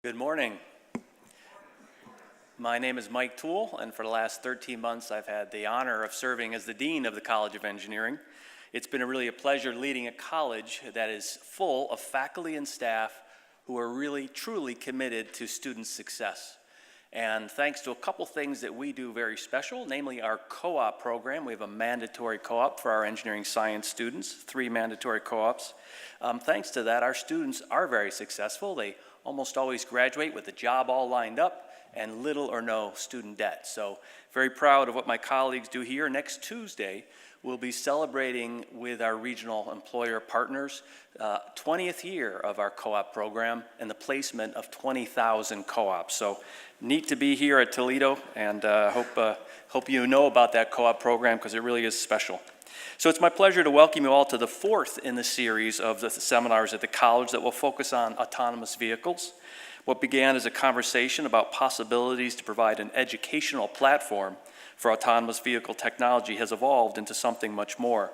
Good morning. My name is Mike Toole, and for the last 13 months I've had the honor of serving as the Dean of the College of Engineering. It's been really a pleasure leading a college that is full of faculty and staff who are really, truly committed to student success. And thanks to a couple things that we do very special, namely our co-op program. We have a mandatory co-op for our engineering science students, 3 mandatory co-ops. Thanks to that, our students are very successful. They almost always graduate with a job all lined up and little or no student debt. So very proud of what my colleagues do here. Next Tuesday, we'll be celebrating with our regional employer partners 20th year of our co-op program and the placement of 20,000 co-ops. So neat to be here at Toledo, and hope you know about that co-op program because it really is special. So it's my pleasure to welcome you all to the 4th in the series of the seminars at the college that will focus on autonomous vehicles. What began as a conversation about possibilities to provide an educational platform for autonomous vehicle technology has evolved into something much more.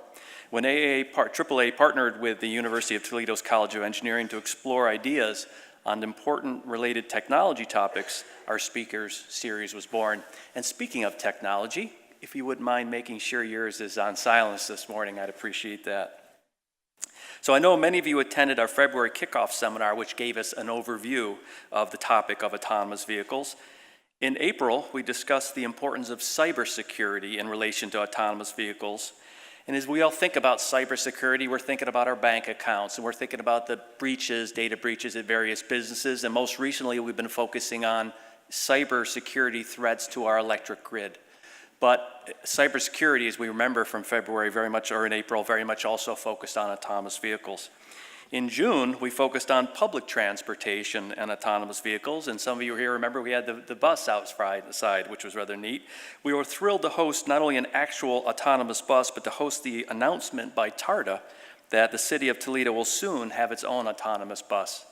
When AAA partnered with the University of Toledo's College of Engineering to explore ideas on important related technology topics, our speakers series was born. And speaking of technology, if you wouldn't mind making sure yours is on silence this morning, I'd appreciate that. So I know many of you attended our February kickoff seminar, which gave us an overview of the topic of autonomous vehicles. In April, we discussed the importance of cybersecurity in relation to autonomous vehicles. And as we all think about cybersecurity, we're thinking about our bank accounts, and we're thinking about the breaches, data breaches at various businesses, and most recently we've been focusing on cybersecurity threats to our electric grid. But cybersecurity, as we remember from February very much, or in April, very much also focused on autonomous vehicles. In June, we focused on public transportation and autonomous vehicles, and some of you here remember we had the bus outside, which was rather neat. We were thrilled to host not only an actual autonomous bus, but to host the announcement by TARTA that the city of Toledo will soon have its own autonomous bus.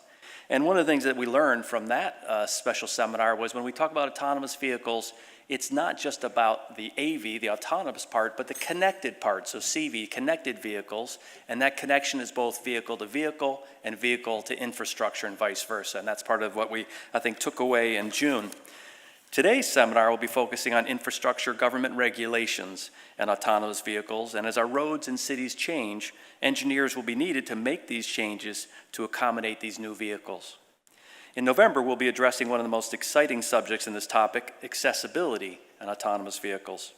And one of the things that we learned from that special seminar was when we talk about autonomous vehicles, it's not just about the AV, the autonomous part, but the connected part, so CV, connected vehicles, and that connection is both vehicle to vehicle and vehicle to infrastructure and vice versa, and that's part of what we, I think, took away in June. Today's seminar will be focusing on infrastructure, government regulations, and autonomous vehicles, and as our roads and cities change, engineers will be needed to make these changes to accommodate these new vehicles. In November, we'll be addressing one of the most exciting subjects in this topic, accessibility and autonomous vehicles.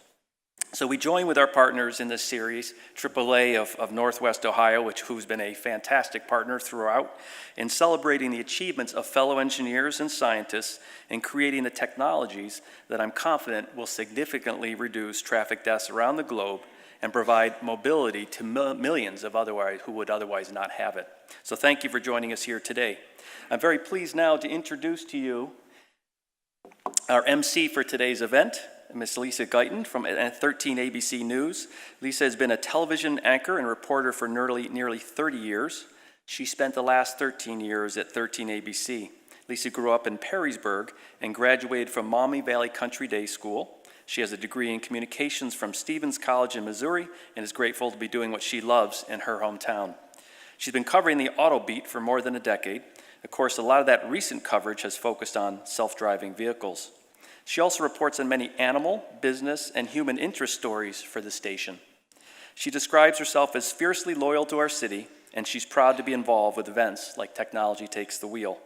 So we join with our partners in this series, AAA of Northwest Ohio, who's been a fantastic partner throughout, in celebrating the achievements of fellow engineers and scientists in creating the technologies that I'm confident will significantly reduce traffic deaths around the globe and provide mobility to millions of who would otherwise not have it. So thank you for joining us here today. I'm very pleased now to introduce to you our MC for today's event, Ms. Lisa Guyton from 13 ABC News. Lisa has been a television anchor and reporter for nearly 30 years. She spent the last 13 years at 13 ABC. Lisa grew up in Perrysburg and graduated from Maumee Valley Country Day School. She has a degree in communications from Stevens College in Missouri and is grateful to be doing what she loves in her hometown. She's been covering the auto beat for more than a decade. Of course, a lot of that recent coverage has focused on self-driving vehicles. She also reports on many animal, business, and human interest stories for the station. She describes herself as fiercely loyal to our city, and she's proud to be involved with events like Technology Takes the Wheel.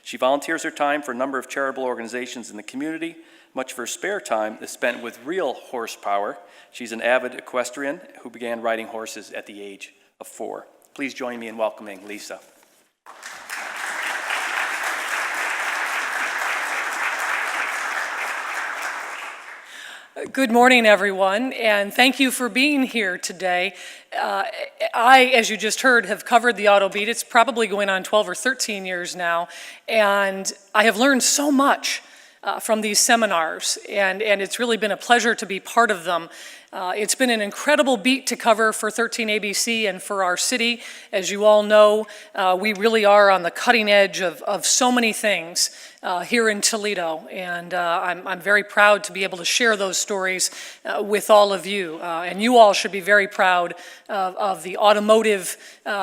She volunteers her time for a number of charitable organizations in the community. Much of her spare time is spent with real horsepower. She's an avid equestrian who began riding horses at the age of 4. Please join me in welcoming Lisa. Good morning, everyone, and thank you for being here today. I, as you just heard, have covered the auto beat. It's probably going on 12 or 13 years now, and I have learned so much from these seminars, and it's really been a pleasure to be part of them. It's been an incredible beat to cover for 13 ABC and for our city. As you all know, we really are on the cutting edge of so many things here in Toledo, and I'm very proud to be able to share those stories with all of you. And you all should be very proud of the automotive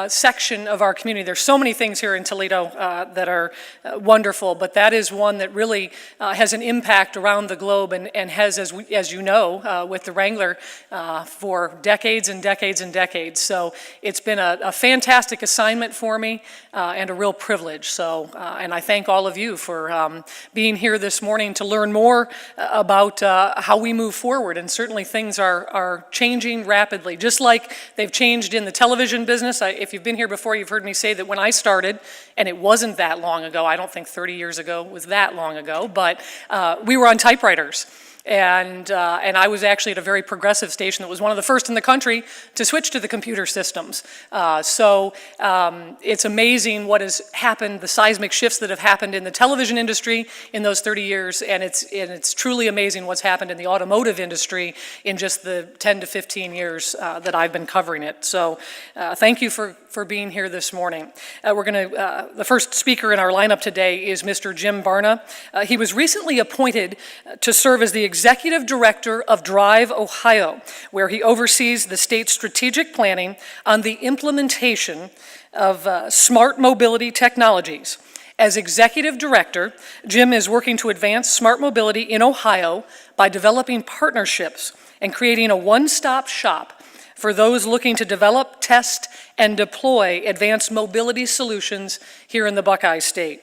section of our community. There's so many things here in Toledo that are wonderful, but that is one that really has an impact around the globe and has, as you know, with the Wrangler for decades and decades and decades. So it's been a fantastic assignment for me and a real privilege. So, and I thank all of you for being here this morning to learn more about how we move forward. And certainly things are changing rapidly, just like they've changed in the television business. If you've been here before, you've heard me say that when I started, and it wasn't that long ago, I don't think 30 years ago was that long ago, but we were on typewriters. And I was actually at a very progressive station that was one of the first in the country to switch to the computer systems. So it's amazing what has happened, the seismic shifts that have happened in the television industry in those 30 years, and it's truly amazing what's happened in the automotive industry in just the 10 to 15 years that I've been covering it. So thank you for being here this morning. The first speaker in our lineup today is Mr. Jim Barna. He was recently appointed to serve as the Executive Director of Drive Ohio, where he oversees the state's strategic planning on the implementation of smart mobility technologies. As Executive Director, Jim is working to advance smart mobility in Ohio by developing partnerships and creating a one-stop shop for those looking to develop, test, and deploy advanced mobility solutions here in the Buckeye State.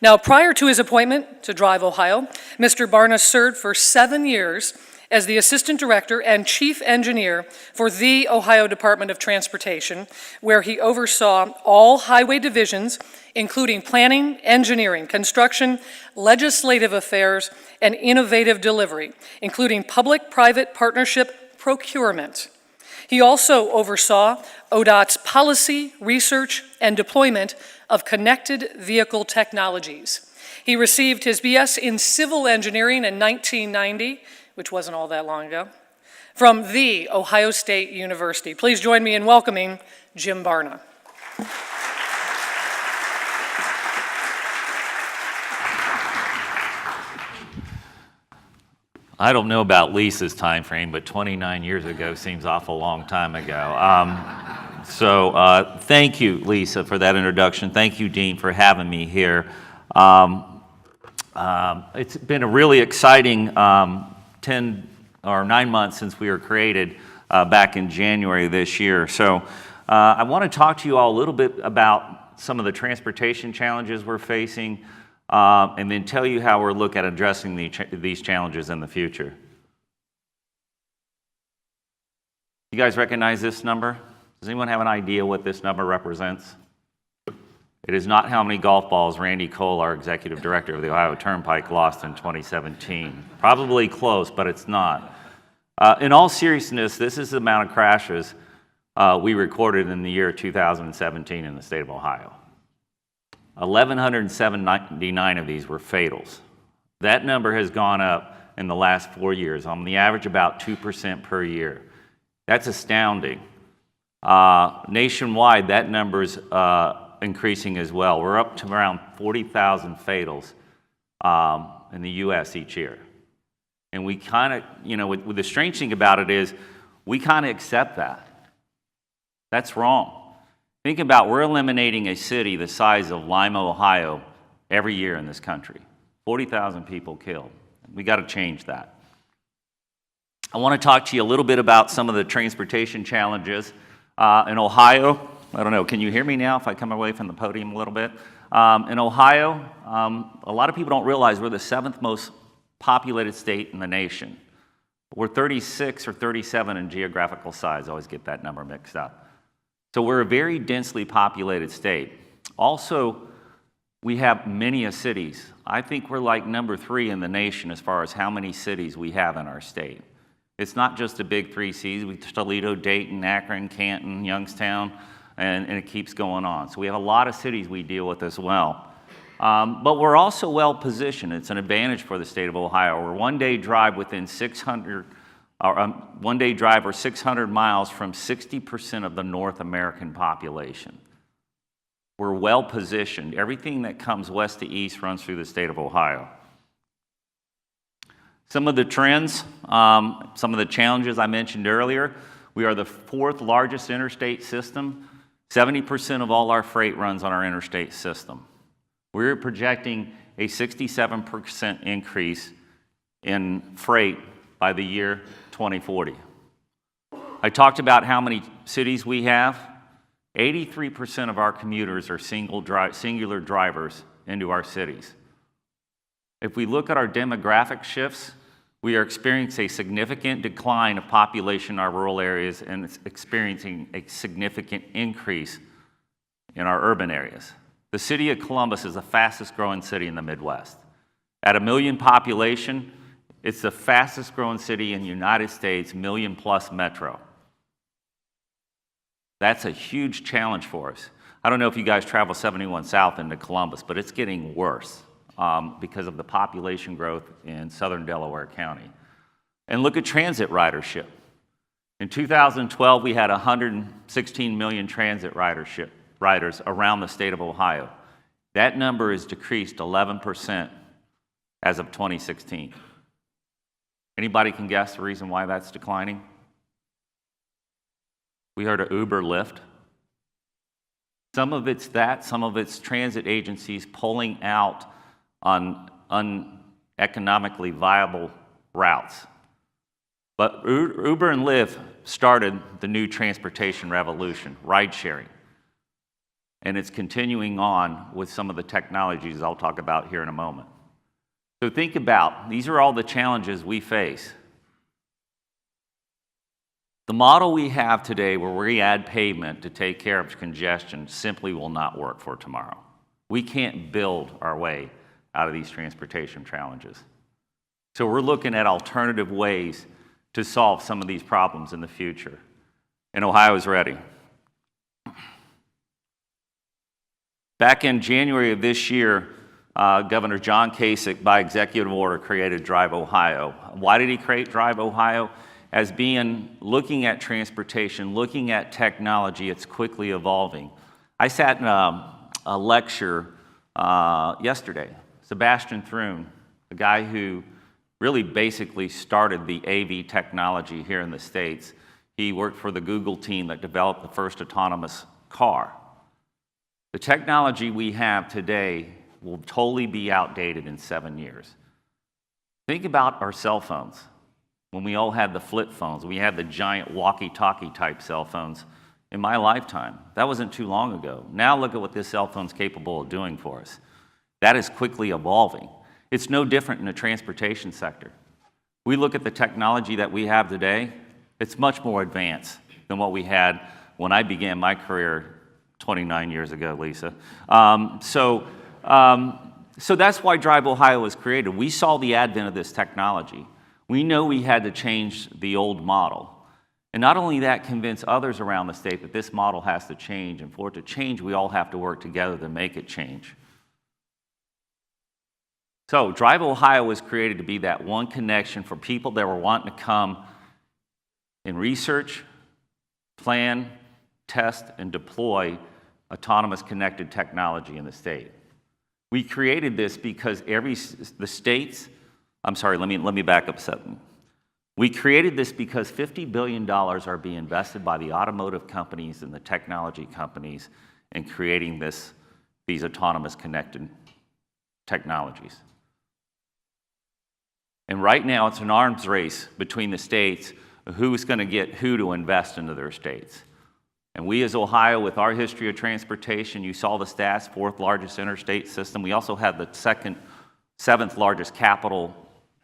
Now, prior to his appointment to Drive Ohio, Mr. Barna served for 7 years as the Assistant Director and Chief Engineer for the Ohio Department of Transportation, where he oversaw all highway divisions, including planning, engineering, construction, legislative affairs, and innovative delivery, including public-private partnership procurement. He also oversaw ODOT's policy, research, and deployment of connected vehicle technologies. He received his BS in civil engineering in 1990, which wasn't all that long ago, from the Ohio State University. Please join me in welcoming Jim Barna. I don't know about Lisa's time frame, but 29 years ago seems awful long time ago. So thank you, Lisa, for that introduction. Thank you, Dean, for having me here. It's been a really exciting 10 or 9 months since we were created back in January this year. So I want to talk to you all a little bit about some of the transportation challenges we're facing, and then tell you how we're looking at addressing these challenges in the future. You guys recognize this number? Does anyone have an idea what this number represents? It is not how many golf balls Randy Cole, our Executive Director of the Ohio Turnpike, lost in 2017. Probably close, but it's not. In all seriousness, this is the amount of crashes we recorded in the year 2017 in the state of Ohio. 1,179 of these were fatals. That number has gone up in the last 4 years, on the average about 2% per year. That's astounding. Nationwide, that number's increasing as well. We're up to around 40,000 fatals in the U.S. each year. And we kind of, with the strange thing about it is, we kind of accept that. That's wrong. Think about, we're eliminating a city the size of Lima, Ohio, every year in this country. 40,000 people killed. We got to change that. I want to talk to you a little bit about some of the transportation challenges in Ohio. I don't know, can you hear me now if I come away from the podium a little bit? In Ohio, a lot of people don't realize we're the 7th most populated state in the nation. We're 36 or 37 in geographical size. I always get that number mixed up. So we're a very densely populated state. Also, we have many cities. I think we're like number 3 in the nation as far as how many cities we have in our state. It's not just the big 3 Cs. We Toledo, Dayton, Akron, Canton, Youngstown, and it keeps going on. So we have a lot of cities we deal with as well. But we're also well positioned. It's an advantage for the state of Ohio. We're one day drive within 600 one-day drive or 600 miles from 60% of the North American population. We're well positioned. Everything that comes west to east runs through the state of Ohio. Some of the trends, some of the challenges I mentioned earlier. We are the fourth largest interstate system. 70% of all our freight runs on our interstate system. We're projecting a 67% increase in freight by the year 2040. I talked about how many cities we have. 83% of our commuters are singular drivers into our cities. If we look at our demographic shifts, we are experiencing a significant decline of population in our rural areas and experiencing a significant increase in our urban areas. The city of Columbus is the fastest growing city in the Midwest. At 1 million population, it's the fastest growing city in the United States, million-plus metro. That's a huge challenge for us. I don't know if you guys travel 71 South into Columbus, but it's getting worse because of the population growth in southern Delaware County. And look at transit ridership. In 2012, we had 116 million transit riders around the state of Ohio. That number has decreased 11% as of 2016. Anybody can guess the reason why that's declining? We heard of Uber, Lyft. Some of it's that, some of it's transit agencies pulling out on uneconomically viable routes. But Uber and Lyft started the new transportation revolution, ride sharing. And it's continuing on with some of the technologies I'll talk about here in a moment. So think about, these are all the challenges we face. The model we have today where we add pavement to take care of congestion simply will not work for tomorrow. We can't build our way out of these transportation challenges. So we're looking at alternative ways to solve some of these problems in the future. And Ohio is ready. Back in January of this year, Governor John Kasich, by executive order, created Drive Ohio. Why did he create Drive Ohio? As being looking at transportation, looking at technology, it's quickly evolving. I sat in a lecture yesterday. Sebastian Thrun, the guy who really basically started the AV technology here in the States. He worked for the Google team that developed the first autonomous car. The technology we have today will totally be outdated in 7 years. Think about our cell phones. When we all had the flip phones, we had the giant walkie-talkie type cell phones in my lifetime. That wasn't too long ago. Now look at what this cell phone's capable of doing for us. That is quickly evolving. It's no different in the transportation sector. We look at the technology that we have today, it's much more advanced than what we had when I began my career 29 years ago, Lisa. So that's why Drive Ohio was created. We saw the advent of this technology. We know we had to change the old model. And not only that, convince others around the state that this model has to change. And for it to change, we all have to work together to make it change. So Drive Ohio was created to be that one connection for people that were wanting to come and research, plan, test, and deploy autonomous connected technology in the state. We created this because let me back up a second. We created this because $50 billion are being invested by the automotive companies and the technology companies in creating these autonomous connected technologies. And right now it's an arms race between the states of who's going to get who to invest into their states. And we as Ohio, with our history of transportation, you saw the stats, fourth largest interstate system. We also have the seventh largest capital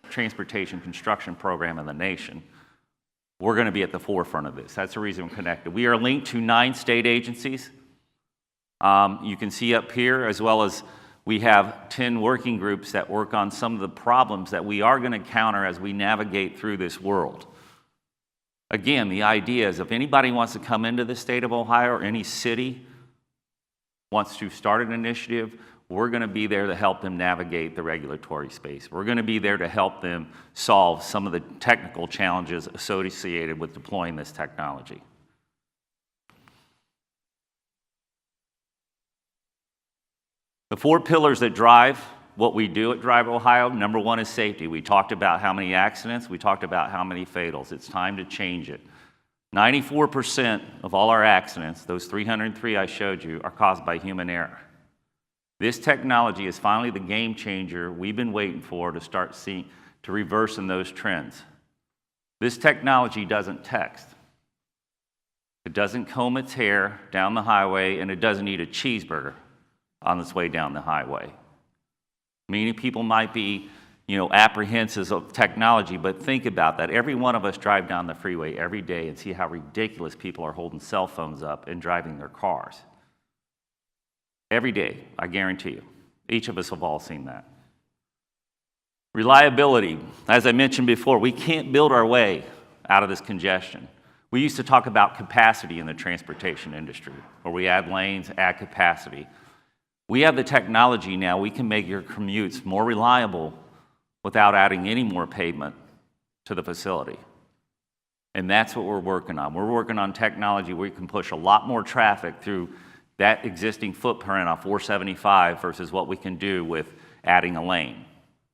transportation construction program in the nation. We're going to be at the forefront of this. That's the reason we're connected. We are linked to 9 state agencies. You can see up here, as well as we have 10 working groups that work on some of the problems that we are going to encounter as we navigate through this world. Again, the idea is if anybody wants to come into the state of Ohio or any city wants to start an initiative, we're going to be there to help them navigate the regulatory space. We're going to be there to help them solve some of the technical challenges associated with deploying this technology. The 4 pillars that drive what we do at Drive Ohio, number 1 is safety. We talked about how many accidents, we talked about how many fatals. It's time to change it. 94% of all our accidents, those 303 I showed you, are caused by human error. This technology is finally the game changer we've been waiting for to start seeing, to reverse in those trends. This technology doesn't text. It doesn't comb its hair down the highway, and it doesn't eat a cheeseburger on its way down the highway. Many people might be, apprehensive of technology, but think about that. Every one of us drive down the freeway every day and see how ridiculous people are holding cell phones up and driving their cars. Every day, I guarantee you. Each of us have all seen that. Reliability. As I mentioned before, we can't build our way out of this congestion. We used to talk about capacity in the transportation industry, where we add lanes, add capacity. We have the technology now. We can make your commutes more reliable without adding any more pavement to the facility. And that's what we're working on. We're working on technology where we can push a lot more traffic through that existing footprint on 475 versus what we can do with adding a lane.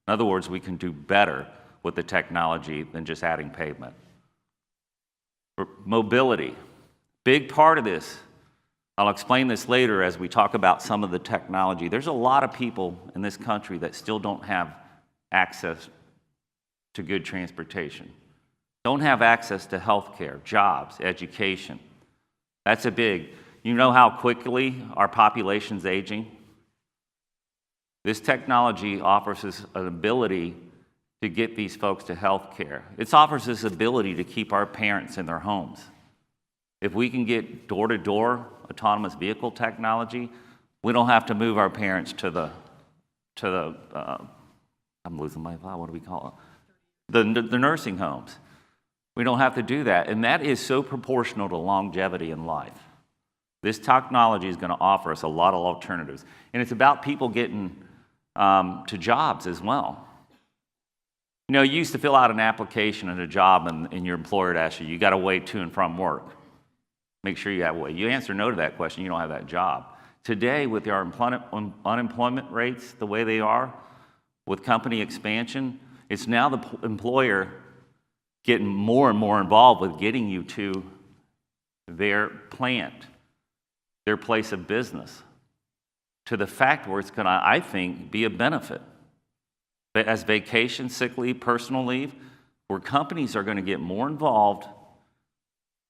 In other words, we can do better with the technology than just adding pavement. Mobility, big part of this. I'll explain this later as we talk about some of the technology. There's a lot of people in this country that still don't have access to good transportation, don't have access to health care, jobs, education. That's a big. You know how quickly our population's aging? This technology offers us an ability to get these folks to health care. It offers us ability to keep our parents in their homes. If we can get door-to-door autonomous vehicle technology, we don't have to move our parents to the I'm losing my thought, what do we call it? The nursing homes. We don't have to do that, and that is so proportional to longevity in life. This technology is going to offer us a lot of alternatives, and it's about people getting to jobs as well. You used to fill out an application and a job, and your employer would ask you, you got to wait to and from work. Make sure you have a way. You answer no to that question, you don't have that job. Today, with our unemployment rates the way they are, with company expansion, it's now the employer getting more and more involved with getting you to their plant, their place of business, to the fact where it's going to, I think, be a benefit. But as vacation, sick leave, personal leave, where companies are going to get more involved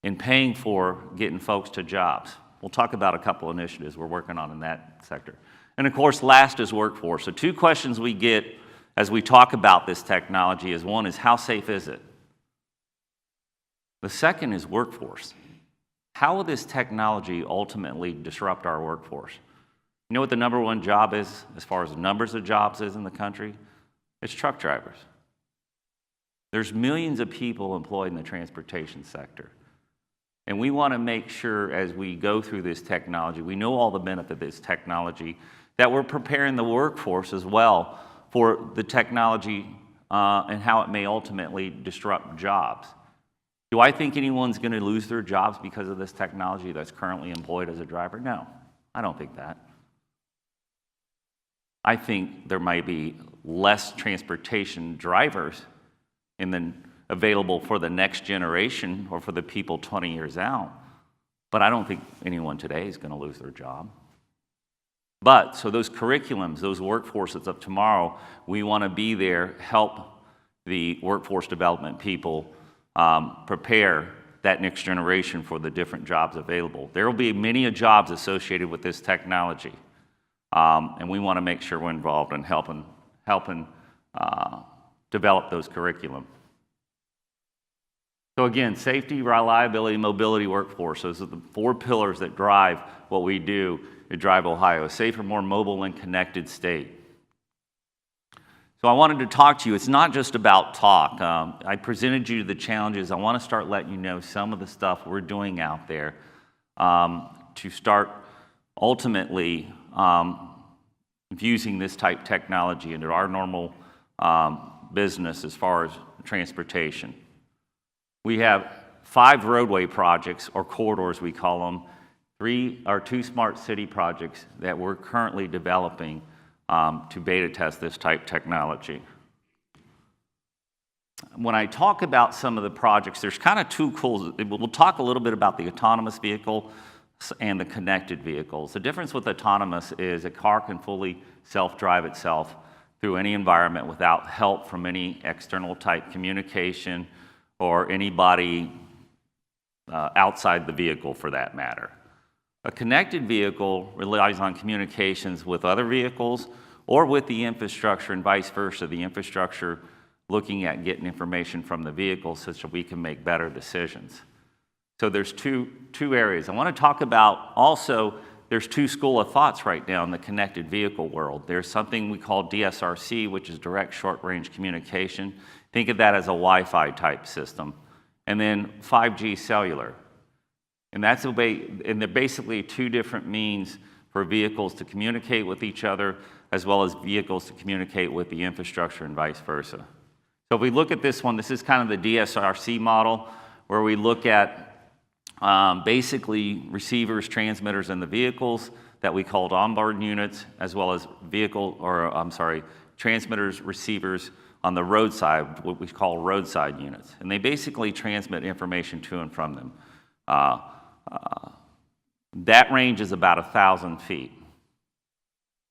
in paying for getting folks to jobs. We'll talk about a couple initiatives we're working on in that sector. And of course, last is workforce. So 2 questions we get as we talk about this technology is, one is, how safe is it? The second is workforce. How will this technology ultimately disrupt our workforce? You know what the number 1 job is as far as the numbers of jobs is in the country? It's truck drivers. There's millions of people employed in the transportation sector. And we want to make sure as we go through this technology, we know all the benefit of this technology, that we're preparing the workforce as well for the technology and how it may ultimately disrupt jobs. Do I think anyone's going to lose their jobs because of this technology that's currently employed as a driver? No, I don't think that. I think there might be less transportation drivers available for the next generation or for the people 20 years out, but I don't think anyone today is going to lose their job. But, so those curriculums, those workforces of tomorrow, we want to be there, help the workforce development people prepare that next generation for the different jobs available. There will be many jobs associated with this technology, and we want to make sure we're involved in helping develop those curriculum. So again, safety, reliability, mobility, workforce. Those are the 4 pillars that drive what we do at Drive Ohio, a safer, more mobile and connected state. So I wanted to talk to you. It's not just about talk. I presented you the challenges. I want to start letting you know some of the stuff we're doing out there to start ultimately infusing this type technology into our normal business as far as transportation. We have 5 roadway projects, or corridors we call them, 2 smart city projects that we're currently developing to beta test this type technology. When I talk about some of the projects, there's kind of 2 cool, we'll talk a little bit about the autonomous vehicle and the connected vehicles. The difference with autonomous is a car can fully self-drive itself through any environment without help from any external type communication or anybody outside the vehicle for that matter. A connected vehicle relies on communications with other vehicles or with the infrastructure and vice versa, the infrastructure looking at getting information from the vehicle such that we can make better decisions. So there's two areas. I want to talk about also, there's 2 school of thoughts right now in the connected vehicle world. There's something we call DSRC, which is direct short-range communication. Think of that as a Wi-Fi type system. And then 5G cellular. And that's and they're basically 2 different means for vehicles to communicate with each other, as well as vehicles to communicate with the infrastructure and vice versa. So if we look at this one, this is kind of the DSRC model, where we look at basically receivers, transmitters in the vehicles that we called onboard units, as well as transmitters, receivers on the roadside, what we call roadside units. And they basically transmit information to and from them. That range is about 1,000 feet.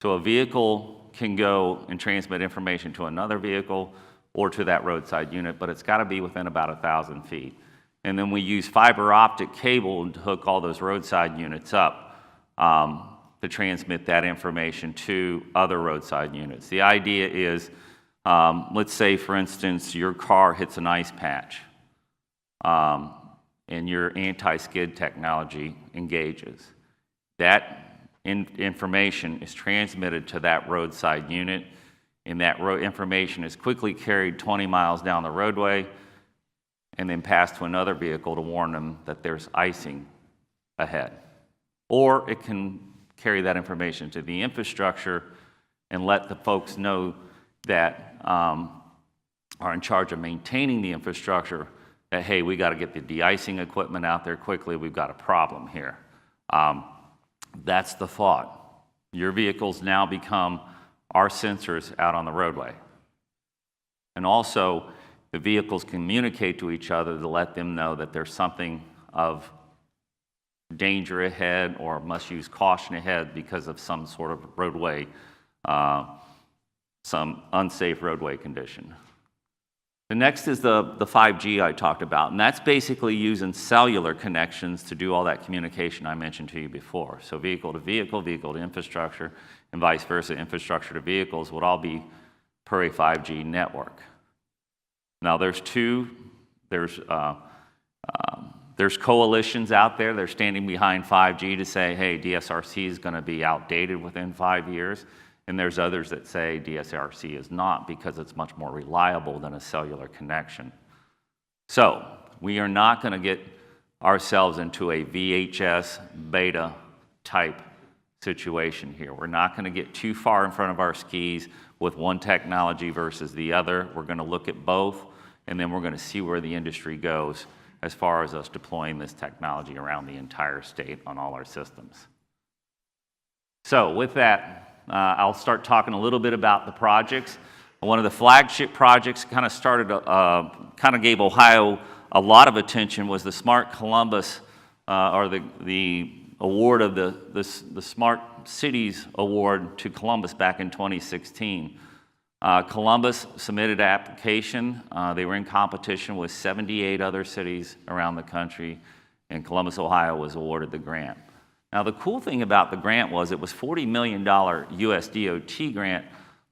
So a vehicle can go and transmit information to another vehicle or to that roadside unit, but it's got to be within about 1,000 feet. And then we use fiber optic cable to hook all those roadside units up to transmit that information to other roadside units. The idea is, let's say, for instance, your car hits an ice patch and your anti-skid technology engages. That information is transmitted to that roadside unit, and that information is quickly carried 20 miles down the roadway and then passed to another vehicle to warn them that there's icing ahead. Or it can carry that information to the infrastructure and let the folks know that are in charge of maintaining the infrastructure that, hey, we got to get the de-icing equipment out there quickly, we've got a problem here. That's the thought. Your vehicles now become our sensors out on the roadway. And also, the vehicles communicate to each other to let them know that there's something of danger ahead or must use caution ahead because of some sort of roadway, some unsafe roadway condition. The next is the 5G I talked about, and that's basically using cellular connections to do all that communication I mentioned to you before. So vehicle to infrastructure, and vice versa, infrastructure to vehicles would all be per a 5G network. Now there's coalitions out there that are standing behind 5G to say, hey, DSRC is going to be outdated within 5 years. And there's others that say DSRC is not because it's much more reliable than a cellular connection. So we are not going to get ourselves into a VHS beta type situation here. We're not going to get too far in front of our skis with one technology versus the other. We're going to look at both, and then we're going to see where the industry goes as far as us deploying this technology around the entire state on all our systems. So with that, I'll start talking a little bit about the projects. One of the flagship projects kind of gave Ohio a lot of attention was the Smart Columbus, or the award of the Smart Cities Award to Columbus back in 2016. Columbus submitted an application. They were in competition with 78 other cities around the country, and Columbus, Ohio was awarded the grant. Now, the cool thing about the grant was it was $40 million US DOT grant,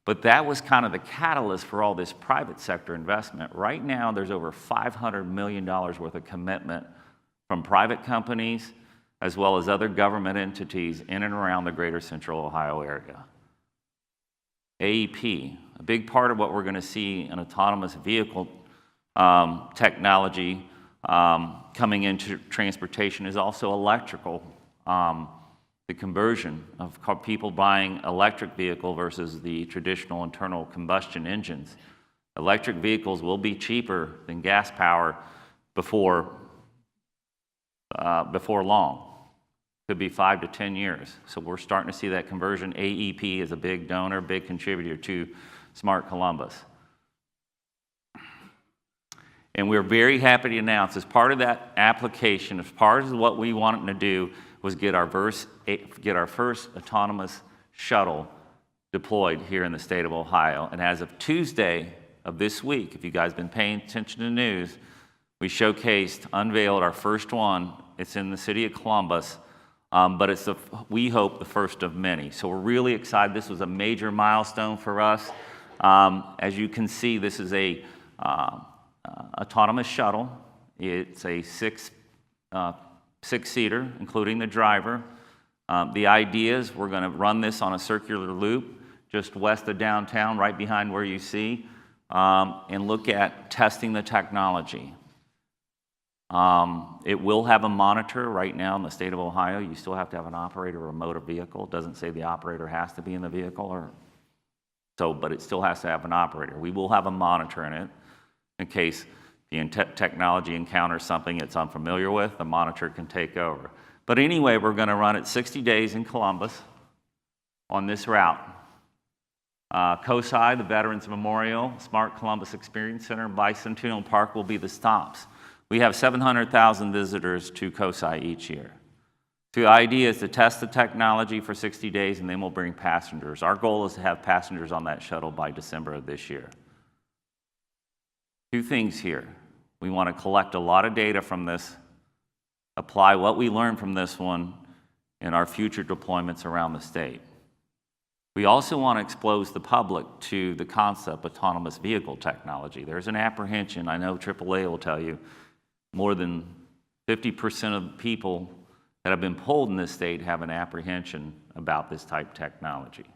but that was kind of the catalyst for all this private sector investment. Right now, there's over $500 million worth of commitment from private companies as well as other government entities in and around the greater Central Ohio area. AEP, a big part of what we're going to see in autonomous vehicle technology coming into transportation is also electrical. The the conversion of people buying electric vehicle versus the traditional internal combustion engines. Electric vehicles will be cheaper than gas power before long. Could be 5 to 10 years. So we're starting to see that conversion. AEP is a big donor, big contributor to Smart Columbus. And we're very happy to announce, as part of that application, as part of what we wanted to do, was get our first autonomous shuttle deployed here in the state of Ohio. And as of Tuesday of this week, if you guys have been paying attention to the news, we unveiled our first one. It's in the city of Columbus, but it's, we hope, the first of many. So we're really excited. This was a major milestone for us. As you can see, this is a autonomous shuttle. It's a six-seater, including the driver. The idea is we're going to run this on a circular loop just west of downtown, right behind where you see, and look at testing the technology. It will have a monitor. Right now in the state of Ohio, you still have to have an operator or a motor vehicle. It doesn't say the operator has to be in the vehicle, but it still has to have an operator. We will have a monitor in it in case the technology encounters something it's unfamiliar with. The monitor can take over. But anyway, we're going to run it 60 days in Columbus on this route. COSI, the Veterans Memorial, Smart Columbus Experience Center, and Bicentennial Park will be the stops. We have 700,000 visitors to COSI each year. So the idea is to test the technology for 60 days, and then we'll bring passengers. Our goal is to have passengers on that shuttle by December of this year. Two things here. We want to collect a lot of data from this, apply what we learned from this one in our future deployments around the state. We also want to expose the public to the concept of autonomous vehicle technology. There's an apprehension. I know AAA will tell you more than 50% of people that have been polled in this state have an apprehension about this type of technology.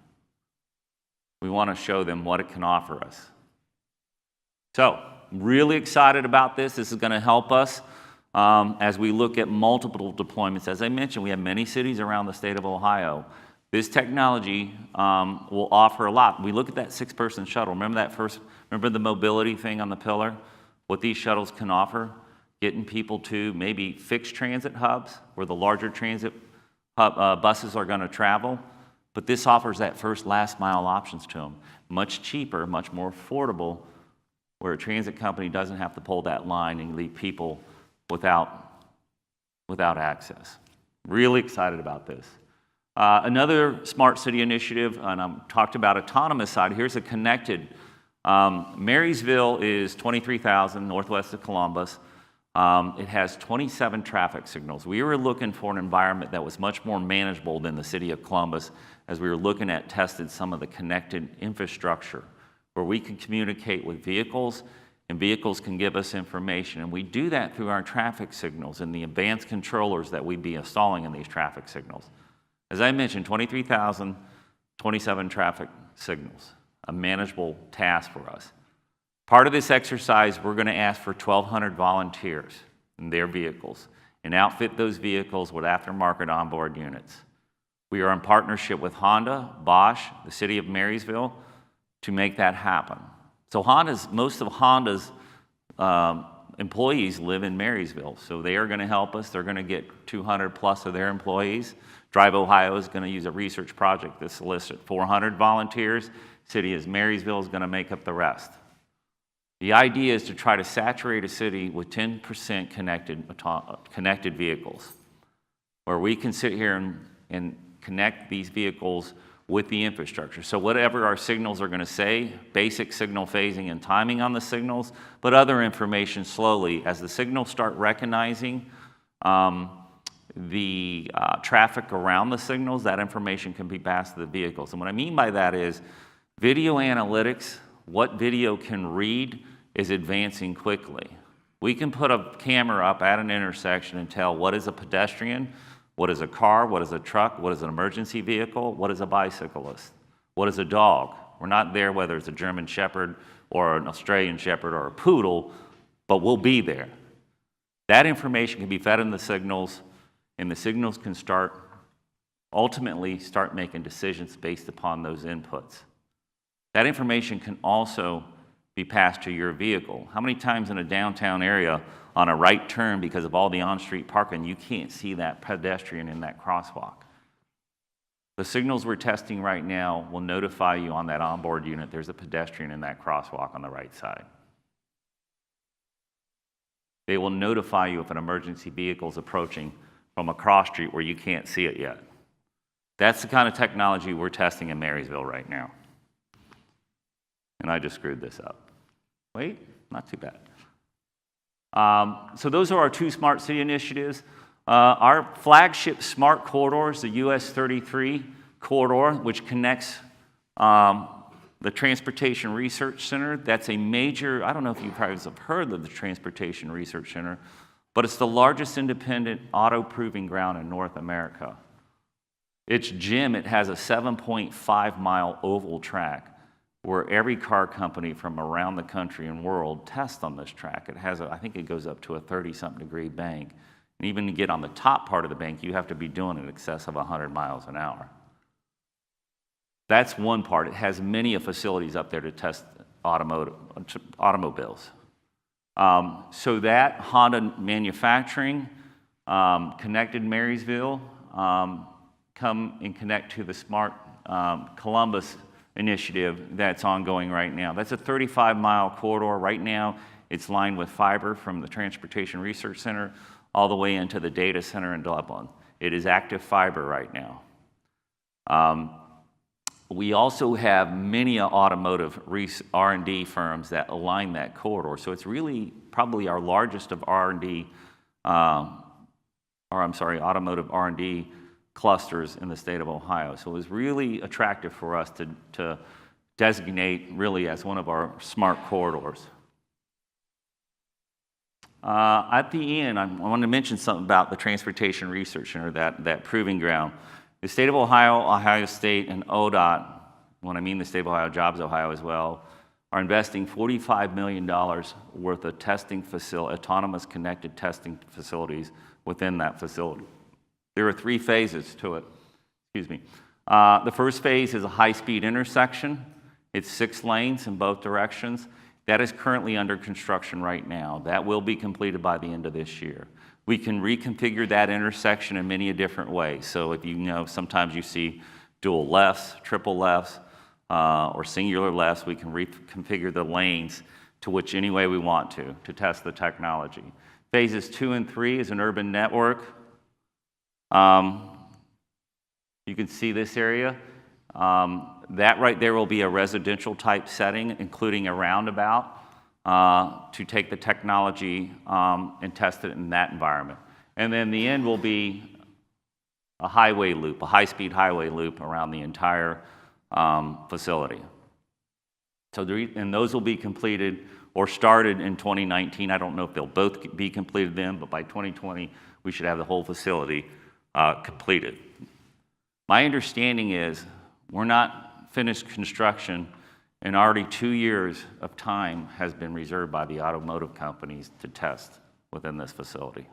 We want to show them what it can offer us. So, really excited about this. This is going to help us as we look at multiple deployments. As I mentioned, we have many cities around the state of Ohio. This technology will offer a lot. We look at that 6-person shuttle. Remember the mobility thing on the pillar? What these shuttles can offer? Getting people to maybe fixed transit hubs where the larger transit buses are going to travel. But this offers that first last mile options to them. Much cheaper, much more affordable, where a transit company doesn't have to pull that line and leave people without access. Really excited about this. Another smart city initiative, and I talked about autonomous side. Here's a connected. Marysville is 23,000 northwest of Columbus. It has 27 traffic signals. We were looking for an environment that was much more manageable than the city of Columbus as we were looking at testing some of the connected infrastructure where we can communicate with vehicles and vehicles can give us information. And we do that through our traffic signals and the advanced controllers that we'd be installing in these traffic signals. As I mentioned, 23,000, 27 traffic signals, a manageable task for us. Part of this exercise, we're going to ask for 1,200 volunteers in their vehicles and outfit those vehicles with aftermarket onboard units. We are in partnership with Honda, Bosch, the city of Marysville to make that happen. So most of Honda's employees live in Marysville, so they are going to help us. They're going to get 200 plus of their employees. Drive Ohio is going to use a research project to solicit 400 volunteers. City of Marysville is going to make up the rest. The idea is to try to saturate a city with 10% connected vehicles, where we can sit here and connect these vehicles with the infrastructure. So whatever our signals are going to say, basic signal phasing and timing on the signals, but other information slowly. As the signals start recognizing the traffic around the signals, that information can be passed to the vehicles. And what I mean by that is video analytics, what video can read, is advancing quickly. We can put a camera up at an intersection and tell what is a pedestrian, what is a car, what is a truck, what is an emergency vehicle, what is a bicyclist, what is a dog. We're not there whether it's a German Shepherd or an Australian Shepherd or a poodle, but we'll be there. That information can be fed in the signals, and the signals can start ultimately start making decisions based upon those inputs. That information can also be passed to your vehicle. How many times in a downtown area on a right turn, because of all the on-street parking, you can't see that pedestrian in that crosswalk? The signals we're testing right now will notify you on that onboard unit there's a pedestrian in that crosswalk on the right side. They will notify you if an emergency vehicle is approaching from a cross street where you can't see it yet. That's the kind of technology we're testing in Marysville right now. And I just screwed this up. Wait, not too bad. So those are our two smart city initiatives. Our flagship smart corridor is the US 33 corridor, which connects the Transportation Research Center. That's a major, I don't know if you guys have heard of the Transportation Research Center, but it's the largest independent auto proving ground in North America. Its gym, it has a 7.5-mile oval track where every car company from around the country and world tests on this track. It has, I think it goes up to a 30-something degree bank. And even to get on the top part of the bank, you have to be doing in excess of 100 miles an hour. That's one part. It has many facilities up there to test automobiles. So that Honda Manufacturing, Connected Marysville, come and connect to the Smart Columbus initiative that's ongoing right now. That's a 35-mile corridor. Right now, it's lined with fiber from the Transportation Research Center all the way into the data center in Dublin. It is active fiber right now. We also have many automotive R&D firms that align that corridor. So it's really probably our largest of automotive R&D clusters in the state of Ohio. So it was really attractive for us to designate really as one of our smart corridors. At the end, I want to mention something about the Transportation Research Center, that proving ground. The state of Ohio, Ohio State, and ODOT, when I mean the state of Ohio, Jobs Ohio as well, are investing $45 million worth of testing autonomous connected testing facilities within that facility. There are 3 phases to it. Excuse me. The first phase is a high-speed intersection. It's 6 lanes in both directions. That is currently under construction right now. That will be completed by the end of this year. We can reconfigure that intersection in many different ways. So if you know, sometimes you see dual lefts, triple lefts, or singular lefts. We can reconfigure the lanes to which any way we want to test the technology. Phases 2 and 3 is an urban network. You can see this area. That right there will be a residential type setting, including a roundabout, to take the technology and test it in that environment. And then the end will be a highway loop, a high-speed highway loop around the entire facility. So and those will be completed or started in 2019. I don't know if they'll both be completed then, but by 2020, we should have the whole facility completed. My understanding is we're not finished construction, and already 2 years of time has been reserved by the automotive companies to test within this facility.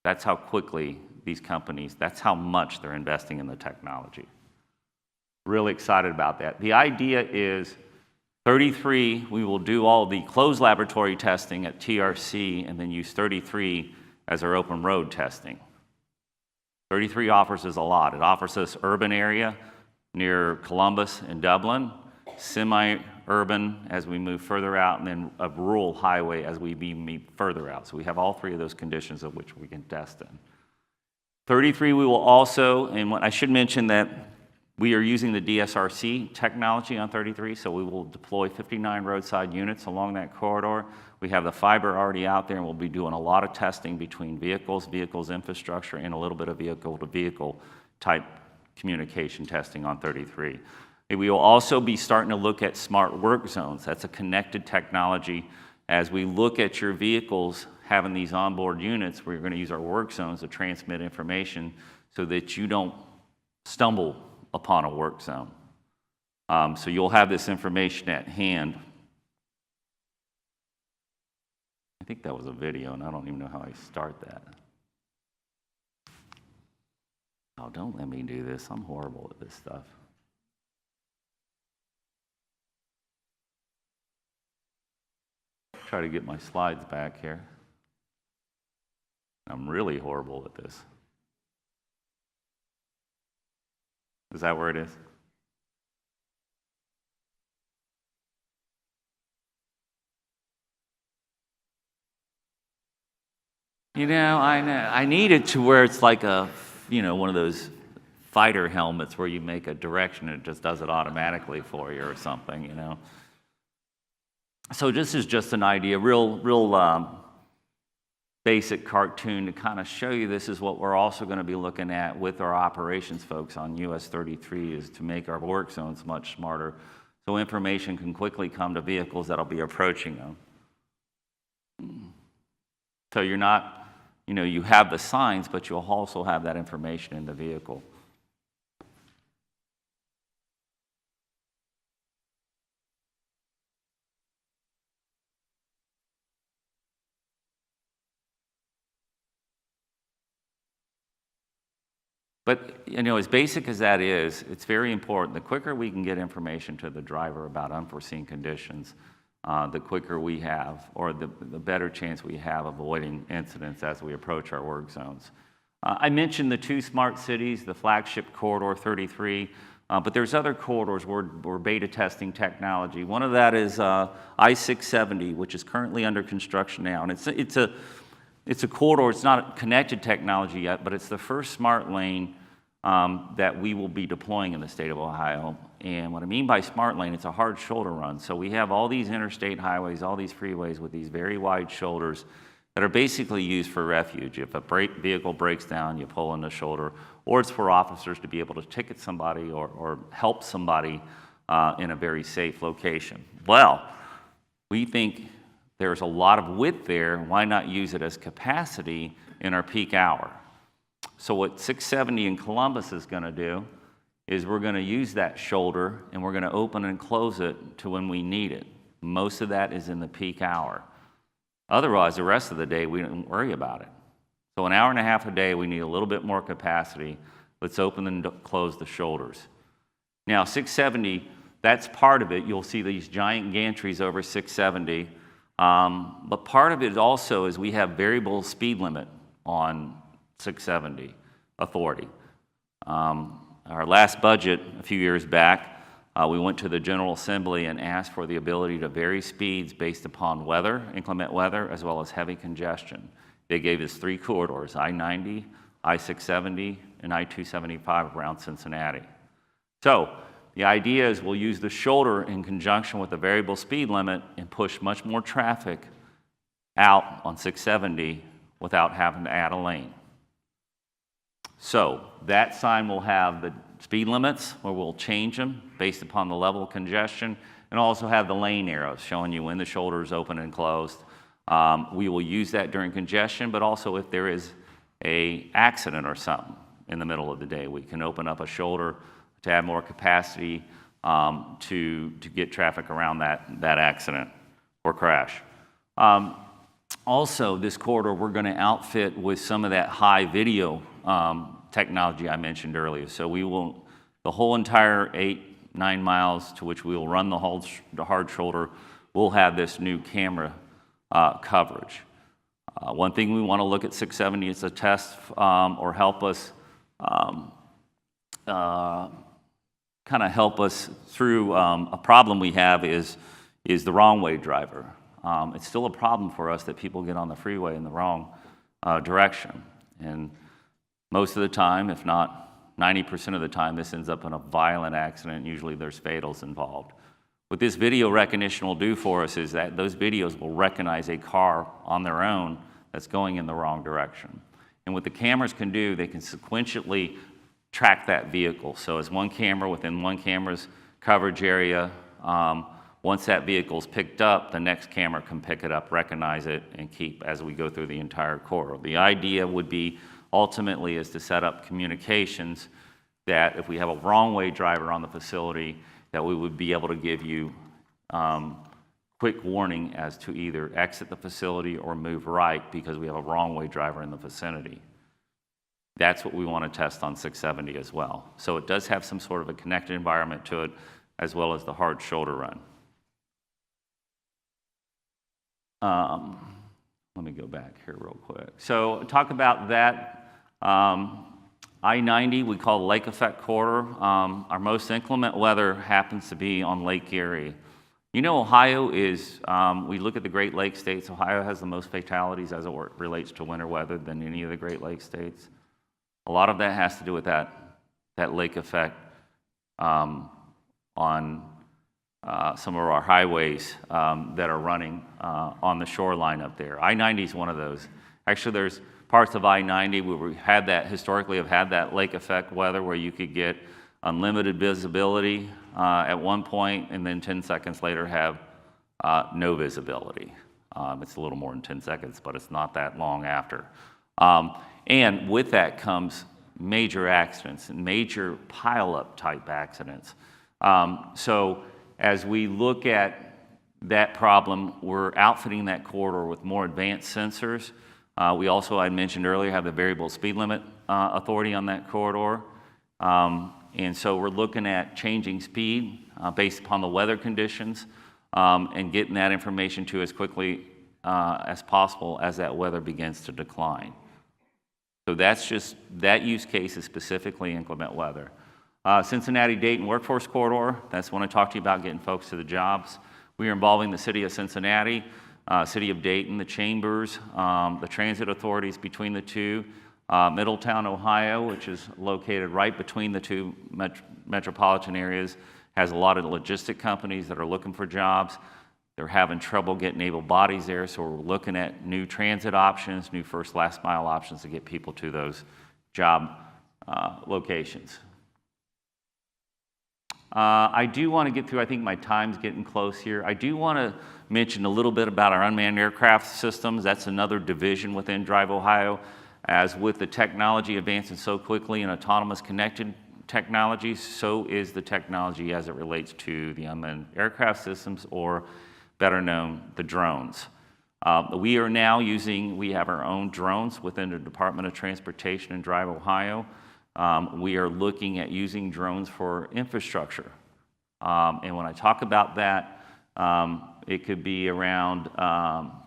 That's how quickly these companies, that's how much they're investing in the technology. Really excited about that. The idea is 33, we will do all the closed laboratory testing at TRC and then use 33 as our open road testing. 33 offers us a lot. It offers us urban area near Columbus and Dublin, semi-urban as we move further out, and then a rural highway as we move further out. So we have all 3 of those conditions of which we can test in. 33, we will also, and I should mention that we are using the DSRC technology on 33, so we will deploy 59 roadside units along that corridor. We have the fiber already out there, and we'll be doing a lot of testing between vehicles infrastructure, and a little bit of vehicle-to-vehicle type communication testing on 33. And we will also be starting to look at smart work zones. That's a connected technology. As we look at your vehicles having these onboard units, we're going to use our work zones to transmit information so that you don't stumble upon a work zone. So you'll have this information at hand. I think that was a video, and I don't even know how I start that. Oh, don't let me do this. I'm horrible at this stuff. Try to get my slides back here. I'm really horrible at this. Is that where it is? You know, I need it to where it's like a, one of those fighter helmets where you make a direction and it just does it automatically for you or something. So this is just an idea, real basic cartoon to kind of show you this is what we're also going to be looking at with our operations folks on US 33 is to make our work zones much smarter so information can quickly come to vehicles that'll be approaching them. So you're not, you have the signs, but you'll also have that information in the vehicle. But, as basic as that is, it's very important. The quicker we can get information to the driver about unforeseen conditions, the quicker we have, or the better chance we have of avoiding incidents as we approach our work zones. I mentioned the 2 smart cities, the flagship Corridor 33, but there's other corridors where we're beta testing technology. One of that is I-670, which is currently under construction now, and it's a corridor. It's not connected technology yet, but it's the first smart lane that we will be deploying in the state of Ohio. And what I mean by smart lane, it's a hard shoulder run. So we have all these interstate highways, all these freeways with these very wide shoulders that are basically used for refuge. If a vehicle breaks down, you pull in the shoulder, or it's for officers to be able to ticket somebody or help somebody in a very safe location. Well, we think there's a lot of width there. Why not use it as capacity in our peak hour? So what 670 in Columbus is going to do is we're going to use that shoulder and we're going to open and close it to when we need it. Most of that is in the peak hour. Otherwise, the rest of the day, we don't worry about it. So an hour and a half a day, we need a little bit more capacity. Let's open and close the shoulders. Now, 670, that's part of it. You'll see these giant gantries over 670. But part of it also is we have variable speed limit on 670 authority. Our last budget a few years back, we went to the General Assembly and asked for the ability to vary speeds based upon weather, inclement weather, as well as heavy congestion. They gave us 3 corridors, I-90, I-670, and I-275 around Cincinnati. So the idea is we'll use the shoulder in conjunction with the variable speed limit and push much more traffic out on 670 without having to add a lane. So that sign will have the speed limits where we'll change them based upon the level of congestion, and also have the lane arrows showing you when the shoulder is open and closed. We will use that during congestion, but also if there is an accident or something in the middle of the day, we can open up a shoulder to have more capacity to get traffic around that accident or crash. Also, this corridor we're going to outfit with some of that high video technology I mentioned earlier. So we will, the whole entire 8-9 miles to which we will run the hard shoulder, we'll have this new camera coverage. One thing we want to look at 670 is a test or help us kind of help us through a problem we have is the wrong way driver. It's still a problem for us that people get on the freeway in the wrong direction. And most of the time, if not 90% of the time, this ends up in a violent accident. Usually there's fatals involved. What this video recognition will do for us is that those videos will recognize a car on their own that's going in the wrong direction. And what the cameras can do, they can sequentially track that vehicle. So as one camera within one camera's coverage area, once that vehicle's picked up, the next camera can pick it up, recognize it, and keep as we go through the entire corridor. The idea would be ultimately is to set up communications that if we have a wrong way driver on the facility, that we would be able to give you quick warning as to either exit the facility or move right because we have a wrong way driver in the vicinity. That's what we want to test on 670 as well. So it does have some sort of a connected environment to it, as well as the hard shoulder run. Let me go back here real quick. So talk about that. I-90 we call Lake Effect Corridor. Our most inclement weather happens to be on Lake Erie. You know, Ohio is, we look at the Great Lakes states, Ohio has the most fatalities as it relates to winter weather than any of the Great Lakes states. A lot of that has to do with that lake effect on some of our highways that are running on the shoreline up there. I-90 is one of those. Actually, there's parts of I-90 where we had that, historically have had that lake effect weather where you could get unlimited visibility at one point and then 10 seconds later have no visibility. It's a little more than 10 seconds, but it's not that long after. And with that comes major accidents and major pile-up type accidents. So as we look at that problem, we're outfitting that corridor with more advanced sensors. We also, I mentioned earlier, have the variable speed limit authority on that corridor. And so we're looking at changing speed based upon the weather conditions and getting that information to as quickly as possible as that weather begins to decline. So that's just, that use case is specifically inclement weather. Cincinnati-Dayton Workforce Corridor, that's when I talked to you about getting folks to the jobs. We are involving the city of Cincinnati, city of Dayton, the chambers, the transit authorities between the two, Middletown, Ohio, which is located right between the two metropolitan areas, has a lot of logistic companies that are looking for jobs. They're having trouble getting able bodies there, so we're looking at new transit options, new first, last mile options to get people to those job locations. I do want to get through, I think my time's getting close here. I do want to mention a little bit about our unmanned aircraft systems. That's another division within Drive Ohio. As with the technology advancing so quickly in autonomous connected technologies, so is the technology as it relates to the unmanned aircraft systems, or better known, the drones. We are now using, we have our own drones within the Department of Transportation in Drive Ohio. We are looking at using drones for infrastructure. And when I talk about that, it could be around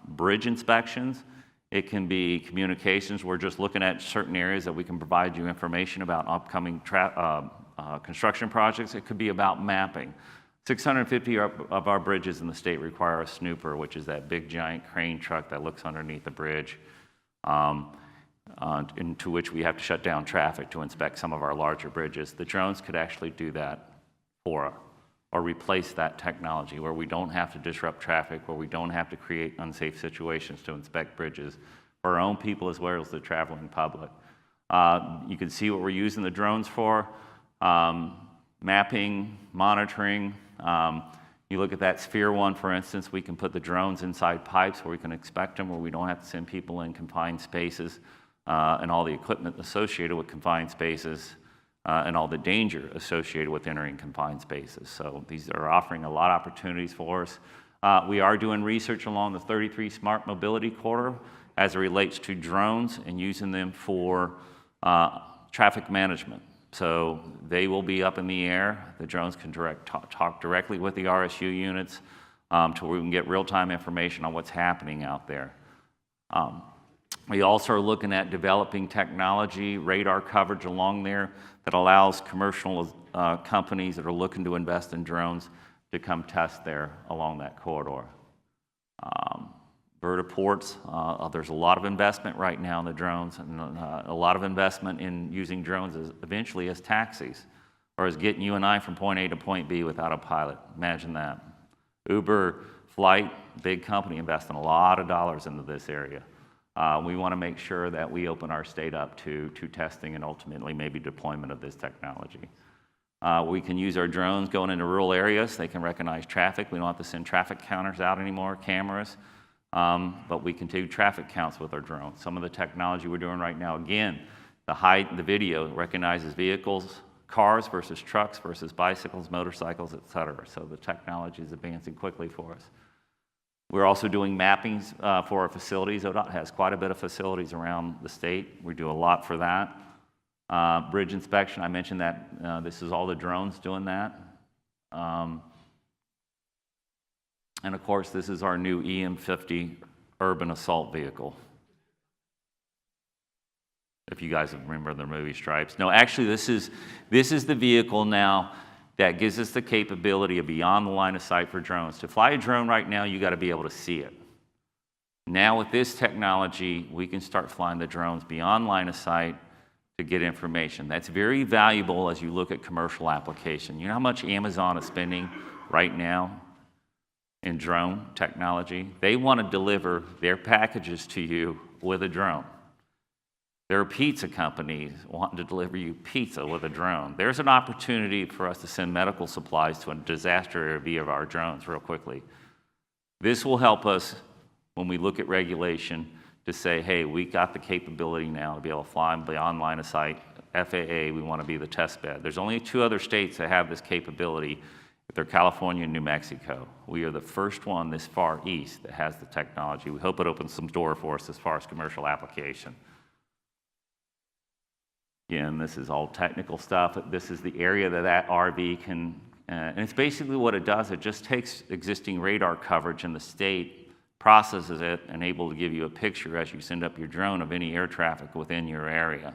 bridge inspections. It can be communications. We're just looking at certain areas that we can provide you information about upcoming construction projects. It could be about mapping. 650 of our bridges in the state require a snooper, which is that big giant crane truck that looks underneath the bridge, into which we have to shut down traffic to inspect some of our larger bridges. The drones could actually do that for us, or replace that technology where we don't have to disrupt traffic, where we don't have to create unsafe situations to inspect bridges for our own people as well as the traveling public. You can see what we're using the drones for: mapping, monitoring. You look at that Sphere one, for instance, we can put the drones inside pipes where we can inspect them, where we don't have to send people in confined spaces, and all the equipment associated with confined spaces, and all the danger associated with entering confined spaces. So these are offering a lot of opportunities for us. We are doing research along the 33 Smart Mobility Corridor as it relates to drones and using them for traffic management. So they will be up in the air. The drones can talk directly with the RSU units to where we can get real-time information on what's happening out there. We also are looking at developing technology, radar coverage along there that allows commercial companies that are looking to invest in drones to come test there along that corridor. Vertiports, there's a lot of investment right now in the drones, and a lot of investment in using drones eventually as taxis, or as getting you and I from point A to point B without a pilot. Imagine that. Uber, Flight, big company investing a lot of dollars into this area. We want to make sure that we open our state up to testing and ultimately maybe deployment of this technology. We can use our drones going into rural areas. They can recognize traffic. We don't have to send traffic counters out anymore, cameras, but we can do traffic counts with our drones. Some of the technology we're doing right now, again, the video recognizes vehicles, cars versus trucks versus bicycles, motorcycles, et cetera. So the technology is advancing quickly for us. We're also doing mappings for our facilities. ODOT has quite a bit of facilities around the state. We do a lot for that. Bridge inspection, I mentioned that this is all the drones doing that. And of course, this is our new EM50 urban assault vehicle. If you guys remember the movie Stripes. No, actually, this is the vehicle now that gives us the capability of beyond the line of sight for drones. To fly a drone right now, you got to be able to see it. Now with this technology, we can start flying the drones beyond line of sight to get information. That's very valuable as you look at commercial application. You know how much Amazon is spending right now in drone technology? They want to deliver their packages to you with a drone. There are pizza companies wanting to deliver you pizza with a drone. There's an opportunity for us to send medical supplies to a disaster area via our drones real quickly. This will help us when we look at regulation to say, hey, we got the capability now to be able to fly beyond line of sight. FAA, we want to be the test bed. There's only 2 other states that have this capability. They're California and New Mexico. We are the first one this far east that has the technology. We hope it opens some door for us as far as commercial application. Again, this is all technical stuff. This is the area that RV can, and it's basically what it does. It just takes existing radar coverage in the state, processes it, and able to give you a picture as you send up your drone of any air traffic within your area.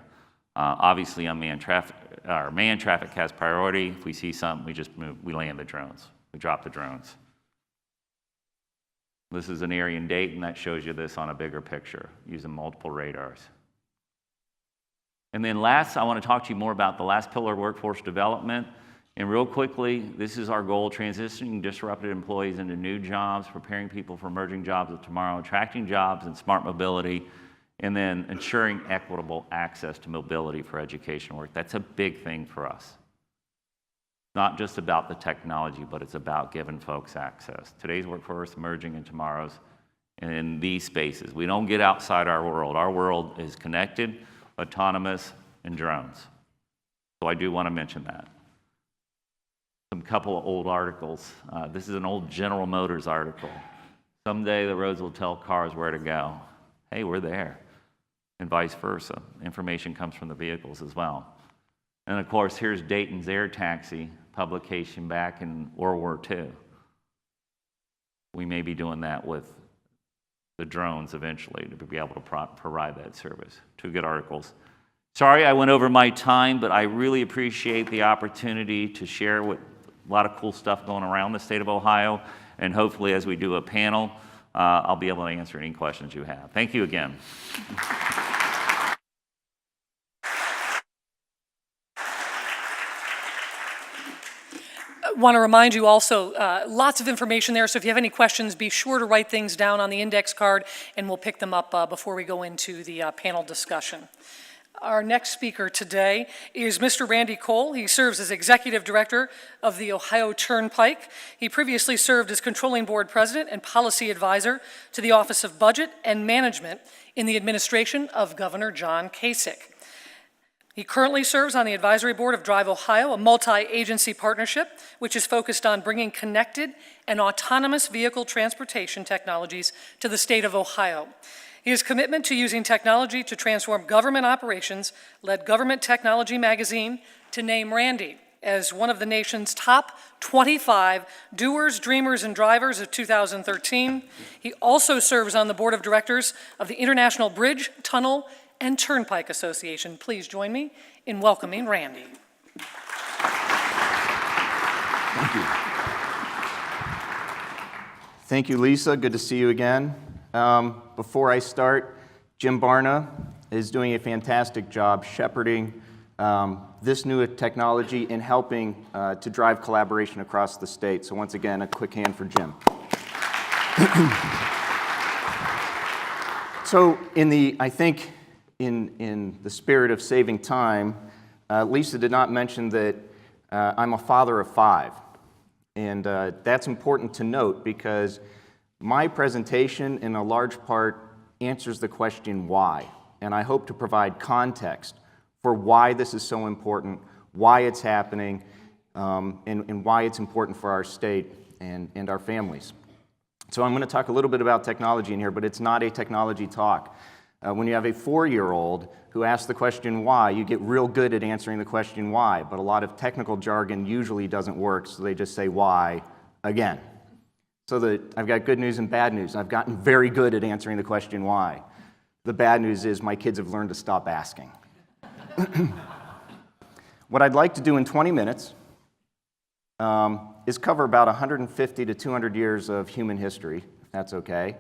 Obviously, unmanned traffic, or manned traffic has priority. If we see something, we just move, we land the drones. We drop the drones. This is an area in Dayton that shows you this on a bigger picture using multiple radars. And then last, I want to talk to you more about the last pillar, workforce development. And real quickly, this is our goal, transitioning disrupted employees into new jobs, preparing people for emerging jobs of tomorrow, attracting jobs and smart mobility, and then ensuring equitable access to mobility for education work. That's a big thing for us. It's not just about the technology, but it's about giving folks access. Today's workforce, emerging in tomorrow's, and in these spaces. We don't get outside our world. Our world is connected, autonomous, and drones. So I do want to mention that. Some couple of old articles. This is an old General Motors article. Someday the roads will tell cars where to go. Hey, we're there. And vice versa. Information comes from the vehicles as well. And of course, here's Dayton's Air Taxi publication back in World War II. We may be doing that with the drones eventually to be able to provide that service. 2 good articles. Sorry I went over my time, but I really appreciate the opportunity to share with a lot of cool stuff going around the state of Ohio, and hopefully as we do a panel, I'll be able to answer any questions you have. Thank you again. Want to remind you also, lots of information there, so if you have any questions, be sure to write things down on the index card, and we'll pick them up before we go into the panel discussion. Our next speaker today is Mr. Randy Cole. He serves as Executive Director of the Ohio Turnpike. He previously served as Controlling Board President and Policy Advisor to the Office of Budget and Management in the administration of Governor John Kasich. He currently serves on the advisory board of Drive Ohio, a multi-agency partnership which is focused on bringing connected and autonomous vehicle transportation technologies to the state of Ohio. His commitment to using technology to transform government operations led Government Technology Magazine to name Randy as one of the nation's top 25 doers, dreamers, and drivers of 2013. He also serves on the board of directors of the International Bridge, Tunnel, and Turnpike Association. Please join me in welcoming Randy. Thank you. Thank you, Lisa. Good to see you again. Before I start, Jim Barna is doing a fantastic job shepherding this new technology and helping to drive collaboration across the state. So once again, a quick hand for Jim. So I think in the spirit of saving time, Lisa did not mention that I'm a father of 5. And that's important to note because my presentation, in a large part, answers the question why. And I hope to provide context for why this is so important, why it's happening, and why it's important for our state and our families. So I'm going to talk a little bit about technology in here, but it's not a technology talk. When you have a 4-year-old who asks the question why, you get real good at answering the question why, but a lot of technical jargon usually doesn't work, so they just say why again. So I've got good news and bad news. I've gotten very good at answering the question why. The bad news is my kids have learned to stop asking. What I'd like to do in 20 minutes is cover about 150 to 200 years of human history, if that's okay,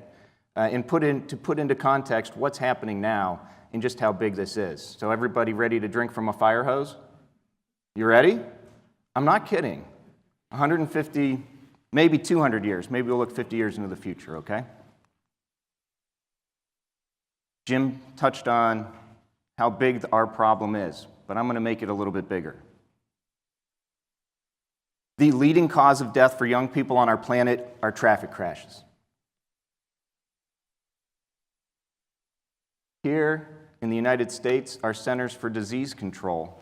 and put into context what's happening now and just how big this is. So everybody ready to drink from a fire hose? You ready? I'm not kidding. 150, maybe 200 years. Maybe we'll look 50 years into the future, okay? Jim touched on how big our problem is, but I'm going to make it a little bit bigger. The leading cause of death for young people on our planet are traffic crashes. Here in the United States, our Centers for Disease Control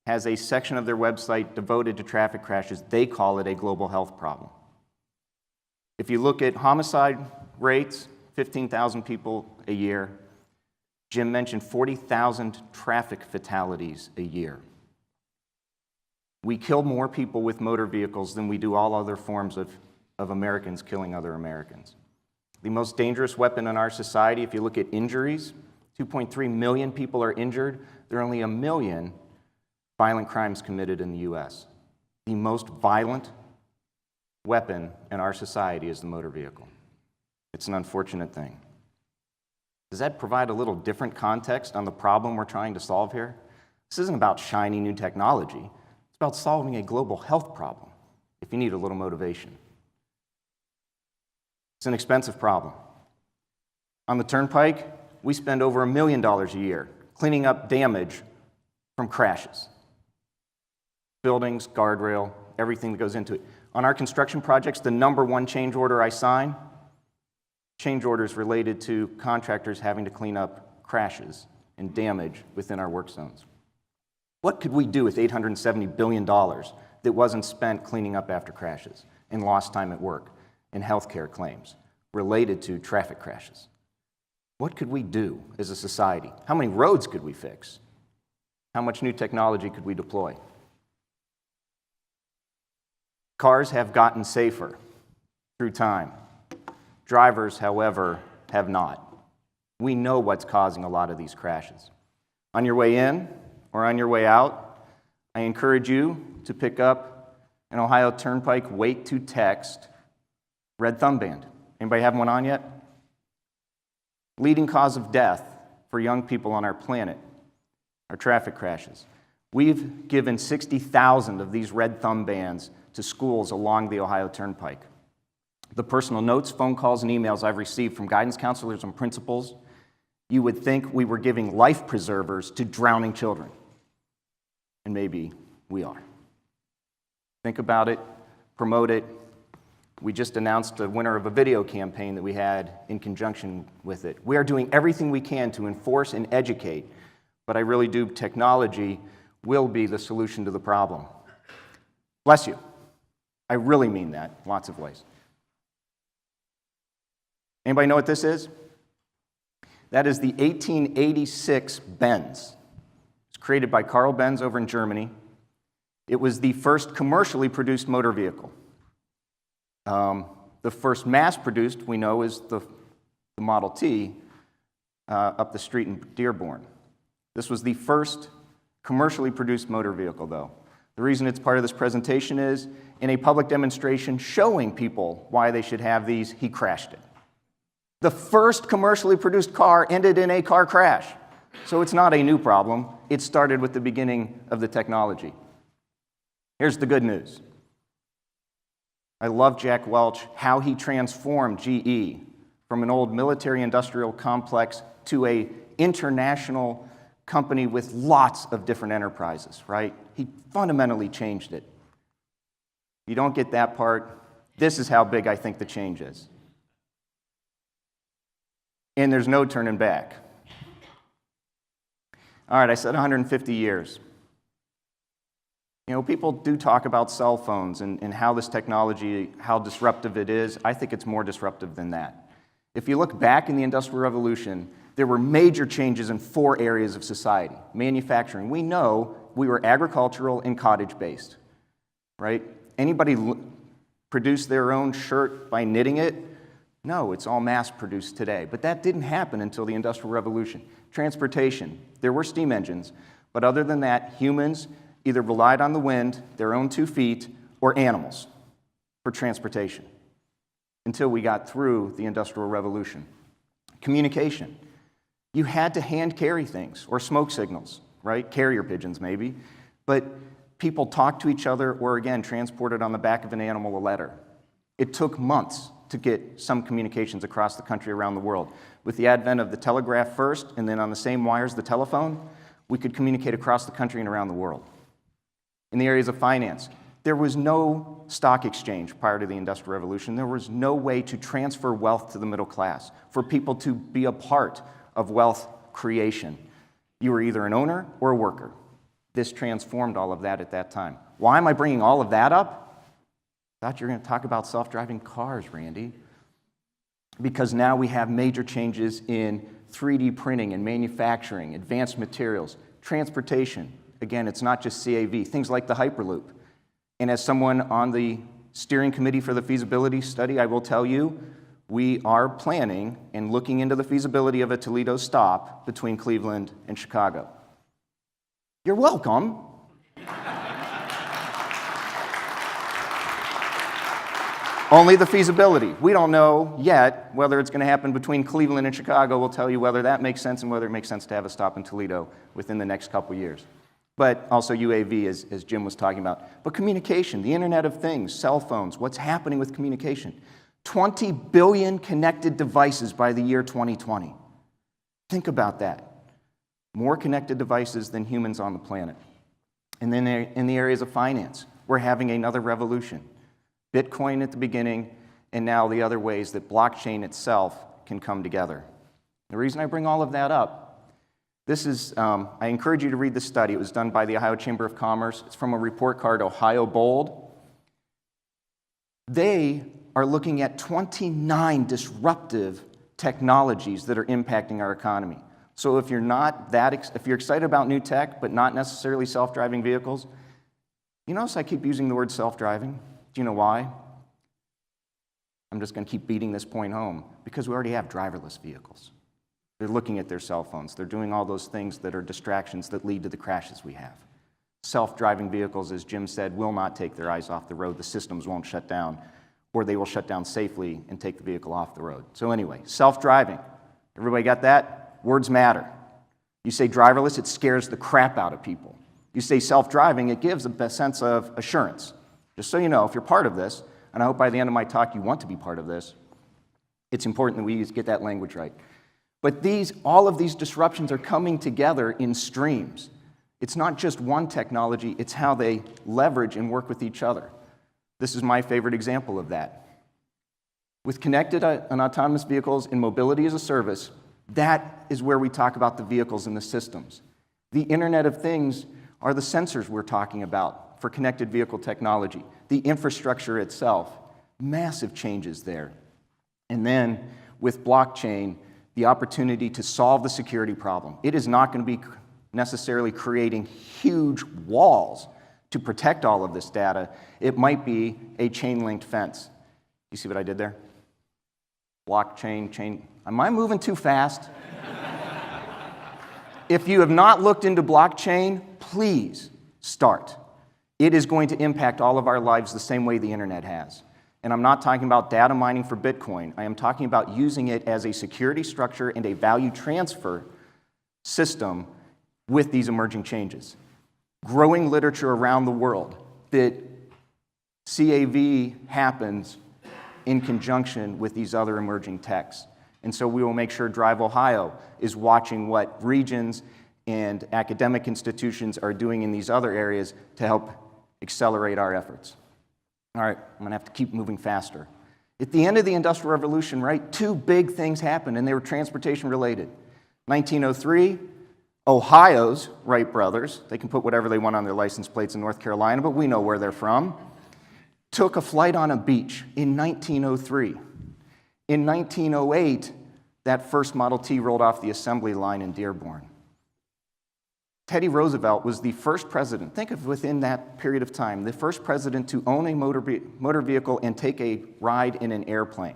has a section of their website devoted to traffic crashes. They call it a global health problem. If you look at homicide rates, 15,000 people a year. Jim mentioned 40,000 traffic fatalities a year. We kill more people with motor vehicles than we do all other forms of Americans killing other Americans. The most dangerous weapon in our society, if you look at injuries, 2.3 million people are injured. There are only 1 million violent crimes committed in the U.S. The most violent weapon in our society is the motor vehicle. It's an unfortunate thing. Does that provide a little different context on the problem we're trying to solve here? This isn't about shiny new technology. It's about solving a global health problem, if you need a little motivation. It's an expensive problem. On the Turnpike, we spend over $1 million a year cleaning up damage from crashes. Buildings, guardrail, everything that goes into it. On our construction projects, the number one change order I sign, change orders related to contractors having to clean up crashes and damage within our work zones. What could we do with $870 billion that wasn't spent cleaning up after crashes and lost time at work and healthcare claims related to traffic crashes? What could we do as a society? How many roads could we fix? How much new technology could we deploy? Cars have gotten safer through time. Drivers, however, have not. We know what's causing a lot of these crashes. On your way in or on your way out, I encourage you to pick up an Ohio Turnpike wait to text red thumb band. Anybody have one on yet? Leading cause of death for young people on our planet are traffic crashes. We've given 60,000 of these red thumb bands to schools along the Ohio Turnpike. The personal notes, phone calls, and emails I've received from guidance counselors and principals, you would think we were giving life preservers to drowning children. And maybe we are. Think about it, promote it. We just announced the winner of a video campaign that we had in conjunction with it. We are doing everything we can to enforce and educate, but I really do, technology will be the solution to the problem. Bless you. I really mean that in lots of ways. Anybody know what this is? That is the 1886 Benz. It's created by Carl Benz over in Germany. It was the first commercially produced motor vehicle. The first mass-produced, we know, is the Model T up the street in Dearborn. This was the first commercially produced motor vehicle, though. The reason it's part of this presentation is, in a public demonstration showing people why they should have these, he crashed it. The first commercially produced car ended in a car crash. So it's not a new problem. It started with the beginning of the technology. Here's the good news. I love Jack Welch, how he transformed GE from an old military-industrial complex to an international company with lots of different enterprises, right? He fundamentally changed it. You don't get that part. This is how big I think the change is. And there's no turning back. All right, I said 150 years. You know, people do talk about cell phones and how this technology, how disruptive it is. I think it's more disruptive than that. If you look back in the Industrial Revolution, there were major changes in 4 areas of society. Manufacturing. We know we were agricultural and cottage-based, right? Anybody produce their own shirt by knitting it? No, it's all mass-produced today. But that didn't happen until the Industrial Revolution. Transportation. There were steam engines, but other than that, humans either relied on the wind, their own 2 feet, or animals for transportation until we got through the Industrial Revolution. Communication. You had to hand carry things, or smoke signals, right? Carrier pigeons, maybe. But people talked to each other, or again, transported on the back of an animal a letter. It took months to get some communications across the country around the world. With the advent of the telegraph first, and then on the same wires, the telephone, we could communicate across the country and around the world. In the areas of finance, there was no stock exchange prior to the Industrial Revolution. There was no way to transfer wealth to the middle class, for people to be a part of wealth creation. You were either an owner or a worker. This transformed all of that at that time. Why am I bringing all of that up? I thought you were going to talk about self-driving cars, Randy. Because now we have major changes in 3D printing and manufacturing, advanced materials, transportation. Again, it's not just CAV, things like the Hyperloop. And as someone on the steering committee for the feasibility study, I will tell you, we are planning and looking into the feasibility of a Toledo stop between Cleveland and Chicago. You're welcome. Only the feasibility. We don't know yet whether it's going to happen between Cleveland and Chicago. We'll tell you whether that makes sense and whether it makes sense to have a stop in Toledo within the next couple years. But also UAV, as Jim was talking about. But communication, the Internet of Things, cell phones, what's happening with communication? 20 billion connected devices by the year 2020. Think about that. More connected devices than humans on the planet. And then in the areas of finance, we're having another revolution. Bitcoin at the beginning, and now the other ways that blockchain itself can come together. The reason I bring all of that up, this is, I encourage you to read this study. It was done by the Ohio Chamber of Commerce. It's from a report card, Ohio Bold. They are looking at 29 disruptive technologies that are impacting our economy. So if you're if you're excited about new tech, but not necessarily self-driving vehicles, you notice I keep using the word self-driving? Do you know why? I'm just going to keep beating this point home. Because we already have driverless vehicles. They're looking at their cell phones. They're doing all those things that are distractions that lead to the crashes we have. Self-driving vehicles, as Jim said, will not take their eyes off the road. The systems won't shut down, or they will shut down safely and take the vehicle off the road. So anyway, self-driving. Everybody got that? Words matter. You say driverless, it scares the crap out of people. You say self-driving, it gives a sense of assurance. Just so you know, if you're part of this, and I hope by the end of my talk you want to be part of this, it's important that we get that language right. But all of these disruptions are coming together in streams. It's not just one technology, it's how they leverage and work with each other. This is my favorite example of that. With connected and autonomous vehicles and mobility as a service, that is where we talk about the vehicles and the systems. The Internet of Things are the sensors we're talking about for connected vehicle technology. The infrastructure itself, massive changes there. And then with blockchain, the opportunity to solve the security problem. It is not going to be necessarily creating huge walls to protect all of this data. It might be a chain-linked fence. You see what I did there? Blockchain, chain. Am I moving too fast? If you have not looked into blockchain, please start. It is going to impact all of our lives the same way the internet has. And I'm not talking about data mining for Bitcoin. I am talking about using it as a security structure and a value transfer system with these emerging changes. Growing literature around the world that CAV happens in conjunction with these other emerging techs. And so we will make sure Drive Ohio is watching what regions and academic institutions are doing in these other areas to help accelerate our efforts. All right, I'm going to have to keep moving faster. At the end of the Industrial Revolution, right, 2 big things happened, and they were transportation related. 1903, Ohio's Wright brothers, they can put whatever they want on their license plates in North Carolina, but we know where they're from, took a flight on a beach in 1903. In 1908, that first Model T rolled off the assembly line in Dearborn. Teddy Roosevelt was the first president, think of within that period of time, the first president to own a motor vehicle and take a ride in an airplane.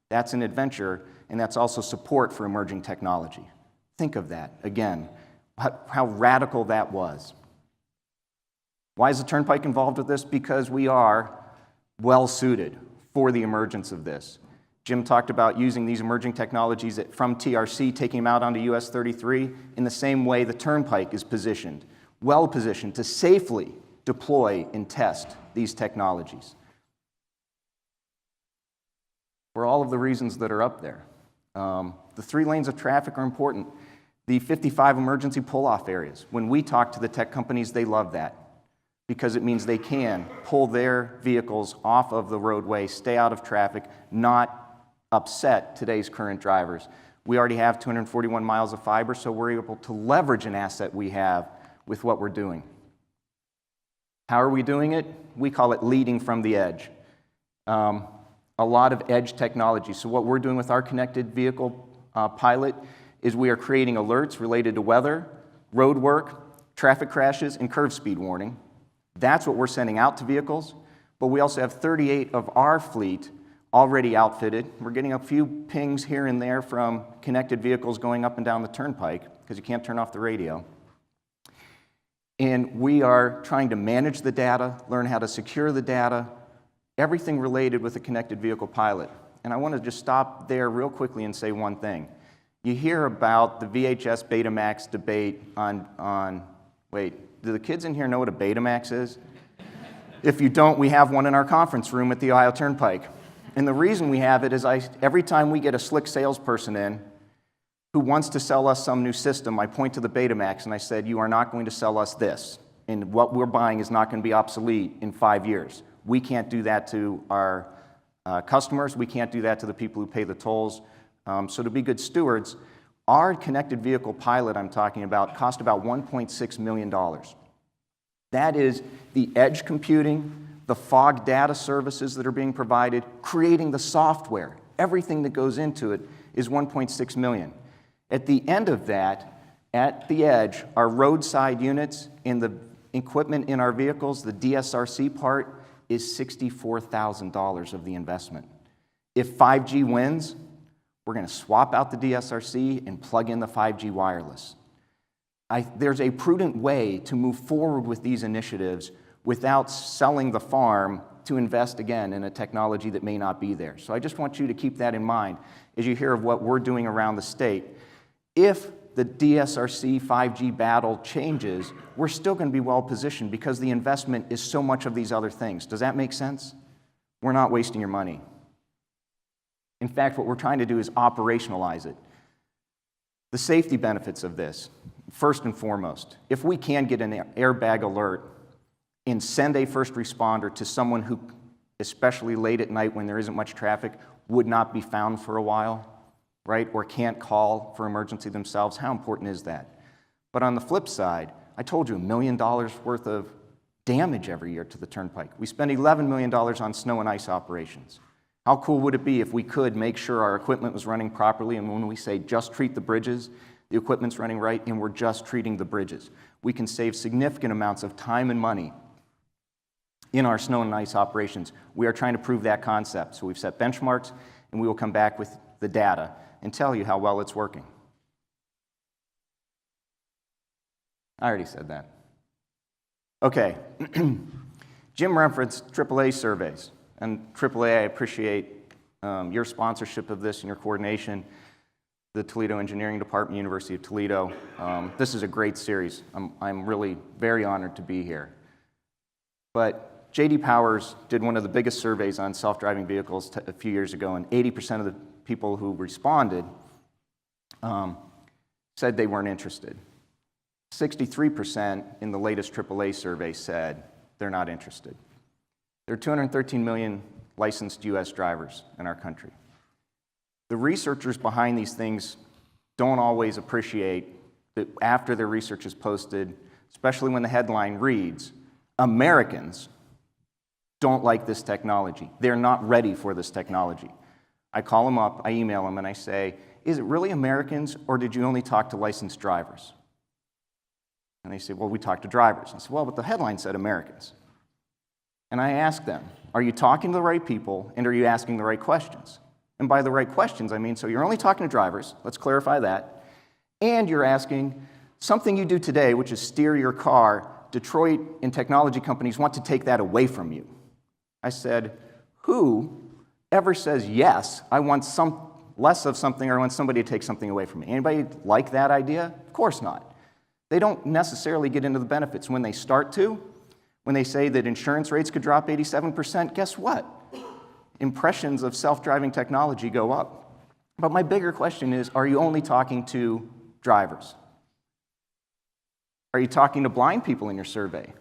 That's an adventure, and that's also support for emerging technology. Think of that, again, how radical that was. Why is the Turnpike involved with this? Because we are well-suited for the emergence of this. Jim talked about using these emerging technologies from TRC, taking them out onto US 33, in the same way the Turnpike is positioned, well-positioned to safely deploy and test these technologies. For all of the reasons that are up there. The 3 lanes of traffic are important. The 55 emergency pull-off areas. When we talk to the tech companies, they love that because it means they can pull their vehicles off of the roadway, stay out of traffic, not upset today's current drivers. We already have 241 miles of fiber, so we're able to leverage an asset we have with what we're doing. How are we doing it? We call it leading from the edge. A lot of edge technology. So what we're doing with our connected vehicle pilot is we are creating alerts related to weather, road work, traffic crashes, and curve speed warning. That's what we're sending out to vehicles, but we also have 38 of our fleet already outfitted. We're getting a few pings here and there from connected vehicles going up and down the turnpike because you can't turn off the radio. And we are trying to manage the data, learn how to secure the data, everything related with a connected vehicle pilot. And I want to just stop there real quickly and say one thing. You hear about the VHS Betamax debate wait, do the kids in here know what a Betamax is? If you don't, we have one in our conference room at the Ohio Turnpike. And the reason we have it is every time we get a slick salesperson in who wants to sell us some new system, I point to the Betamax and I said, you are not going to sell us this. And what we're buying is not going to be obsolete in 5 years. We can't do that to our customers. We can't do that to the people who pay the tolls. So to be good stewards, our connected vehicle pilot I'm talking about cost about $1.6 million. That is the edge computing, the fog data services that are being provided, creating the software. Everything that goes into it is $1.6 million. At the end of that, at the edge, our roadside units and the equipment in our vehicles, the DSRC part, is $64,000 of the investment. If 5G wins, we're going to swap out the DSRC and plug in the 5G wireless. There's a prudent way to move forward with these initiatives without selling the farm to invest again in a technology that may not be there. So I just want you to keep that in mind as you hear of what we're doing around the state. If the DSRC 5G battle changes, we're still going to be well positioned because the investment is so much of these other things. Does that make sense? We're not wasting your money. In fact, what we're trying to do is operationalize it. The safety benefits of this, first and foremost, if we can get an airbag alert and send a first responder to someone who, especially late at night when there isn't much traffic, would not be found for a while, right, or can't call for emergency themselves, how important is that? But on the flip side, I told you $1 million worth of damage every year to the Turnpike. We spend $11 million on snow and ice operations. How cool would it be if we could make sure our equipment was running properly, and when we say just treat the bridges, the equipment's running right, and we're just treating the bridges. We can save significant amounts of time and money in our snow and ice operations. We are trying to prove that concept. So we've set benchmarks, and we will come back with the data and tell you how well it's working. I already said that. Okay. Jim referenced AAA surveys. And AAA, I appreciate your sponsorship of this and your coordination. The Toledo Engineering Department, University of Toledo. This is a great series. I'm really very honored to be here. But J.D. Powers did one of the biggest surveys on self-driving vehicles a few years ago, and 80% of the people who responded said they weren't interested. 63% in the latest AAA survey said they're not interested. There are 213 million licensed U.S. drivers in our country. The researchers behind these things don't always appreciate that after their research is posted, especially when the headline reads, Americans don't like this technology. They're not ready for this technology. I call them up, I email them, and I say, is it really Americans, or did you only talk to licensed drivers? And they say, well, we talked to drivers. I said, well, but the headline said Americans. And I ask them, are you talking to the right people, and are you asking the right questions? And by the right questions, I mean, so you're only talking to drivers, let's clarify that, and you're asking something you do today, which is steer your car. Detroit and technology companies want to take that away from you. I said, who ever says, yes, I want some less of something, or I want somebody to take something away from me? Anybody like that idea? Of course not. They don't necessarily get into the benefits. When they start to, when they say that insurance rates could drop 87%, guess what? Impressions of self-driving technology go up. But my bigger question is, are you only talking to drivers? Are you talking to blind people in your survey?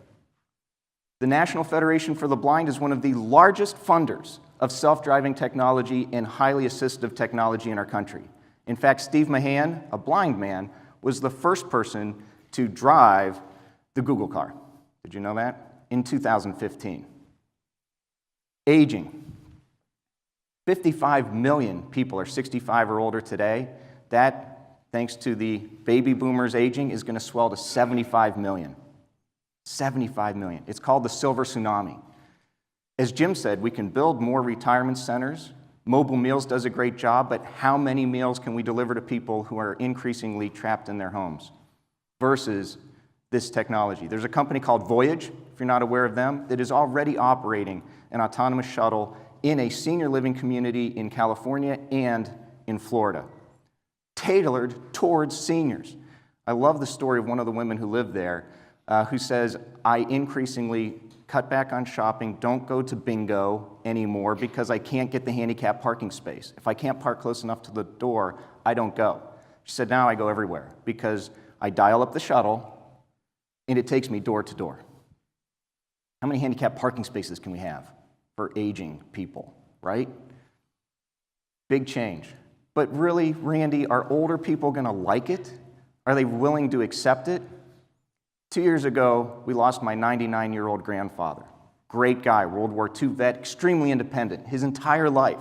The National Federation for the Blind is one of the largest funders of self-driving technology and highly assistive technology in our country. In fact, Steve Mahan, a blind man, was the first person to drive the Google car. Did you know that? In 2015. Aging. 55 million people are 65 or older today. That, thanks to the baby boomers aging, is going to swell to 75 million. 75 million. It's called the silver tsunami. As Jim said, we can build more retirement centers. Mobile Meals does a great job, but how many meals can we deliver to people who are increasingly trapped in their homes versus this technology? There's a company called Voyage, if you're not aware of them, that is already operating an autonomous shuttle in a senior living community in California and in Florida, tailored towards seniors. I love the story of one of the women who lived there who says, I increasingly cut back on shopping, don't go to bingo anymore because I can't get the handicap parking space. If I can't park close enough to the door, I don't go. She said, now I go everywhere because I dial up the shuttle and it takes me door to door. How many handicap parking spaces can we have for aging people, right? Big change. But really, Randy, are older people going to like it? Are they willing to accept it? 2 years ago, we lost my 99-year-old grandfather. Great guy, World War II vet, extremely independent his entire life.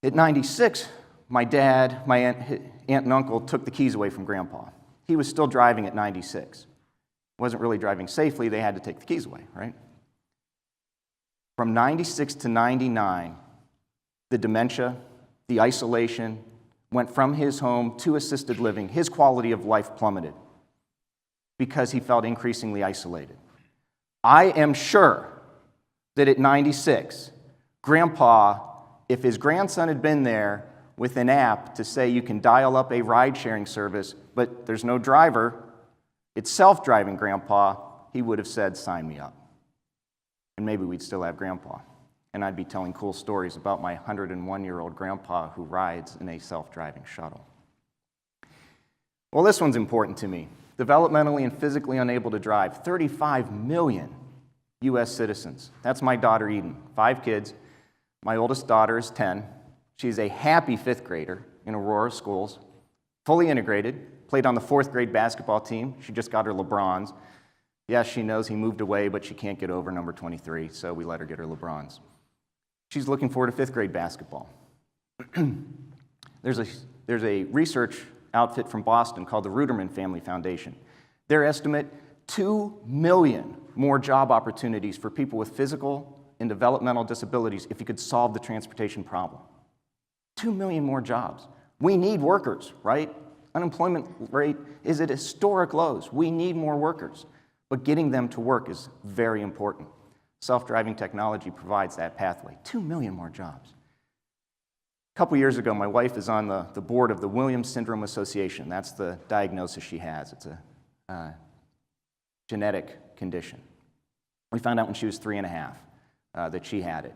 At 96, my dad, my aunt and uncle took the keys away from Grandpa. He was still driving at 96. Wasn't really driving safely, they had to take the keys away, right? From 96 to 99, the dementia, the isolation, went from his home to assisted living. His quality of life plummeted because he felt increasingly isolated. I am sure that at 96, Grandpa, if his grandson had been there with an app to say you can dial up a ride-sharing service, but there's no driver, it's self-driving, Grandpa, he would have said, sign me up. And maybe we'd still have Grandpa. And I'd be telling cool stories about my 101-year-old grandpa who rides in a self-driving shuttle. Well, this one's important to me. Developmentally and physically unable to drive, 35 million U.S. citizens. That's my daughter, Eden. 5 kids. My oldest daughter is 10. She's a happy 5th grader in Aurora schools, fully integrated, played on the 4th grade basketball team. She just got her LeBrons. Yes, she knows he moved away, but she can't get over number 23, so we let her get her LeBrons. She's looking forward to 5th grade basketball. There's a research outfit from Boston called the Ruderman Family Foundation. Their estimate, 2 million more job opportunities for people with physical and developmental disabilities if you could solve the transportation problem. 2 million more jobs. We need workers, right? Unemployment rate is at historic lows. We need more workers, but getting them to work is very important. Self-driving technology provides that pathway. 2 million more jobs. A couple years ago, my wife is on the board of the Williams Syndrome Association. That's the diagnosis she has. It's a genetic condition. We found out when she was 3.5 that she had it.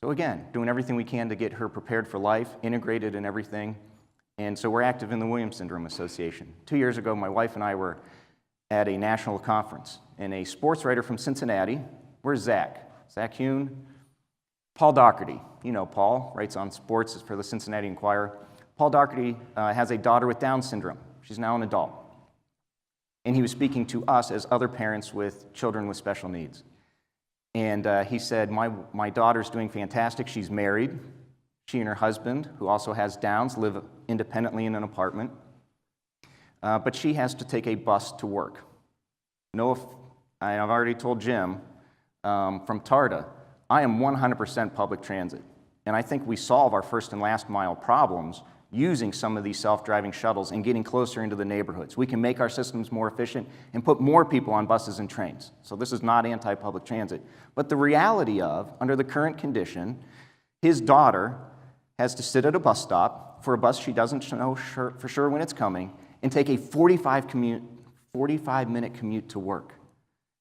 So again, doing everything we can to get her prepared for life, integrated in everything. And so we're active in the Williams Syndrome Association. 2 years ago, my wife and I were at a national conference, and a sports writer from Cincinnati, where's Zach? Zach Hune? Paul Doherty, you know Paul, writes on sports for the Cincinnati Enquirer. Paul Doherty has a daughter with Down syndrome. She's now an adult. And he was speaking to us as other parents with children with special needs. And he said, my daughter's doing fantastic. She's married. She and her husband, who also has Downs, live independently in an apartment. But she has to take a bus to work. I've already told Jim from TARDA, I am 100% public transit. And I think we solve our first and last mile problems using some of these self-driving shuttles and getting closer into the neighborhoods. We can make our systems more efficient and put more people on buses and trains. So this is not anti-public transit. But the reality of, under the current condition, his daughter has to sit at a bus stop for a bus she doesn't know for sure when it's coming and take a 45-minute commute to work.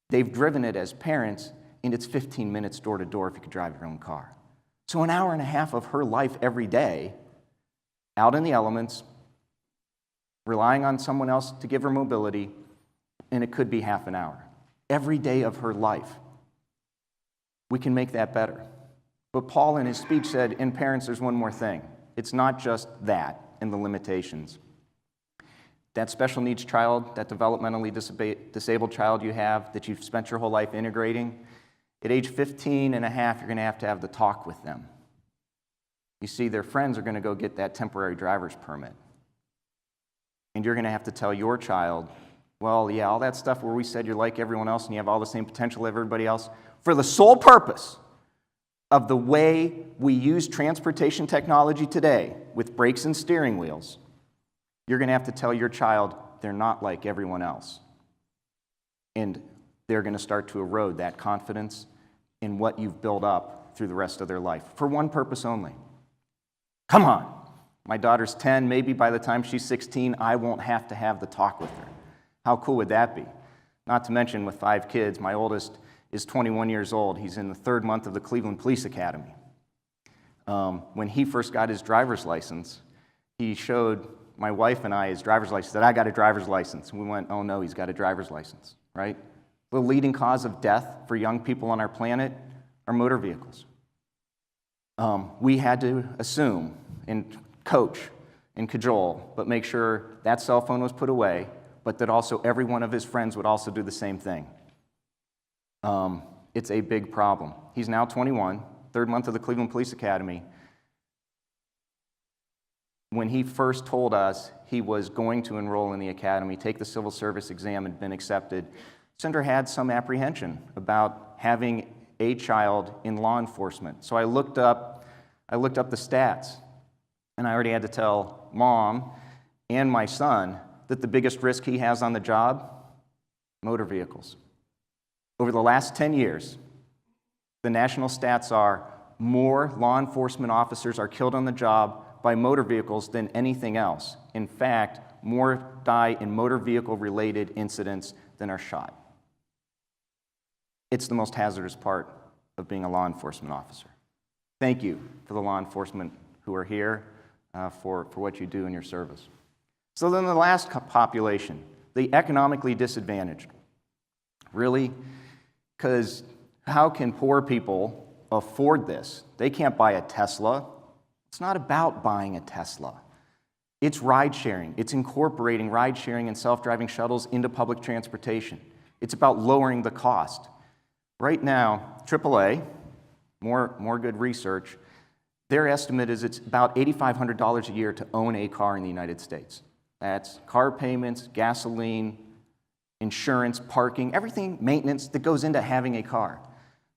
They've driven it as parents, and it's 15 minutes door to door if you could drive your own car. So an hour and a half of her life every day, out in the elements, relying on someone else to give her mobility, and it could be half an hour. Every day of her life. We can make that better. But Paul in his speech said, in parents, there's one more thing. It's not just that and the limitations. That special needs child, that developmentally disabled child you have that you've spent your whole life integrating, at age 15 and a half, you're going to have the talk with them. You see, their friends are going to go get that temporary driver's permit. And you're going to have to tell your child, well, yeah, all that stuff where we said you're like everyone else and you have all the same potential as everybody else, for the sole purpose of the way we use transportation technology today with brakes and steering wheels, you're going to have to tell your child they're not like everyone else. And they're going to start to erode that confidence in what you've built up through the rest of their life, for one purpose only. Come on. My daughter's 10. Maybe by the time she's 16, I won't have to have the talk with her. How cool would that be? Not to mention with 5 kids, my oldest is 21 years old. He's in the 3rd month of the Cleveland Police Academy. When he first got his driver's license, he showed my wife and I his driver's license, said, I got a driver's license. And we went, oh no, he's got a driver's license, right? The leading cause of death for young people on our planet are motor vehicles. We had to assume and coach and cajole, but make sure that cell phone was put away, but that also every one of his friends would also do the same thing. It's a big problem. He's now 21, 3rd month of the Cleveland Police Academy. When he first told us he was going to enroll in the academy, take the civil service exam, and been accepted, Senator had some apprehension about having a child in law enforcement. So I looked up the stats, and I already had to tell Mom and my son that the biggest risk he has on the job, motor vehicles. Over the last 10 years, the national stats are more law enforcement officers are killed on the job by motor vehicles than anything else. In fact, more die in motor vehicle-related incidents than are shot. It's the most hazardous part of being a law enforcement officer. Thank you for the law enforcement who are here for what you do in your service. So then the last population, the economically disadvantaged. Really? Because how can poor people afford this? They can't buy a Tesla. It's not about buying a Tesla. It's ride sharing. It's incorporating ride sharing and self-driving shuttles into public transportation. It's about lowering the cost. Right now, AAA, more good research, their estimate is it's about $8,500 a year to own a car in the United States. That's car payments, gasoline, insurance, parking, everything, maintenance that goes into having a car.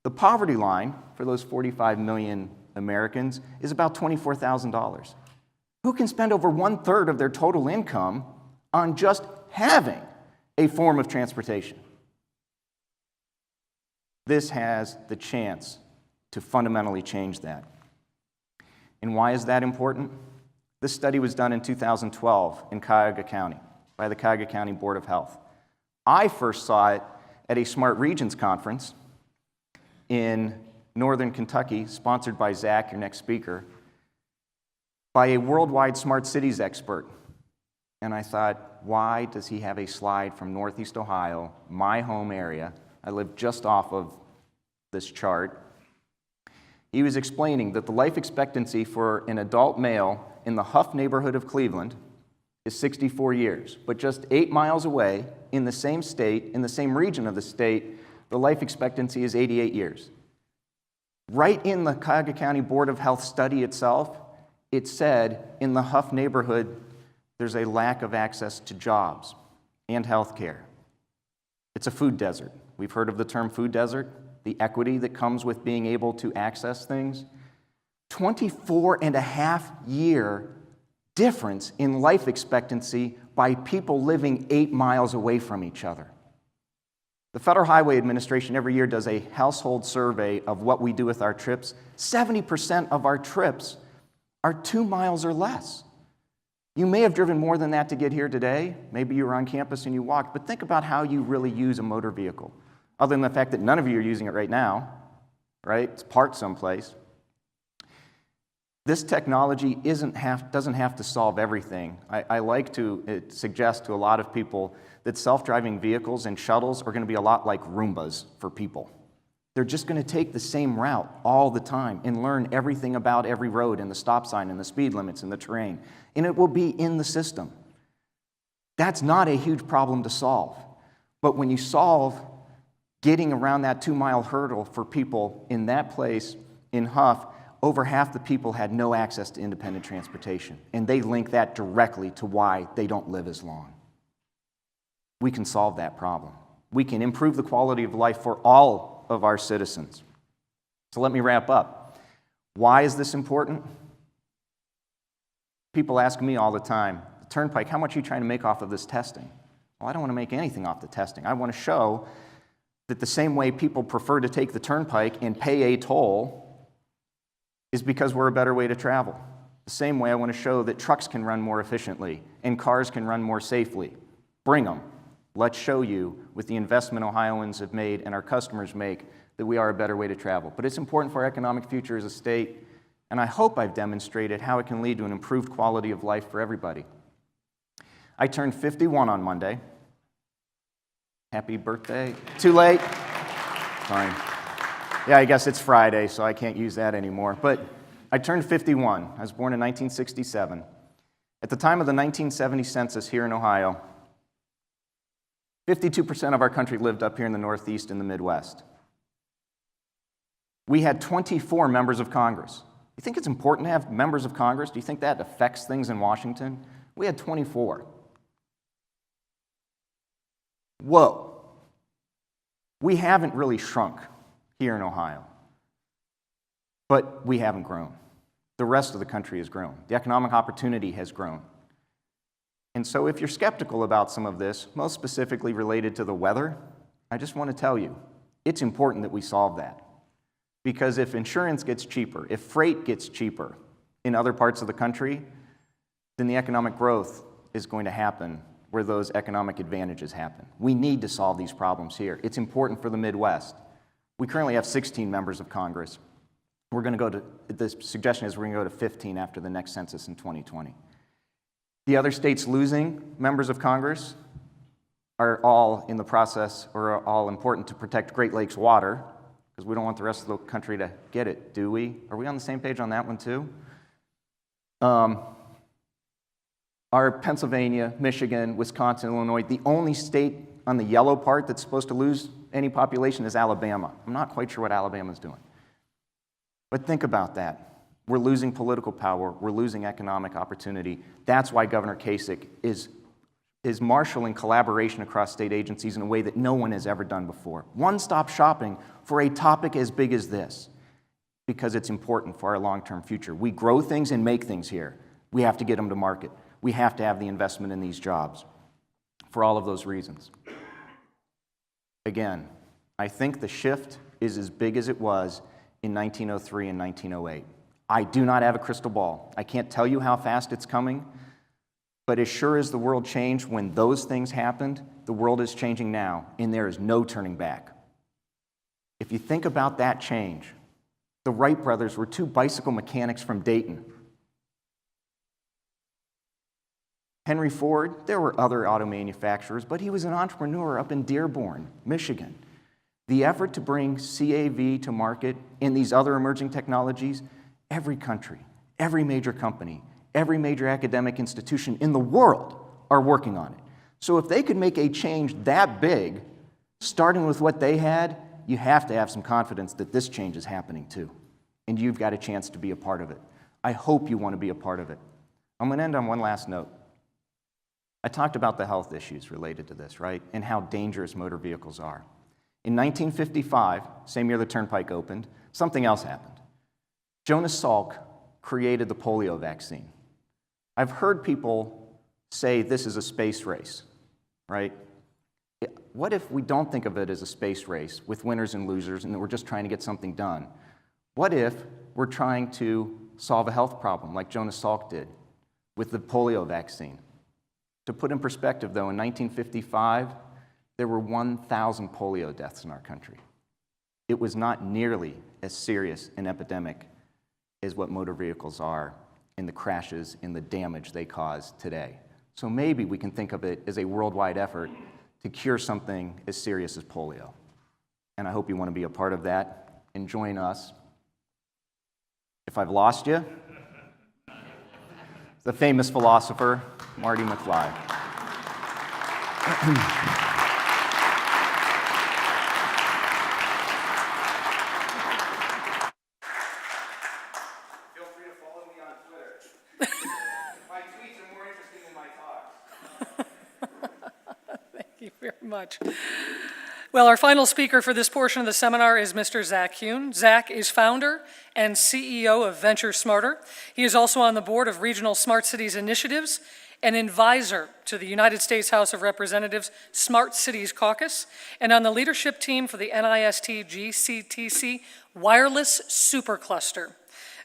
The poverty line for those 45 million Americans is about $24,000. Who can spend over 1/3 of their total income on just having a form of transportation? This has the chance to fundamentally change that. And why is that important? This study was done in 2012 in Cuyahoga County by the Cuyahoga County Board of Health. I first saw it at a Smart Regions conference in Northern Kentucky, sponsored by Zach, your next speaker, by a worldwide smart cities expert. And I thought, why does he have a slide from Northeast Ohio, my home area? I live just off of this chart. He was explaining that the life expectancy for an adult male in the Huff neighborhood of Cleveland is 64 years, but just 8 miles away in the same state, in the same region of the state, the life expectancy is 88 years. Right in the Cuyahoga County Board of Health study itself, it said in the Huff neighborhood, there's a lack of access to jobs and health care. It's a food desert. We've heard of the term food desert, the equity that comes with being able to access things. 24.5-year difference in life expectancy by people living 8 miles away from each other. The Federal Highway Administration every year does a household survey of what we do with our trips. 70% of our trips are 2 miles or less. You may have driven more than that to get here today. Maybe you were on campus and you walked, but think about how you really use a motor vehicle. Other than the fact that none of you are using it right now, right? It's parked someplace. This technology doesn't have to solve everything. I like to suggest to a lot of people that self-driving vehicles and shuttles are going to be a lot like Roombas for people. They're just going to take the same route all the time and learn everything about every road and the stop sign and the speed limits and the terrain. And it will be in the system. That's not a huge problem to solve. But when you solve getting around that 2-mile hurdle for people in that place in Huff, over half the people had no access to independent transportation. And they link that directly to why they don't live as long. We can solve that problem. We can improve the quality of life for all of our citizens. So let me wrap up. Why is this important? People ask me all the time, the Turnpike, how much are you trying to make off of this testing? Well, I don't want to make anything off the testing. I want to show that the same way people prefer to take the Turnpike and pay a toll is because we're a better way to travel. The same way I want to show that trucks can run more efficiently and cars can run more safely. Bring them. Let's show you, with the investment Ohioans have made and our customers make, that we are a better way to travel. But it's important for our economic future as a state, and I hope I've demonstrated how it can lead to an improved quality of life for everybody. I turned 51 on Monday. Happy birthday. Too late? Fine. Yeah, I guess it's Friday, so I can't use that anymore. But I turned 51. I was born in 1967. At the time of the 1970 census here in Ohio, 52% of our country lived up here in the Northeast and the Midwest. We had 24 members of Congress. You think it's important to have members of Congress? Do you think that affects things in Washington? We had 24. Whoa. We haven't really shrunk here in Ohio, but we haven't grown. The rest of the country has grown. The economic opportunity has grown. And so if you're skeptical about some of this, most specifically related to the weather, I just want to tell you, it's important that we solve that. Because if insurance gets cheaper, if freight gets cheaper in other parts of the country, then the economic growth is going to happen where those economic advantages happen. We need to solve these problems here. It's important for the Midwest. We currently have 16 members of Congress. We're going to go to, the suggestion is we're going to go to 15 after the next census in 2020. The other states losing members of Congress are all in the process, or are all important to protect Great Lakes water, because we don't want the rest of the country to get it, do we? Are we on the same page on that one too? Are Pennsylvania, Michigan, Wisconsin, Illinois, the only state on the yellow part that's supposed to lose any population is Alabama. I'm not quite sure what Alabama's doing. But think about that. We're losing political power. We're losing economic opportunity. That's why Governor Kasich is marshaling collaboration across state agencies in a way that no one has ever done before. One-stop shopping for a topic as big as this, because it's important for our long-term future. We grow things and make things here. We have to get them to market. We have to have the investment in these jobs for all of those reasons. Again, I think the shift is as big as it was in 1903 and 1908. I do not have a crystal ball. I can't tell you how fast it's coming, but as sure as the world changed when those things happened, the world is changing now, and there is no turning back. If you think about that change, the Wright brothers were two bicycle mechanics from Dayton. Henry Ford, there were other auto manufacturers, but he was an entrepreneur up in Dearborn, Michigan. The effort to bring CAV to market and these other emerging technologies, every country, every major company, every major academic institution in the world are working on it. So if they could make a change that big, starting with what they had, you have to have some confidence that this change is happening too. And you've got a chance to be a part of it. I hope you want to be a part of it. I'm going to end on one last note. I talked about the health issues related to this, right, and how dangerous motor vehicles are. In 1955, same year the Turnpike opened, something else happened. Jonas Salk created the polio vaccine. I've heard people say this is a space race, right? What if we don't think of it as a space race with winners and losers and that we're just trying to get something done? What if we're trying to solve a health problem like Jonas Salk did with the polio vaccine? To put in perspective, though, in 1955, there were 1,000 polio deaths in our country. It was not nearly as serious an epidemic as what motor vehicles are in the crashes and the damage they cause today. So maybe we can think of it as a worldwide effort to cure something as serious as polio. And I hope you want to be a part of that and join us. If I've lost you, the famous philosopher, Marty McFly. Feel free to follow me on Twitter. My tweets are more interesting than my talks. Thank you very much. Well, our final speaker for this portion of the seminar is Mr. Zach Hune. Zach is founder and CEO of Venture Smarter. He is also on the board of Regional Smart Cities Initiatives, an advisor to the United States House of Representatives Smart Cities Caucus, and on the leadership team for the NIST GCTC Wireless Supercluster.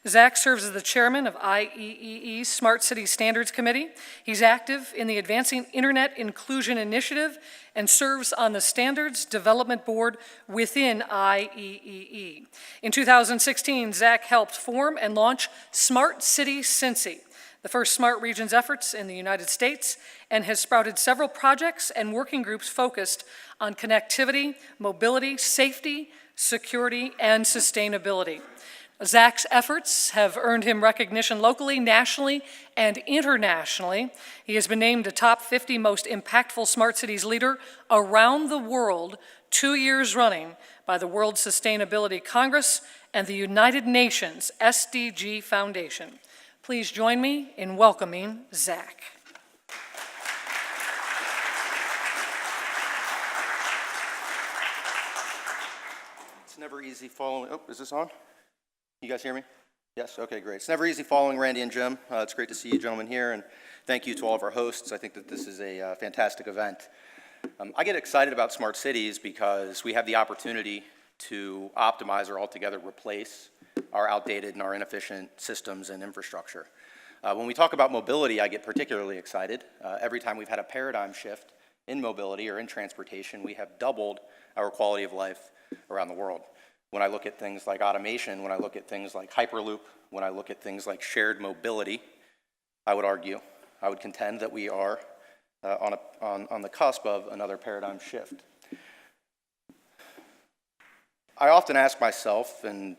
Zach serves as the chairman of IEEE Smart City Standards Committee. He's active in the Advancing Internet Inclusion Initiative and serves on the Standards Development Board within IEEE. In 2016, Zach helped form and launch Smart City Cincy, the first smart regions efforts in the United States, and has sprouted several projects and working groups focused on connectivity, mobility, safety, security, and sustainability. Zach's efforts have earned him recognition locally, nationally, and internationally. He has been named a top 50 most impactful smart cities leader around the world 2 years running by the World Sustainability Congress and the United Nations SDG Foundation. Please join me in welcoming Zach. It's never easy following, oh, is this on? You guys hear me? Yes, okay, great. It's never easy following Randy and Jim. It's great to see you gentlemen here, and thank you to all of our hosts. I think that this is a fantastic event. I get excited about smart cities because we have the opportunity to optimize or altogether replace our outdated and our inefficient systems and infrastructure. When we talk about mobility, I get particularly excited. Every time we've had a paradigm shift in mobility or in transportation, we have doubled our quality of life around the world. When I look at things like automation, when I look at things like Hyperloop, when I look at things like shared mobility, I would contend that we are on the cusp of another paradigm shift. I often ask myself, and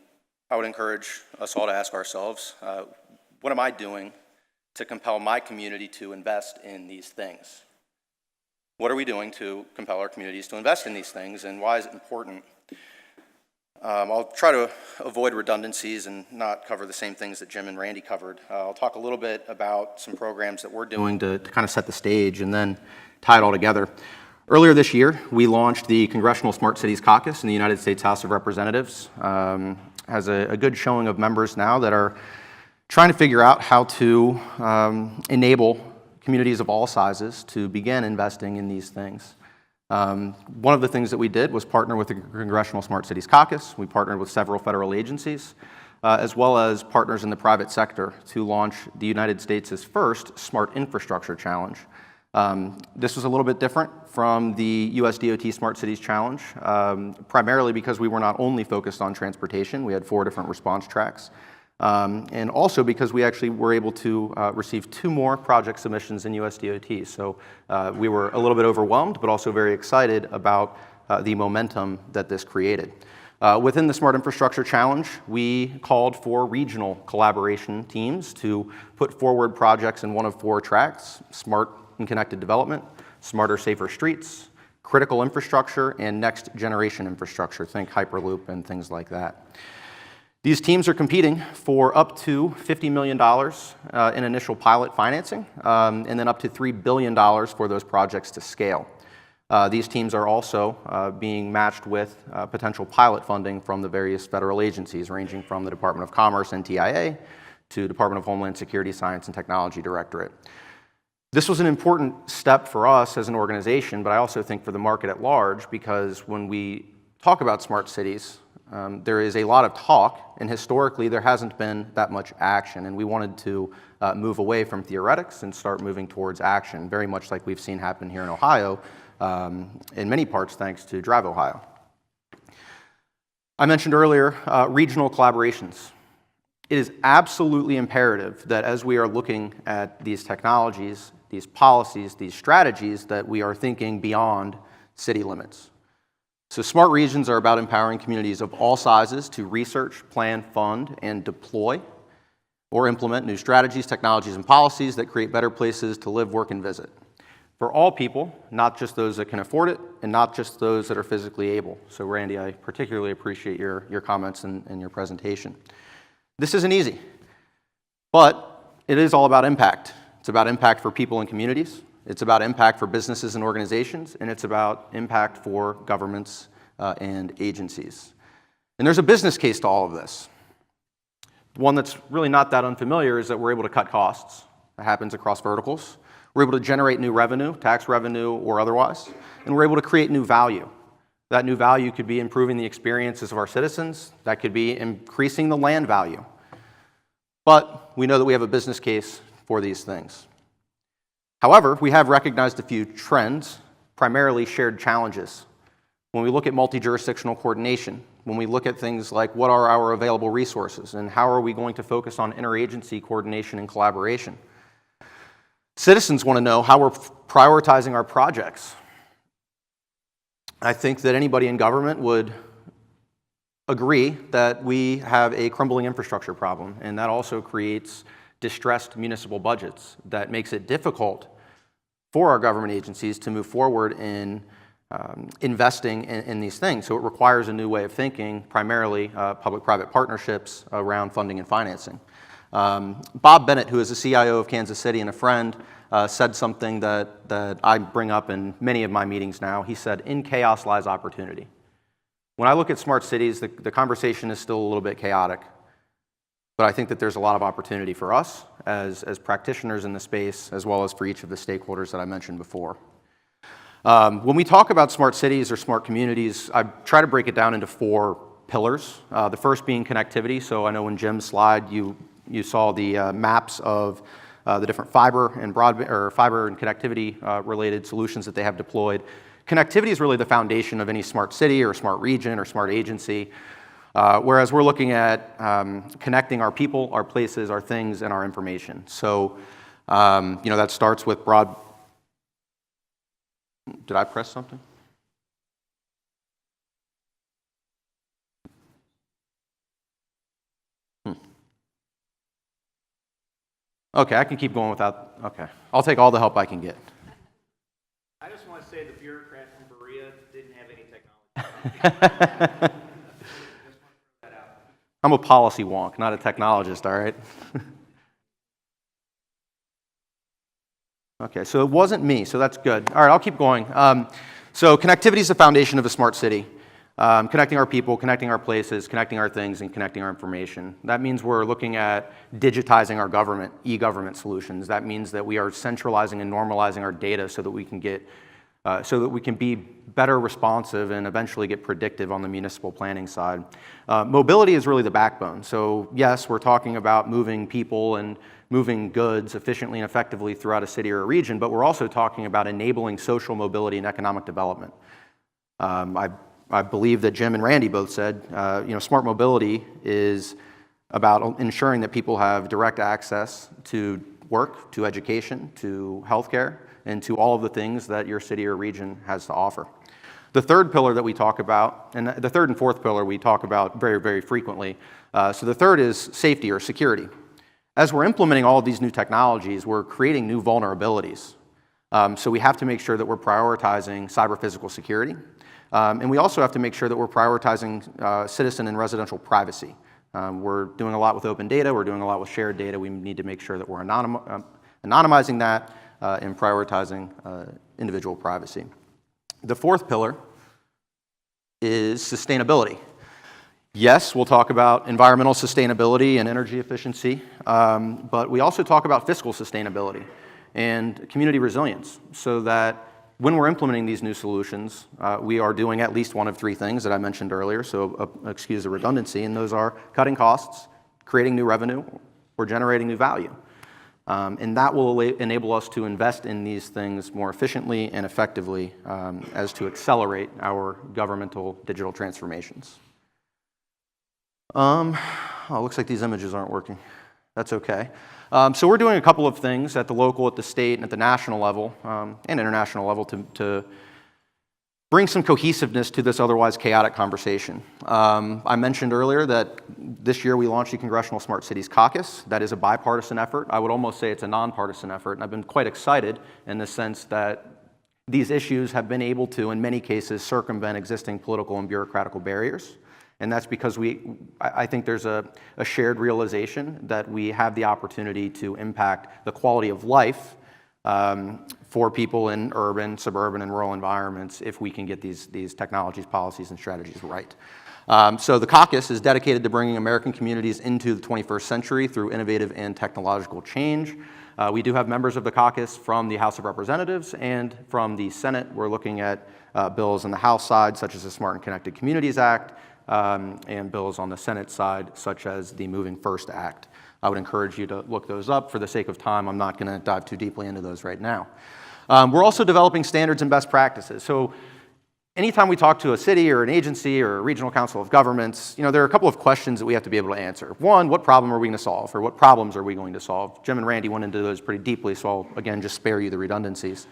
I would encourage us all to ask ourselves, what am I doing to compel my community to invest in these things? What are we doing to compel our communities to invest in these things, and why is it important? I'll try to avoid redundancies and not cover the same things that Jim and Randy covered. I'll talk a little bit about some programs that we're doing to kind of set the stage and then tie it all together. Earlier this year, we launched the Congressional Smart Cities Caucus in the United States House of Representatives. Has a good showing of members now that are trying to figure out how to enable communities of all sizes to begin investing in these things. One of the things that we did was partner with the Congressional Smart Cities Caucus. We partnered with several federal agencies, as well as partners in the private sector to launch the United States' first Smart Infrastructure Challenge. This was a little bit different from the US DOT Smart Cities Challenge, primarily because we were not only focused on transportation. We had 4 different response tracks. And also because we actually were able to receive 2 more project submissions in US DOT. So we were a little bit overwhelmed, but also very excited about the momentum that this created. Within the Smart Infrastructure Challenge, we called for regional collaboration teams to put forward projects in one of 4 tracks: smart and connected development, smarter, safer streets, critical infrastructure, and next generation infrastructure. Think Hyperloop and things like that. These teams are competing for up to $50 million in initial pilot financing, and then up to $3 billion for those projects to scale. These teams are also being matched with potential pilot funding from the various federal agencies, ranging from the Department of Commerce, NTIA, to Department of Homeland Security Science and Technology Directorate. This was an important step for us as an organization, but I also think for the market at large, because when we talk about smart cities, there is a lot of talk, and historically there hasn't been that much action, and we wanted to move away from theoretics and start moving towards action, very much like we've seen happen here in Ohio, in many parts thanks to Drive Ohio. I mentioned earlier regional collaborations. It is absolutely imperative that as we are looking at these technologies, these policies, these strategies, that we are thinking beyond city limits. So smart regions are about empowering communities of all sizes to research, plan, fund, and deploy or implement new strategies, technologies, and policies that create better places to live, work, and visit. For all people, not just those that can afford it, and not just those that are physically able. So Randy, I particularly appreciate your comments and your presentation. This isn't easy, but it is all about impact. It's about impact for people and communities. It's about impact for businesses and organizations, and it's about impact for governments and agencies. And there's a business case to all of this. One that's really not that unfamiliar is that we're able to cut costs. That happens across verticals. We're able to generate new revenue, tax revenue or otherwise, and we're able to create new value. That new value could be improving the experiences of our citizens. That could be increasing the land value. But we know that we have a business case for these things. However, we have recognized a few trends, primarily shared challenges. When we look at multi-jurisdictional coordination, when we look at things like what are our available resources and how are we going to focus on interagency coordination and collaboration, citizens want to know how we're prioritizing our projects. I think that anybody in government would agree that we have a crumbling infrastructure problem, and that also creates distressed municipal budgets that makes it difficult for our government agencies to move forward in investing in these things. So it requires a new way of thinking, primarily public-private partnerships around funding and financing. Bob Bennett, who is the CIO of Kansas City and a friend, said something that I bring up in many of my meetings now. He said, "In chaos lies opportunity." When I look at smart cities, the conversation is still a little bit chaotic. But I think that there's a lot of opportunity for us as practitioners in the space, as well as for each of the stakeholders that I mentioned before. When we talk about smart cities or smart communities, I try to break it down into 4 pillars. The first being connectivity. So I know in Jim's slide, you saw the maps of the different fiber and broadband or fiber and connectivity related solutions that they have deployed. Connectivity is really the foundation of any smart city or smart region or smart agency. Whereas we're looking at connecting our people, our places, our things, and our information. So, that starts with broad. Did I press something? Okay, I can keep going without. Okay, I'll take all the help I can get. I just want to say the bureaucrat from Berea didn't have any technology. I'm a policy wonk, not a technologist, all right? Okay, so it wasn't me, so that's good. All right, I'll keep going. So connectivity is the foundation of a smart city. Connecting our people, connecting our places, connecting our things, and connecting our information. That means we're looking at digitizing our government, e-government solutions. That means that we are centralizing and normalizing our data so that we can be better responsive and eventually get predictive on the municipal planning side. Mobility is really the backbone. So yes, we're talking about moving people and moving goods efficiently and effectively throughout a city or a region, but we're also talking about enabling social mobility and economic development. I believe that Jim and Randy both said, smart mobility is about ensuring that people have direct access to work, to education, to healthcare, and to all of the things that your city or region has to offer. The third pillar that we talk about, and the third and fourth pillar we talk about very, very frequently. So the third is safety or security. As we're implementing all of these new technologies, we're creating new vulnerabilities. So we have to make sure that we're prioritizing cyber-physical security. And we also have to make sure that we're prioritizing citizen and residential privacy. We're doing a lot with open data. We're doing a lot with shared data. We need to make sure that we're anonymizing that and prioritizing individual privacy. The fourth pillar is sustainability. Yes, we'll talk about environmental sustainability and energy efficiency, but we also talk about fiscal sustainability and community resilience, so that when we're implementing these new solutions, we are doing at least one of three things that I mentioned earlier, so excuse the redundancy, and those are cutting costs, creating new revenue, or generating new value. And that will enable us to invest in these things more efficiently and effectively as to accelerate our governmental digital transformations. Oh, it looks like these images aren't working. That's okay. So we're doing a couple of things at the local, at the state, and at the national level, and international level to bring some cohesiveness to this otherwise chaotic conversation. I mentioned earlier that this year we launched the Congressional Smart Cities Caucus. That is a bipartisan effort. I would almost say it's a nonpartisan effort, and I've been quite excited in the sense that these issues have been able to, in many cases, circumvent existing political and bureaucratic barriers. And that's because I think there's a shared realization that we have the opportunity to impact the quality of life for people in urban, suburban, and rural environments if we can get these technologies, policies, and strategies right. So the caucus is dedicated to bringing American communities into the 21st century through innovative and technological change. We do have members of the caucus from the House of Representatives and from the Senate. We're looking at bills on the House side, such as the Smart and Connected Communities Act, and bills on the Senate side, such as the Moving First Act. I would encourage you to look those up. For the sake of time, I'm not going to dive too deeply into those right now. We're also developing standards and best practices. So anytime we talk to a city or an agency or a regional council of governments, there are a couple of questions that we have to be able to answer. One, what problem are we going to solve, or what problems are we going to solve? Jim and Randy went into those pretty deeply, so I'll, again, just spare you the redundancies.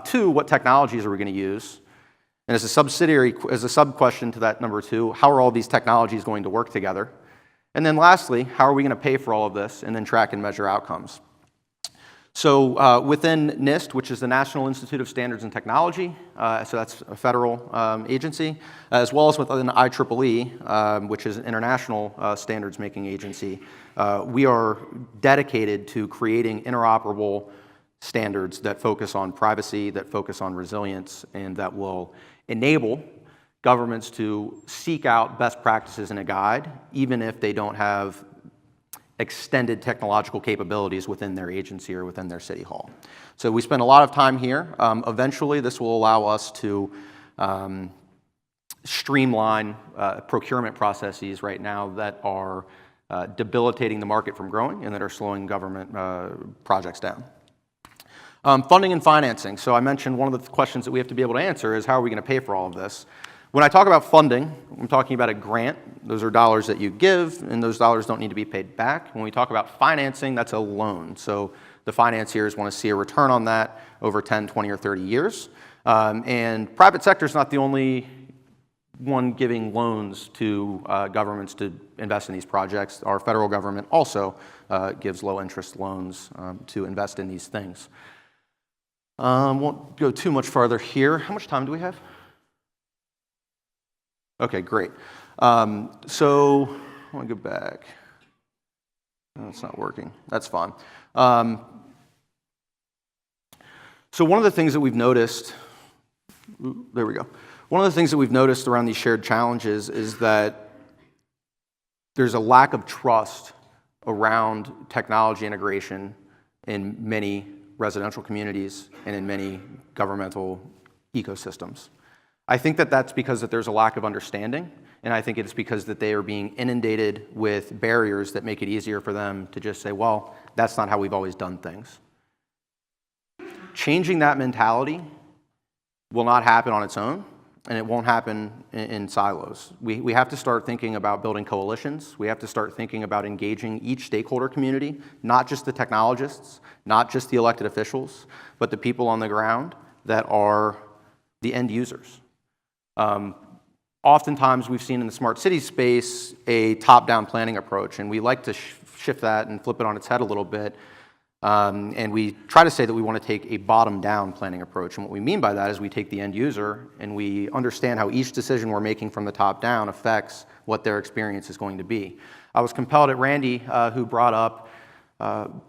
Two, what technologies are we going to use? And as a sub-question to that number two, how are all these technologies going to work together? And then lastly, how are we going to pay for all of this and then track and measure outcomes? So within NIST, which is the National Institute of Standards and Technology, so that's a federal agency, as well as within IEEE, which is an international standards-making agency, we are dedicated to creating interoperable standards that focus on privacy, that focus on resilience, and that will enable governments to seek out best practices in a guide, even if they don't have extended technological capabilities within their agency or within their city hall. So we spend a lot of time here. Eventually, this will allow us to streamline procurement processes right now that are debilitating the market from growing and that are slowing government projects down. Funding and financing. So I mentioned one of the questions that we have to be able to answer is how are we going to pay for all of this? When I talk about funding, I'm talking about a grant. Those are dollars that you give, and those dollars don't need to be paid back. When we talk about financing, that's a loan. So the financiers want to see a return on that over 10, 20, or 30 years. And private sector is not the only one giving loans to governments to invest in these projects. Our federal government also gives low-interest loans to invest in these things. Won't go too much farther here. How much time do we have? Okay, great. So I want to go back. No, it's not working. That's fine. So one of the things that we've noticed, there we go. One of the things that we've noticed around these shared challenges is that there's a lack of trust around technology integration in many residential communities and in many governmental ecosystems. I think that that's because that there's a lack of understanding, and I think it's because that they are being inundated with barriers that make it easier for them to just say, well, that's not how we've always done things. Changing that mentality will not happen on its own, and it won't happen in silos. We have to start thinking about building coalitions. We have to start thinking about engaging each stakeholder community, not just the technologists, not just the elected officials, but the people on the ground that are the end users. Oftentimes we've seen in the smart city space a top-down planning approach, and we like to shift that and flip it on its head a little bit And we try to say that we want to take a bottom-down planning approach. And what we mean by that is we take the end user and we understand how each decision we're making from the top down affects what their experience is going to be. I was compelled at Randy, who brought up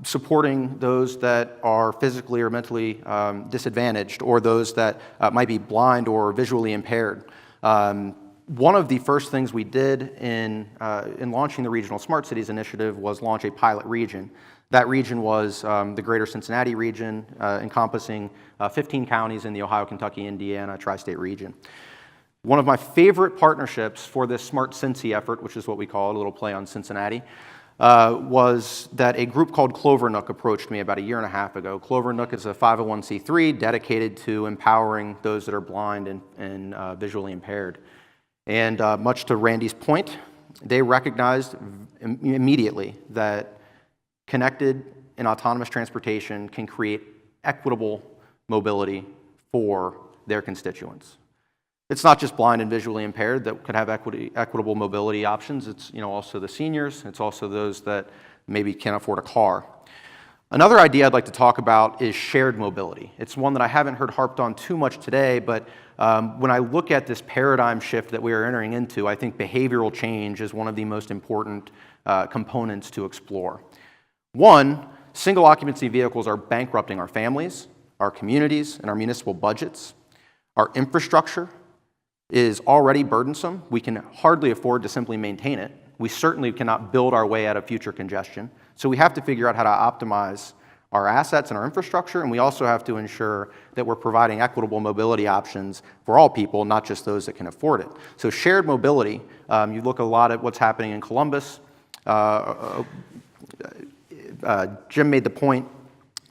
supporting those that are physically or mentally disadvantaged, or those that might be blind or visually impaired. One of the first things we did in launching the Regional Smart Cities Initiative was launch a pilot region. That region was the greater Cincinnati region, encompassing 15 counties in the Ohio, Kentucky, Indiana tri-state region. One of my favorite partnerships for this Smart Cincy effort, which is what we call it, a little play on Cincinnati, was that a group called Clover Nook approached me about a year and a half ago. Clover Nook is a 501c3 dedicated to empowering those that are blind and visually impaired. And much to Randy's point, they recognized immediately that connected and autonomous transportation can create equitable mobility for their constituents. It's not just blind and visually impaired that could have equitable mobility options. It's also the seniors. It's also those that maybe can't afford a car. Another idea I'd like to talk about is shared mobility. It's one that I haven't heard harped on too much today, but when I look at this paradigm shift that we are entering into, I think behavioral change is one of the most important components to explore. One, single occupancy vehicles are bankrupting our families, our communities, and our municipal budgets. Our infrastructure is already burdensome. We can hardly afford to simply maintain it. We certainly cannot build our way out of future congestion. So we have to figure out how to optimize our assets and our infrastructure, and we also have to ensure that we're providing equitable mobility options for all people, not just those that can afford it. So shared mobility, you look a lot at what's happening in Columbus. Jim made the point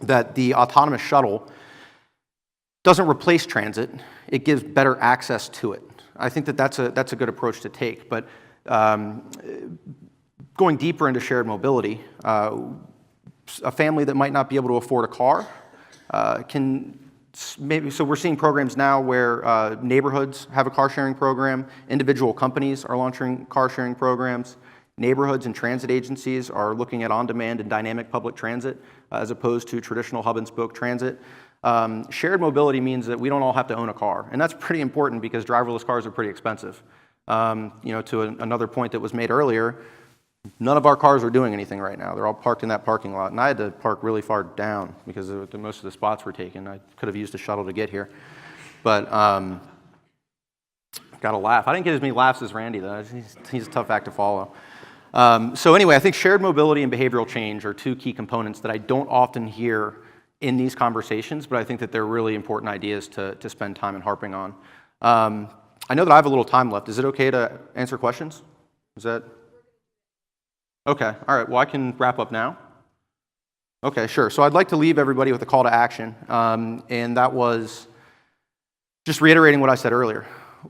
that the autonomous shuttle doesn't replace transit, it gives better access to it. I think that that's a good approach to take, but going deeper into shared mobility, a family that might not be able to afford a car can maybe, so we're seeing programs now where neighborhoods have a car sharing program, individual companies are launching car sharing programs, neighborhoods and transit agencies are looking at on-demand and dynamic public transit as opposed to traditional hub-and-spoke transit. Shared mobility means that we don't all have to own a car, and that's pretty important because driverless cars are pretty expensive. To another point that was made earlier, none of our cars are doing anything right now. They're all parked in that parking lot, and I had to park really far down because most of the spots were taken. I could have used a shuttle to get here, but got to laugh. I didn't get as many laughs as Randy, though. He's a tough act to follow. So anyway, I think shared mobility and behavioral change are two key components that I don't often hear in these conversations, but I think that they're really important ideas to spend time and harping on. I know that I have a little time left. Is it okay to answer questions? Is that? Okay, all right, well, I can wrap up now. Okay, sure. So I'd like to leave everybody with a call to action, and that was just reiterating what I said earlier.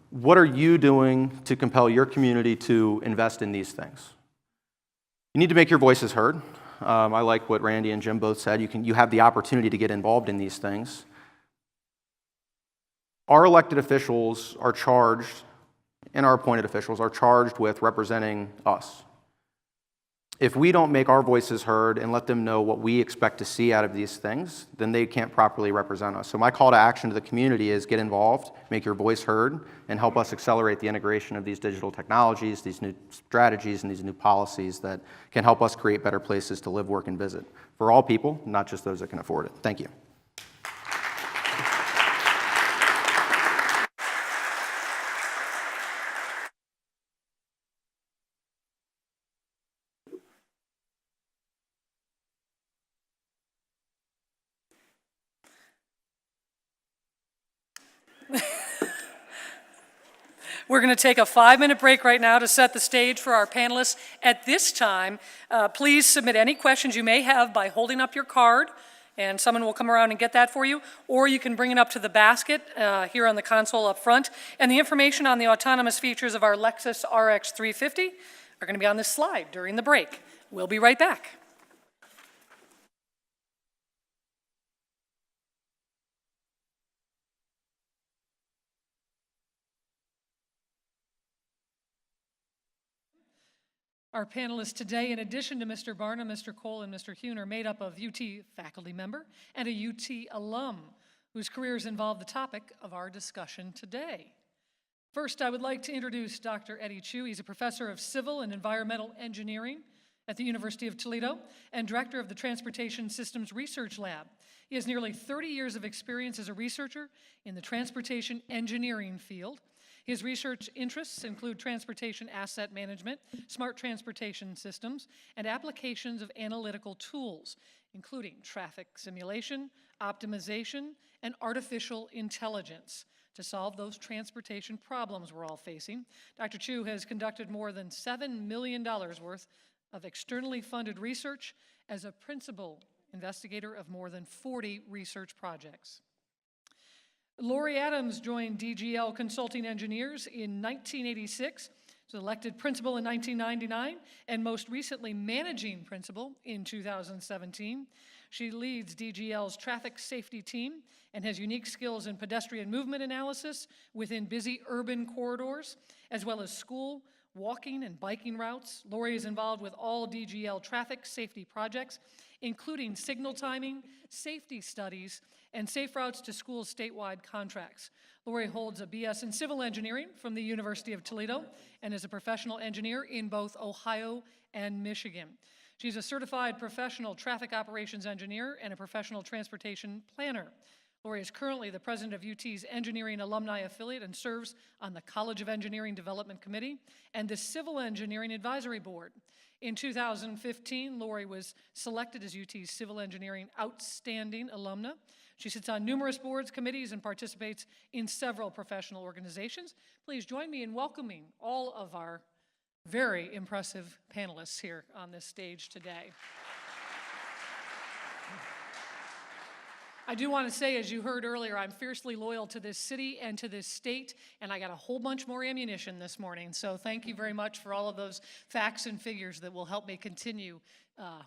What are you doing to compel your community to invest in these things? You need to make your voices heard. I like what Randy and Jim both said. You have the opportunity to get involved in these things. Our elected officials are charged, and our appointed officials are charged with representing us. If we don't make our voices heard and let them know what we expect to see out of these things, then they can't properly represent us. So my call to action to the community is get involved, make your voice heard, and help us accelerate the integration of these digital technologies, these new strategies, and these new policies that can help us create better places to live, work, and visit for all people, not just those that can afford it. Thank you. We're going to take a 5-minute break right now to set the stage for our panelists. At this time, please submit any questions you may have by holding up your card, and someone will come around and get that for you, or you can bring it up to the basket here on the console up front. And the information on the autonomous features of our Lexus RX 350 are going to be on this slide during the break. We'll be right back. Our panelists today, in addition to Mr. Barnum, Mr. Cole, and Mr. Hune, are made up of UT faculty member and a UT alum whose careers involve the topic of our discussion today. First, I would like to introduce Dr. Eddie Chu. He's a professor of civil and environmental engineering at the University of Toledo and director of the Transportation Systems Research Lab. He has nearly 30 years of experience as a researcher in the transportation engineering field. His research interests include transportation asset management, smart transportation systems, and applications of analytical tools, including traffic simulation, optimization, and artificial intelligence to solve those transportation problems we're all facing. Dr. Chu has conducted more than $7 million worth of externally funded research as a principal investigator of more than 40 research projects. Lori Adams joined DGL Consulting Engineers in 1986, was elected principal in 1999, and most recently managing principal in 2017. She leads DGL's traffic safety team and has unique skills in pedestrian movement analysis within busy urban corridors, as well as school, walking, and biking routes. Lori is involved with all DGL traffic safety projects, including signal timing, safety studies, and safe routes to school statewide contracts. Lori holds a BS in civil engineering from the University of Toledo and is a professional engineer in both Ohio and Michigan. She's a certified professional traffic operations engineer and a professional transportation planner. Lori is currently the president of UT's Engineering Alumni Affiliate and serves on the College of Engineering Development Committee and the Civil Engineering Advisory Board. In 2015, Lori was selected as UT's Civil Engineering Outstanding Alumna. She sits on numerous boards, committees, and participates in several professional organizations. Please join me in welcoming all of our very impressive panelists here on this stage today. I do want to say, as you heard earlier, I'm fiercely loyal to this city and to this state, and I got a whole bunch more ammunition this morning. So thank you very much for all of those facts and figures that will help me continue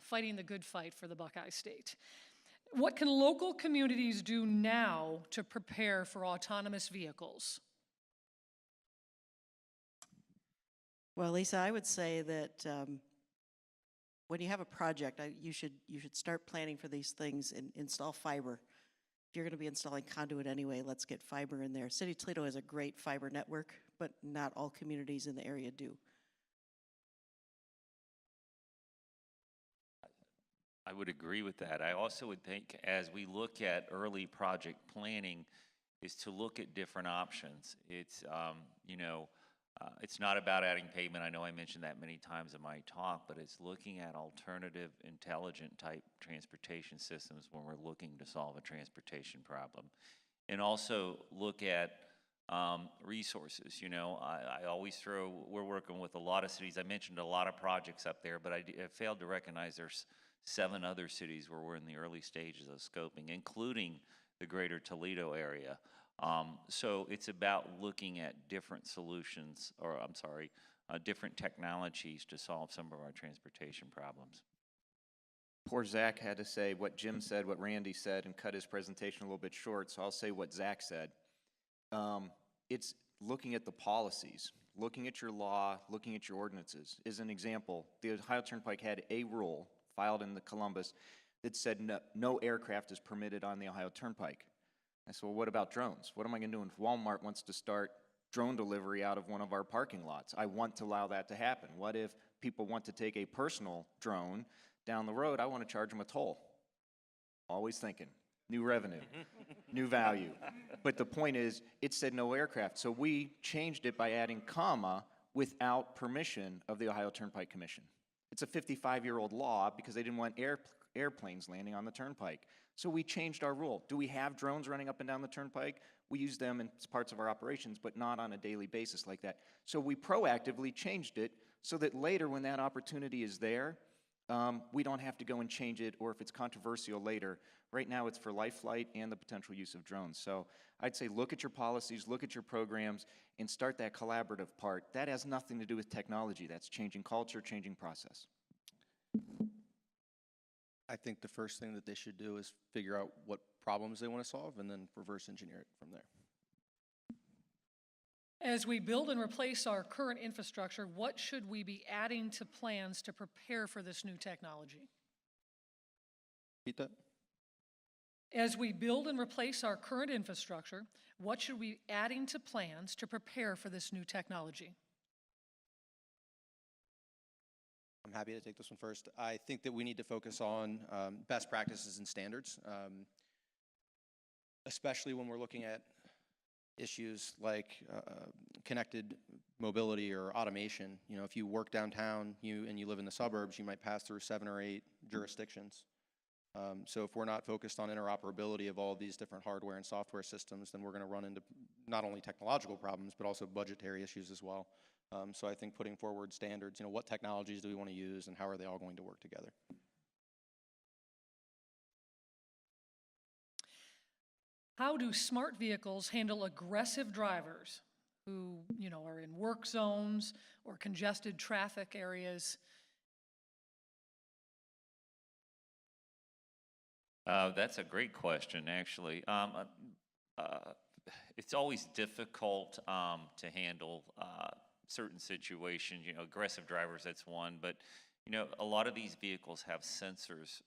fighting the good fight for the Buckeye State. What can local communities do now to prepare for autonomous vehicles? Well, Lisa, I would say that when you have a project, you should start planning for these things and install fiber. If you're going to be installing conduit anyway, let's get fiber in there. City of Toledo has a great fiber network, but not all communities in the area do. I would agree with that. I also would think as we look at early project planning is to look at different options. It's, it's not about adding pavement. I know I mentioned that many times in my talk, but it's looking at alternative, intelligent type transportation systems when we're looking to solve a transportation problem. And also look at resources. I always we're working with a lot of cities. I mentioned a lot of projects up there, but I failed to recognize there's 7 other cities where we're in the early stages of scoping, including the greater Toledo area. So it's about looking at different solutions, or different technologies to solve some of our transportation problems. Poor Zach had to say what Jim said, what Randy said, and cut his presentation a little bit short, so I'll say what Zach said. It's looking at the policies, looking at your law, looking at your ordinances. As an example, the Ohio Turnpike had a rule filed in the Columbus that said no aircraft is permitted on the Ohio Turnpike. I said, well, what about drones? What am I going to do if Walmart wants to start drone delivery out of one of our parking lots? I want to allow that to happen. What if people want to take a personal drone down the road? I want to charge them a toll. Always thinking. New revenue, new value. But the point is, it said no aircraft. So we changed it by adding comma without permission of the Ohio Turnpike Commission. It's a 55-year-old law because they didn't want airplanes landing on the turnpike. So we changed our rule. Do we have drones running up and down the turnpike? We use them in parts of our operations, but not on a daily basis like that. So we proactively changed it so that later when that opportunity is there, we don't have to go and change it, or if it's controversial later. Right now it's for life flight and the potential use of drones. So I'd say look at your policies, look at your programs, and start that collaborative part. That has nothing to do with technology. That's changing culture, changing process. I think the first thing that they should do is figure out what problems they want to solve and then reverse engineer it from there. As we build and replace our current infrastructure, what should we be adding to plans to prepare for this new technology? Repeat that? As we build and replace our current infrastructure, what should we be adding to plans to prepare for this new technology? I'm happy to take this one first. I think that we need to focus on best practices and standards, especially when we're looking at issues like connected mobility or automation. You know, if you work downtown and you live in the suburbs, you might pass through 7 or 8 jurisdictions. So if we're not focused on interoperability of all of these different hardware and software systems, then we're going to run into not only technological problems, but also budgetary issues as well. So I think putting forward standards, you know, what technologies do we want to use and how are they all going to work together? How do smart vehicles handle aggressive drivers who, you know, are in work zones or congested traffic areas? That's a great question, actually. It's always difficult to handle certain situations. You know, aggressive drivers, that's one. But, you know, a lot of these vehicles have sensors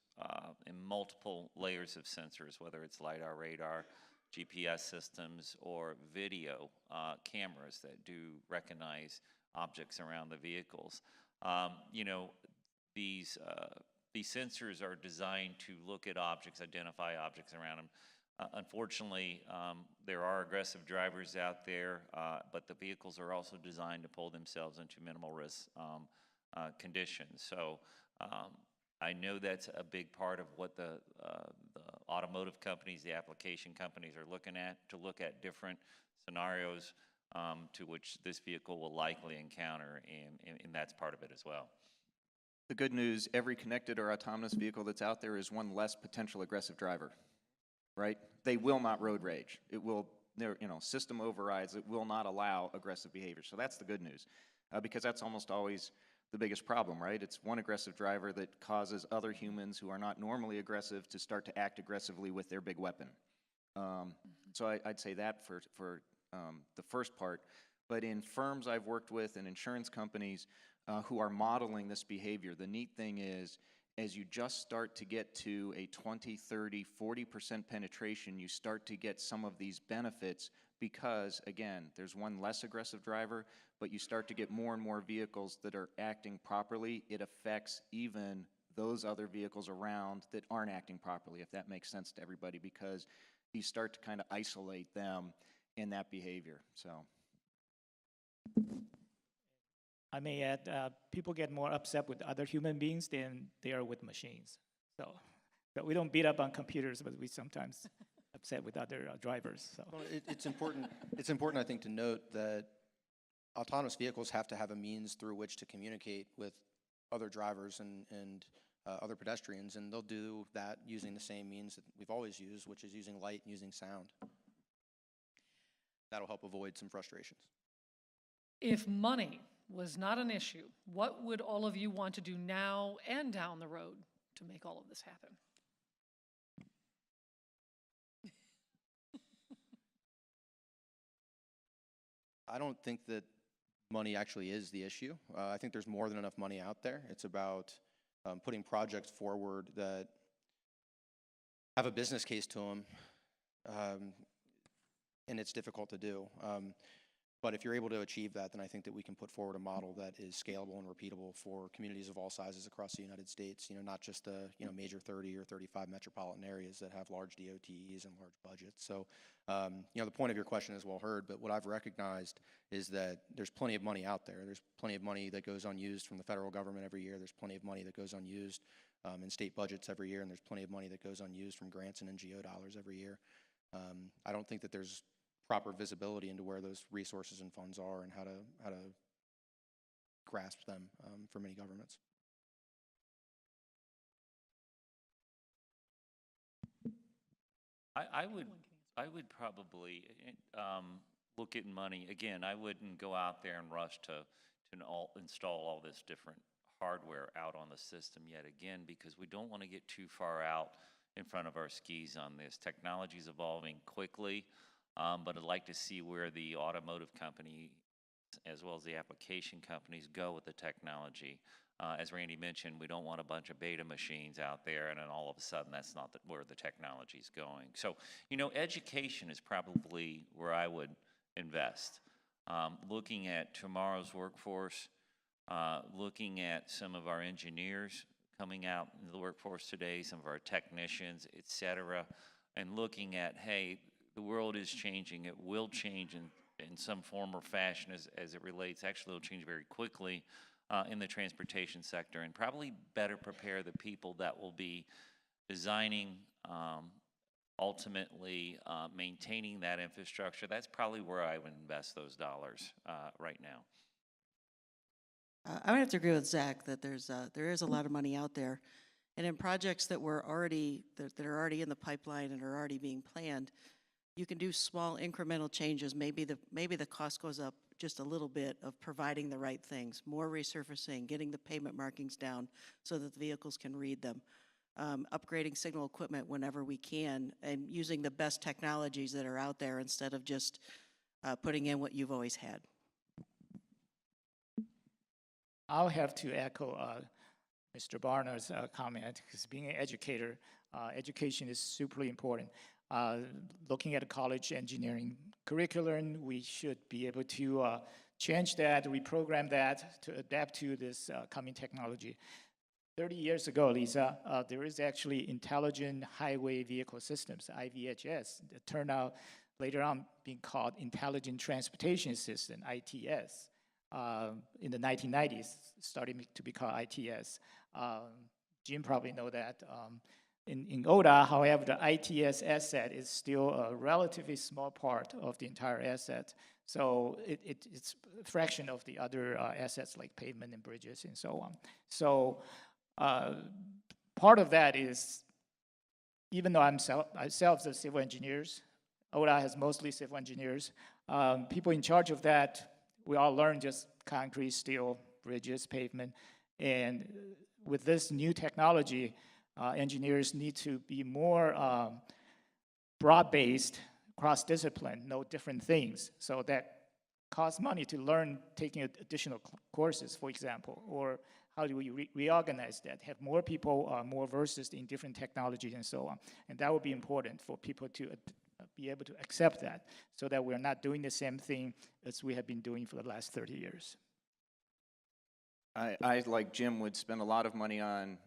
and multiple layers of sensors, whether it's LiDAR, radar, GPS systems, or video cameras that do recognize objects around the vehicles. You know, these sensors are designed to look at objects, identify objects around them. Unfortunately, there are aggressive drivers out there, but the vehicles are also designed to pull themselves into minimal risk conditions. So I know that's a big part of what the automotive companies, the application companies are looking at, to look at different scenarios to which this vehicle will likely encounter, and that's part of it as well. The good news, every connected or autonomous vehicle that's out there is one less potential aggressive driver, right? They will not road rage. It will, you know, system overrides. It will not allow aggressive behavior. So that's the good news, because that's almost always the biggest problem, right? It's one aggressive driver that causes other humans who are not normally aggressive to start to act aggressively with their big weapon. So I'd say that for the first part. But in firms I've worked with and insurance companies who are modeling this behavior, the neat thing is, as you just start to get to a 20, 30, 40% penetration, you start to get some of these benefits because, again, there's one less aggressive driver, but you start to get more and more vehicles that are acting properly. It affects even those other vehicles around that aren't acting properly, if that makes sense to everybody, because you start to kind of isolate them in that behavior. So I may add, people get more upset with other human beings than they are with machines. So we don't beat up on computers, but we sometimes upset with other drivers. So Well, it's important. It's important, I think, to note that autonomous vehicles have to have a means through which to communicate with other drivers and other pedestrians, and they'll do that using the same means that we've always used, which is using light and using sound. That'll help avoid some frustrations. If money was not an issue, what would all of you want to do now and down the road to make all of this happen? I don't think that money actually is the issue. I think there's more than enough money out there. It's about putting projects forward that have a business case to them, and it's difficult to do. But if you're able to achieve that, then I think that we can put forward a model that is scalable and repeatable for communities of all sizes across the United States. You know, not just the major 30 or 35 metropolitan areas that have large DOTs and large budgets. So, the point of your question is well heard. But what I've recognized is that there's plenty of money out there. There's plenty of money that goes unused from the federal government every year. There's plenty of money that goes unused in state budgets every year, and there's plenty of money that goes unused from grants and NGO dollars every year. I don't think that there's proper visibility into where those resources and funds are and how to grasp them for many governments. I would probably look at money. Again, I wouldn't go out there and rush to install all this different hardware out on the system yet again, because we don't want to get too far out in front of our skis on this. Technology is evolving quickly. but I'd like to see where the automotive company as well as the application companies go with the technology. As Randy mentioned, we don't want a bunch of beta machines out there, and then all of a sudden that's not where the technology is going. So, education is probably where I would invest. Looking at tomorrow's workforce, looking at some of our engineers coming out into the workforce today, some of our technicians, et cetera, and looking at, hey, the world is changing. It will change in some form or fashion as it relates. Actually, it'll change very quickly in the transportation sector, and probably better prepare the people that will be designing, ultimately maintaining that infrastructure. That's probably where I would invest those dollars right now. I would have to agree with Zach that there is a lot of money out there, and in projects that were already that are already in the pipeline and are already being planned, you can do small incremental changes. Maybe the cost goes up just a little bit of providing the right things, more resurfacing, getting the pavement markings down so that the vehicles can read them, upgrading signal equipment whenever we can, and using the best technologies that are out there instead of just putting in what you've always had. I'll have to echo Mr. Barner's comment, because being an educator, education is super important. Looking at a college engineering curriculum, we should be able to change that, reprogram that to adapt to this coming technology. 30 years ago, Lisa, there is actually Intelligent Highway Vehicle Systems, IVHS, that turned out later on being called Intelligent Transportation System, ITS. In the 1990s, starting to be called ITS. Jim probably know that. In ODA, however, the ITS asset is still a relatively small part of the entire asset. So it's a fraction of the other assets like pavement and bridges and so on. So part of that is, even though myself as civil engineers, ODA has mostly civil engineers, people in charge of that, we all learn just concrete, steel, bridges, pavement. And with this new technology, engineers need to be more broad-based, cross-discipline, know different things. So that costs money to learn taking additional courses, for example, or how do we reorganize that, have more people more versed in different technologies and so on. And that would be important for people to be able to accept that, so that we're not doing the same thing as we have been doing for the last 30 years. I, like Jim, would spend a lot of money on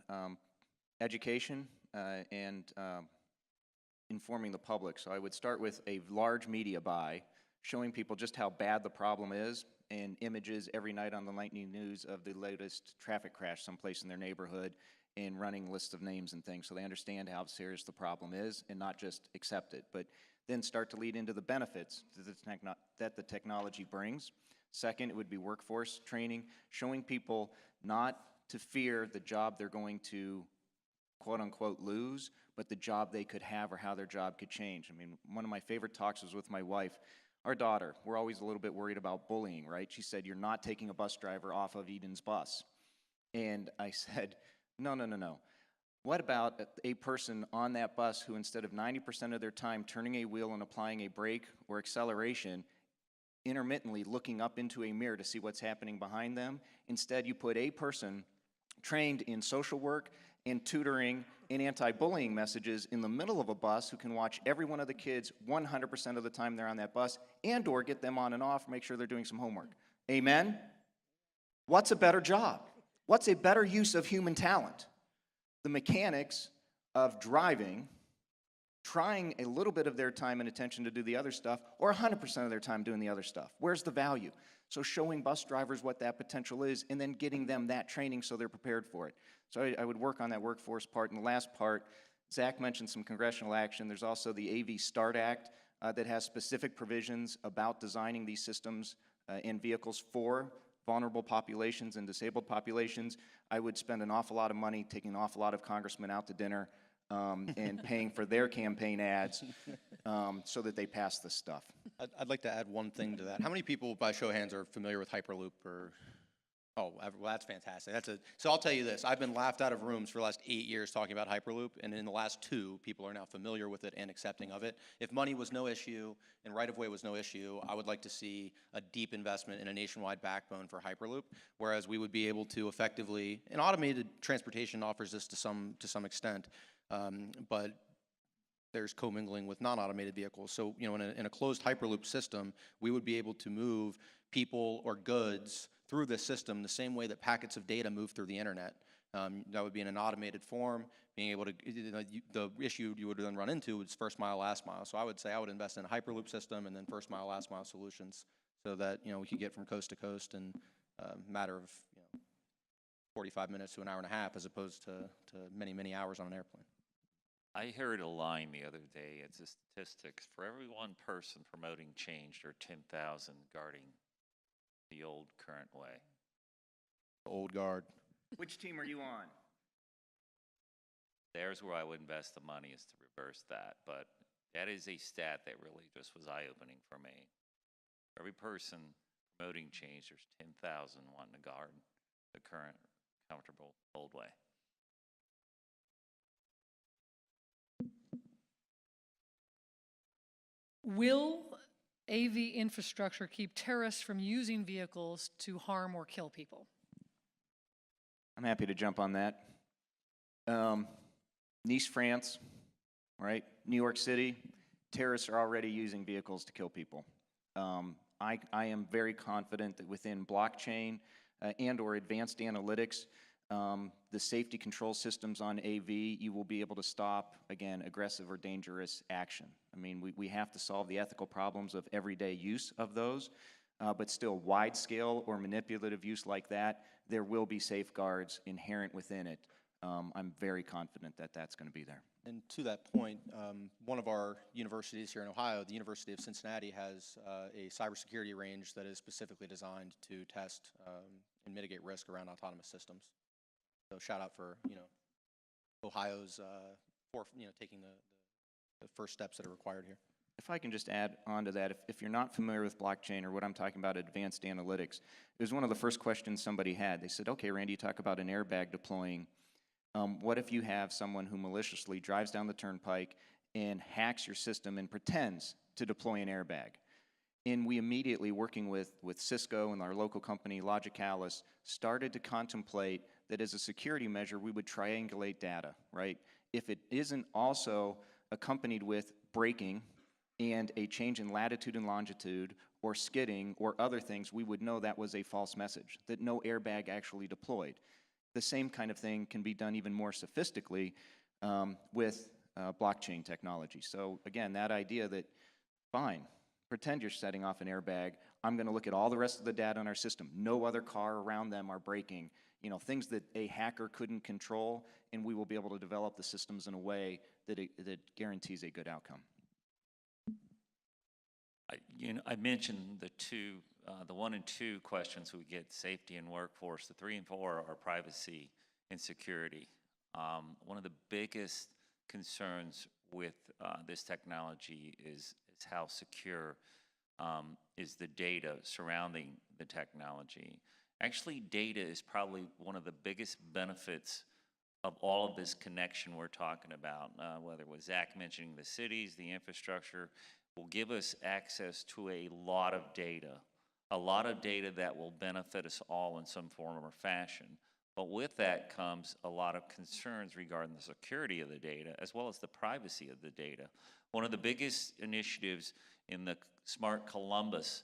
education and informing the public. So I would start with a large media buy, showing people just how bad the problem is, and images every night on the nightly news of the latest traffic crash someplace in their neighborhood, and running lists of names and things so they understand how serious the problem is and not just accept it, but then start to lead into the benefits that the technology brings. Second, it would be workforce training, showing people not to fear the job they're going to quote unquote lose, but the job they could have or how their job could change. I mean, one of my favorite talks was with my wife. Our daughter, we're always a little bit worried about bullying, right? She said, "You're not taking a bus driver off of Eden's bus." And I said, no. What about a person on that bus who, instead of 90% of their time turning a wheel and applying a brake or acceleration, intermittently looking up into a mirror to see what's happening behind them? Instead, you put a person trained in social work and tutoring and anti-bullying messages in the middle of a bus who can watch every one of the kids 100% of the time they're on that bus, and or get them on and off, make sure they're doing some homework. Amen? What's a better job? What's a better use of human talent? The mechanics of driving, trying a little bit of their time and attention to do the other stuff, or 100% of their time doing the other stuff. Where's the value? So showing bus drivers what that potential is, and then getting them that training so they're prepared for it. So I would work on that workforce part. And the last part, Zach mentioned some congressional action. There's also the AV START Act that has specific provisions about designing these systems in vehicles for vulnerable populations and disabled populations. I would spend an awful lot of money taking an awful lot of congressmen out to dinner and paying for their campaign ads so that they pass this stuff. I'd like to add one thing to that. How many people, by show of hands, are familiar with Hyperloop or Oh, well, that's fantastic. So I'll tell you this, I've been laughed out of rooms for the last 8 years talking about Hyperloop, and in the last 2, people are now familiar with it and accepting of it. If money was no issue and right-of-way was no issue, I would like to see a deep investment in a nationwide backbone for Hyperloop, whereas we would be able to effectively, and automated transportation offers this to some extent, but there's commingling with non-automated vehicles. So, you know, in a closed Hyperloop system, we would be able to move people or goods through this system the same way that packets of data move through the internet. That would be in an automated form, being able to, the issue you would then run into is first mile, last mile. So I would say I would invest in a Hyperloop system and then first mile, last mile solutions so that, you know, we could get from coast to coast in a matter of, 45 minutes to an hour and a half as opposed to many, many hours on an airplane. I heard a line the other day, it's a statistics, for every one person promoting change, there are 10,000 guarding the old current way. Old guard. Which team are you on? There's where I would invest the money, is to reverse that, but that is a stat that really just was eye-opening for me. For every person promoting change, there's 10,000 wanting to guard the current comfortable old way. Will AV infrastructure keep terrorists from using vehicles to harm or kill people? I'm happy to jump on that. Nice, France, right? New York City, terrorists are already using vehicles to kill people. I am very confident that within blockchain and or advanced analytics, the safety control systems on AV, you will be able to stop, again, aggressive or dangerous action. I mean, we have to solve the ethical problems of everyday use of those, but still wide scale or manipulative use like that, there will be safeguards inherent within it. I'm very confident that that's going to be there. And to that point, one of our universities here in Ohio, the University of Cincinnati, has a cybersecurity range that is specifically designed to test and mitigate risk around autonomous systems. So shout out for, Ohio's taking the first steps that are required here. If I can just add on to that, if you're not familiar with blockchain or what I'm talking about, advanced analytics, it was one of the first questions somebody had. They said, okay, Randy, you talk about an airbag deploying. What if you have someone who maliciously drives down the turnpike and hacks your system and pretends to deploy an airbag? And we immediately, working with Cisco and our local company, Logicalis, started to contemplate that as a security measure, we would triangulate data, right? If it isn't also accompanied with braking and a change in latitude and longitude or skidding or other things, we would know that was a false message, that no airbag actually deployed. The same kind of thing can be done even more sophistically with blockchain technology. So again, that idea that, fine, pretend you're setting off an airbag, I'm going to look at all the rest of the data in our system. No other car around them are braking. Things that a hacker couldn't control, and we will be able to develop the systems in a way that guarantees a good outcome. I mentioned the 1 and 2 questions we get: safety and workforce. The 3 and 4 are privacy and security. One of the biggest concerns with this technology is how secure is the data surrounding the technology. Actually, data is probably one of the biggest benefits of all of this connection we're talking about, whether it was Zach mentioning the cities, the infrastructure, will give us access to a lot of data that will benefit us all in some form or fashion. But with that comes a lot of concerns regarding the security of the data as well as the privacy of the data. One of the biggest initiatives in the Smart Columbus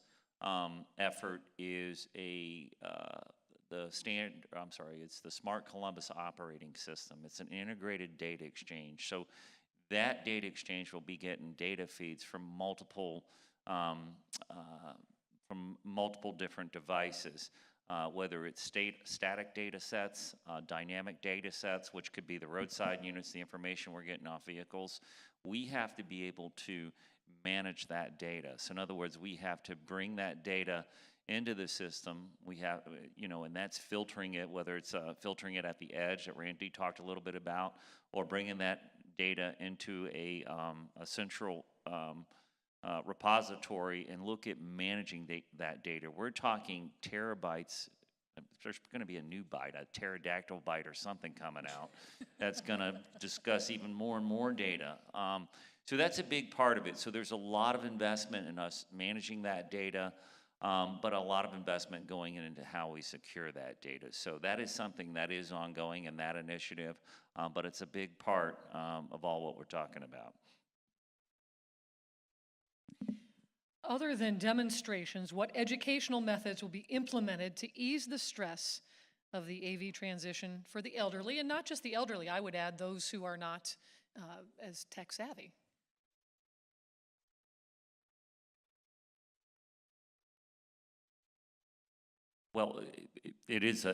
effort is it's the Smart Columbus operating system. It's an integrated data exchange. So that data exchange will be getting data feeds from multiple different devices, whether it's static data sets, dynamic data sets, which could be the roadside units, the information we're getting off vehicles. We have to be able to manage that data. So in other words, we have to bring that data into the system. We have, and that's filtering it, whether it's filtering it at the edge that Randy talked a little bit about, or bringing that data into a central repository and look at managing that data. We're talking terabytes there's going to be a new bite, a pterodactyl bite or something coming out that's going to discuss even more and more data. So that's a big part of it. So there's a lot of investment in us managing that data, but a lot of investment going into how we secure that data. So that is something that is ongoing in that initiative, but it's a big part of all what we're talking about. Other than demonstrations, what educational methods will be implemented to ease the stress of the AV transition for the elderly, and not just the elderly, I would add those who are not as tech savvy? Well, it's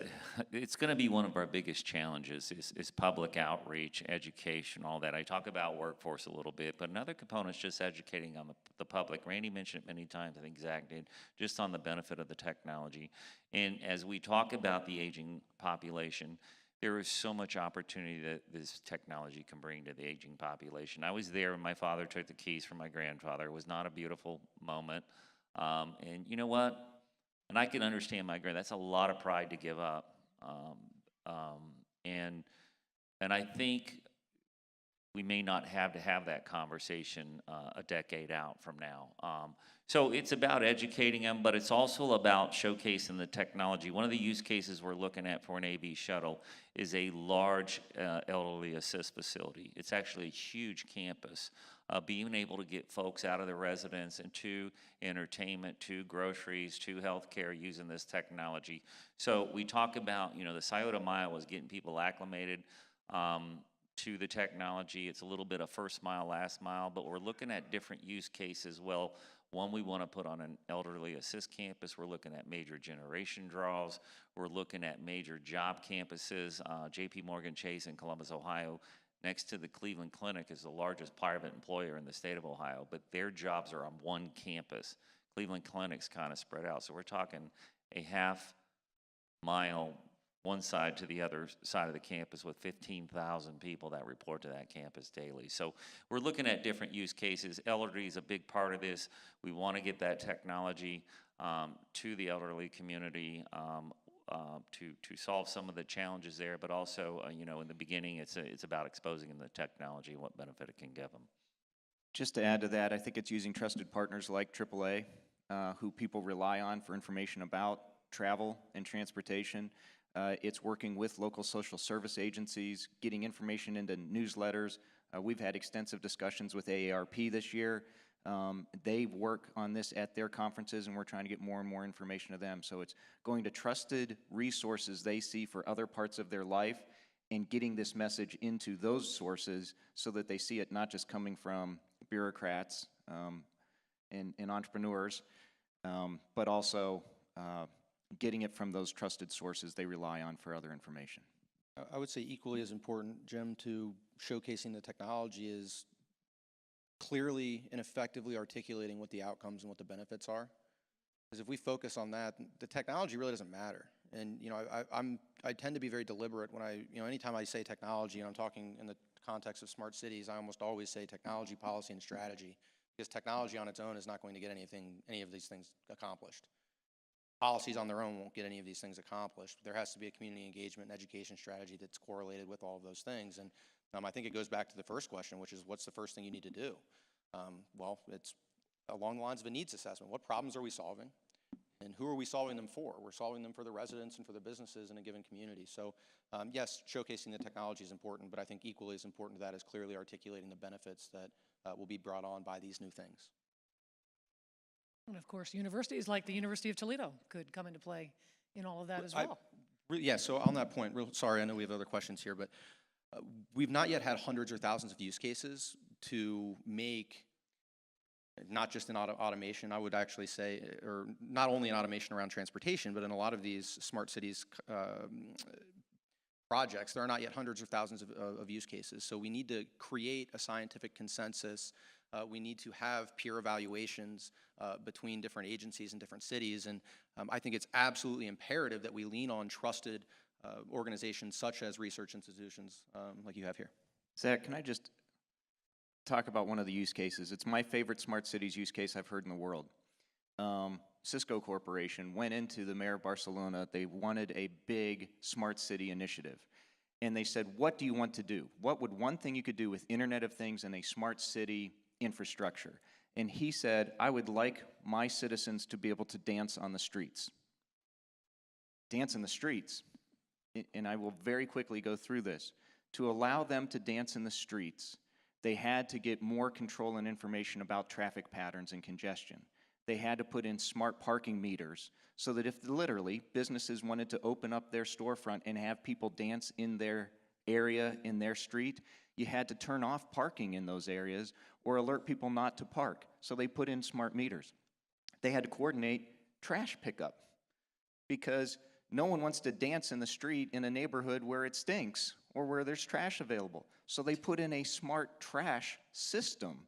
going to be one of our biggest challenges is public outreach, education, all that. I talk about workforce a little bit, but another component is just educating on the public. Randy mentioned it many times, I think Zach did, just on the benefit of the technology. And as we talk about the aging population, there is so much opportunity that this technology can bring to the aging population. I was there when my father took the keys from my grandfather. It was not a beautiful moment. And you know what? And I can understand that's a lot of pride to give up. And I think we may not have to have that conversation a decade out from now. So it's about educating them, but it's also about showcasing the technology. One of the use cases we're looking at for an AV shuttle is a large elderly assist facility. It's actually a huge campus. Being able to get folks out of their residence and to entertainment, to groceries, to healthcare using this technology. So we talk about, the Scioto Mile was getting people acclimated to the technology. It's a little bit of first mile, last mile, but we're looking at different use cases. Well, one we want to put on an elderly assist campus. We're looking at major generation draws. We're looking at major job campuses. JP Morgan Chase in Columbus, Ohio, next to the Cleveland Clinic, is the largest private employer in the state of Ohio, but their jobs are on one campus. Cleveland Clinic's kind of spread out. So we're talking a half mile one side to the other side of the campus with 15,000 people that report to that campus daily. So we're looking at different use cases. Elderly is a big part of this. We want to get that technology to the elderly community to solve some of the challenges there, but also, in the beginning, it's about exposing them to the technology and what benefit it can give them. Just to add to that, I think it's using trusted partners like AAA, who people rely on for information about travel and transportation. It's working with local social service agencies, getting information into newsletters. We've had extensive discussions with AARP this year. They work on this at their conferences, and we're trying to get more and more information to them. So it's going to trusted resources they see for other parts of their life and getting this message into those sources so that they see it not just coming from bureaucrats and entrepreneurs, but also getting it from those trusted sources they rely on for other information. I would say equally as important, Jim, to showcasing the technology is clearly and effectively articulating what the outcomes and what the benefits are. Because if we focus on that, the technology really doesn't matter. And I tend to be very deliberate when anytime I say technology, and I'm talking in the context of smart cities, I almost always say technology, policy, and strategy, because technology on its own is not going to get any of these things accomplished. Policies on their own won't get any of these things accomplished. There has to be a community engagement and education strategy that's correlated with all of those things. And I think it goes back to the first question, which is what's the first thing you need to do? Well, it's along the lines of a needs assessment. What problems are we solving? And who are we solving them for? We're solving them for the residents and for the businesses in a given community. So yes, showcasing the technology is important, but I think equally as important to that is clearly articulating the benefits that will be brought on by these new things. And of course, universities like the University of Toledo could come into play in all of that as well. Yeah, so on that point, sorry, I know we have other questions here, but we've not yet had hundreds or thousands of use cases to make, not just in automation, I would actually say, or not only in automation around transportation, but in a lot of these smart cities projects, there are not yet hundreds or thousands of use cases. So we need to create a scientific consensus. We need to have peer evaluations between different agencies in different cities. And I think it's absolutely imperative that we lean on trusted organizations such as research institutions like you have here. Zach, can I just talk about one of the use cases? It's my favorite smart cities use case I've heard in the world. Cisco Corporation, went into the mayor of Barcelona. They wanted a big smart city initiative. And they said, what do you want to do? What would one thing you could do with Internet of Things and a smart city infrastructure? And he said, I would like my citizens to be able to dance on the streets. Dance in the streets. And I will very quickly go through this. To allow them to dance in the streets, they had to get more control and information about traffic patterns and congestion. They had to put in smart parking meters so that if literally businesses wanted to open up their storefront and have people dance in their area, in their street, you had to turn off parking in those areas or alert people not to park. So they put in smart meters. They had to coordinate trash pickup because no one wants to dance in the street in a neighborhood where it stinks or where there's trash available. So they put in a smart trash system.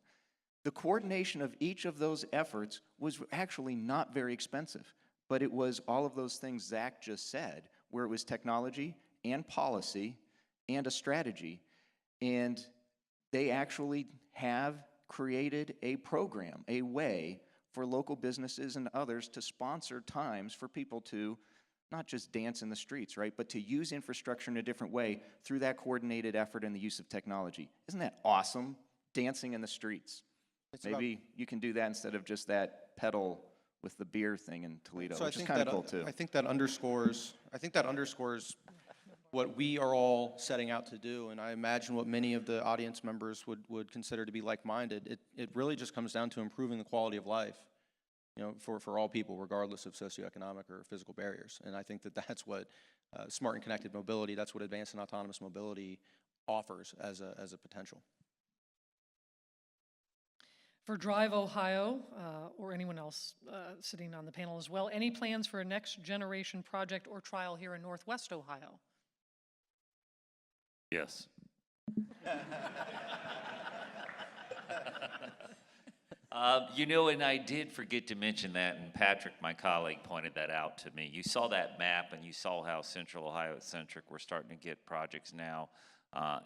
The coordination of each of those efforts was actually not very expensive, but it was all of those things Zach just said, where it was technology and policy and a strategy. And they actually have created a program, a way for local businesses and others to sponsor times for people to not just dance in the streets, right, but to use infrastructure in a different way through that coordinated effort and the use of technology. Isn't that awesome? Dancing in the streets. Maybe you can do that instead of just that pedal with the beer thing in Toledo, So which is kind of cool too. I think that underscores what we are all setting out to do, and I imagine what many of the audience members would consider to be like-minded. It really just comes down to improving the quality of life, you know, for all people, regardless of socioeconomic or physical barriers. And I think that that's what smart and connected mobility, that's what advanced and autonomous mobility offers as a potential. For Drive Ohio, or anyone else sitting on the panel as well, any plans for a next generation project or trial here in Northwest Ohio? Yes. You know, and I did forget to mention that, and Patrick, my colleague, pointed that out to me. You saw that map, and you saw how Central Ohio is centric. We're starting to get projects now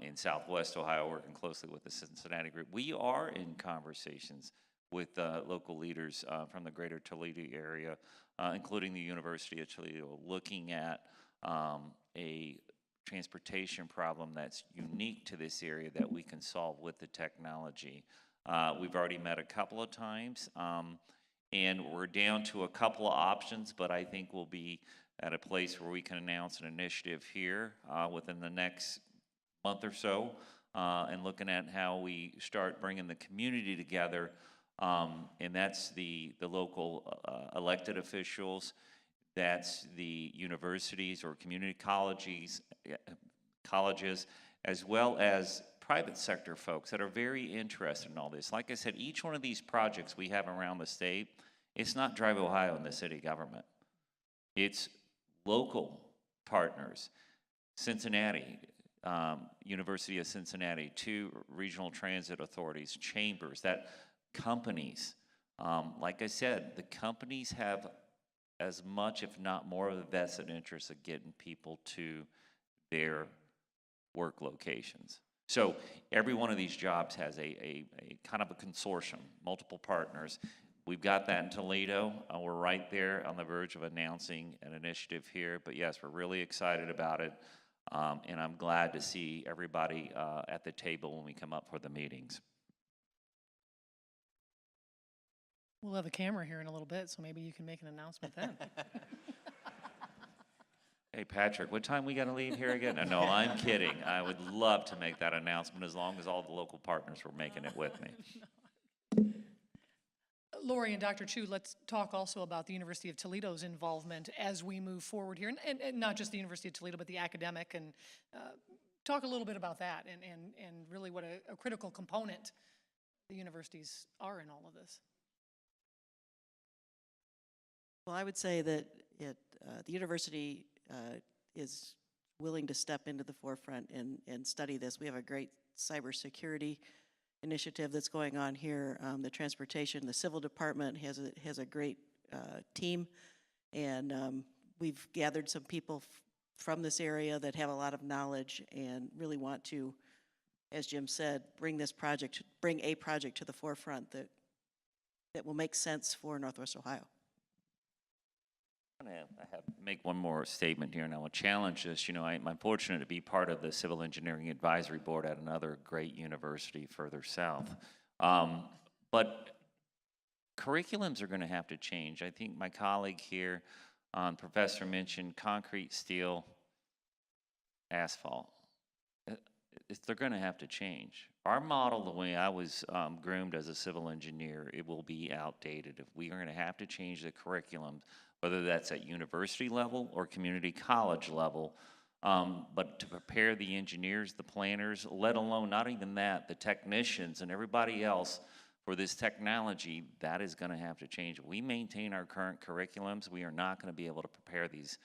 in Southwest Ohio, working closely with the Cincinnati group. We are in conversations with local leaders from the greater Toledo area, including the University of Toledo, looking at a transportation problem that's unique to this area that we can solve with the technology. We've already met a couple of times, and we're down to a couple of options, but I think we'll be at a place where we can announce an initiative here within the next month or so, and looking at how we start bringing the community together, and that's the local elected officials, that's the universities or community colleges, as well as private sector folks that are very interested in all this. Like I said, each one of these projects we have around the state, it's not Drive Ohio and the city government. It's local partners, Cincinnati, University of Cincinnati, 2 regional transit authorities, chambers, that companies. Like I said, the companies have as much, if not more, of a vested interest of getting people to their work locations. So every one of these jobs has a kind of a consortium, multiple partners. We've got that in Toledo. We're right there on the verge of announcing an initiative here. But yes, we're really excited about it. And I'm glad to see everybody at the table when we come up for the meetings. We'll have a camera here in a little bit, so maybe you can make an announcement then. Hey, Patrick, what time we got to leave here again? No, I'm kidding. I would love to make that announcement as long as all the local partners were making it with me. Lori and Dr. Chu, let's talk also about the University of Toledo's involvement as we move forward here, and not just the University of Toledo, but the academic, and talk a little bit about that and really what a critical component the universities are in all of this. Well, I would say that the university is willing to step into the forefront and study this. We have a great cybersecurity initiative that's going on here. The transportation, the civil department has a great team, and we've gathered some people from this area that have a lot of knowledge and really want to, as Jim said, bring a project to the forefront that will make sense for Northwest Ohio. I have to make one more statement here, and I will challenge this. You know, I'm fortunate to be part of the Civil Engineering Advisory Board at another great university further south. But curriculums are going to have to change. I think my colleague here, professor, mentioned concrete, steel, asphalt. They're going to have to change. Our model, the way I was groomed as a civil engineer, it will be outdated. If we are going to have to change the curriculum, whether that's at university level or community college level, but to prepare the engineers, the planners, let alone not even that, the technicians and everybody else for this technology, that is going to have to change. If we maintain our current curriculums, we are not going to be able to prepare these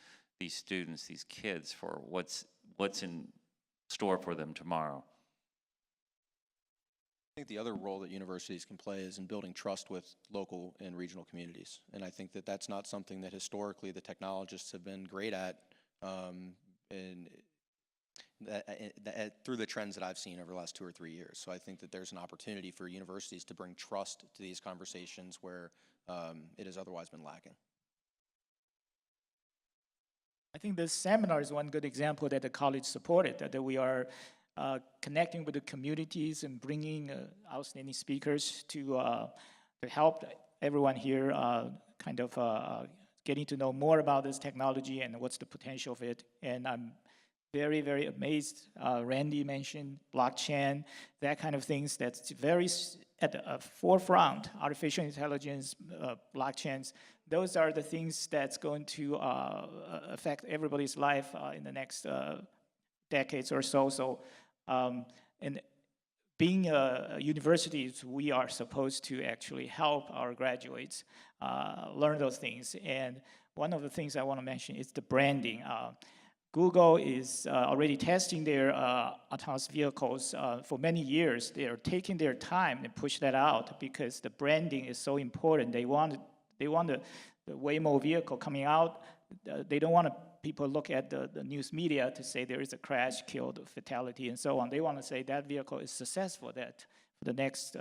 students, these kids, for what's in store for them tomorrow. I think the other role that universities can play is in building trust with local and regional communities. And I think that that's not something that historically the technologists have been great at, through the trends that I've seen over the last 2 or 3 years. So I think that there's an opportunity for universities to bring trust to these conversations where it has otherwise been lacking. I think this seminar is one good example that the college supported, that we are connecting with the communities and bringing outstanding speakers to help everyone here kind of getting to know more about this technology and what's the potential of it. And I'm very, very amazed. Randy mentioned blockchain, that kind of things that's very at the forefront, artificial intelligence, blockchains. Those are the things that's going to affect everybody's life in the next decades or so. So, and being universities, we are supposed to actually help our graduates learn those things. And one of the things I want to mention is the branding. Google is already testing their autonomous vehicles for many years. They are taking their time to push that out because the branding is so important. They want the Waymo vehicle coming out. They don't want people look at the news media to say there is a crash, killed, fatality, and so on. They want to say that vehicle is successful that for the next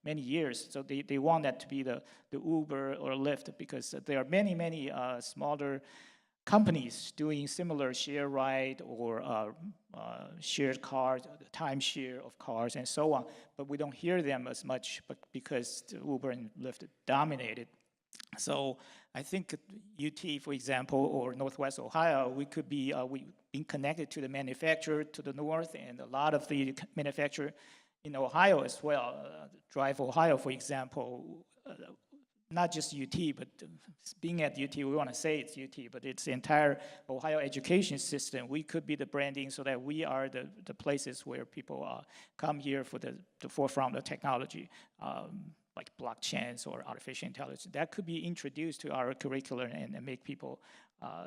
many years. So they want that to be the Uber or Lyft because there are many smaller companies doing similar share ride or shared cars, timeshare of cars, and so on. But we don't hear them as much because the Uber and Lyft dominated. So I think UT, for example, or Northwest Ohio, we could be being connected to the manufacturer to the north, and a lot of the manufacturer in Ohio as well. Drive Ohio, for example, not just UT, but being at UT, we want to say it's UT, but it's the entire Ohio education system. We could be the branding so that we are the places where people come here for the forefront of technology, like blockchains or artificial intelligence. That could be introduced to our curriculum and make people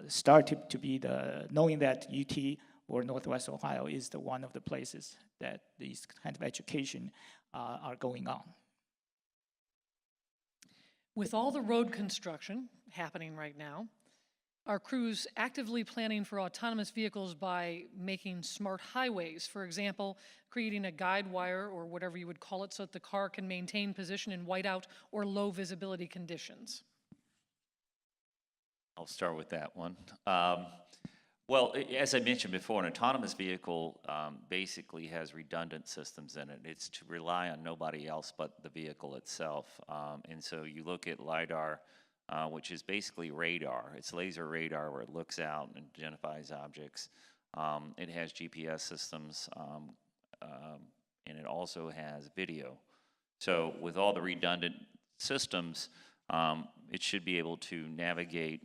start to be knowing that UT or Northwest Ohio is one of the places that these kind of education are going on. With all the road construction happening right now, are crews actively planning for autonomous vehicles by making smart highways? For example, creating a guide wire or whatever you would call it so that the car can maintain position in whiteout or low visibility conditions? I'll start with that one. Well, as I mentioned before, an autonomous vehicle basically has redundant systems in it. It's to rely on nobody else but the vehicle itself. And so you look at LiDAR, which is basically radar. It's laser radar where it looks out and identifies objects. It has GPS systems, and it also has video. So with all the redundant systems, it should be able to navigate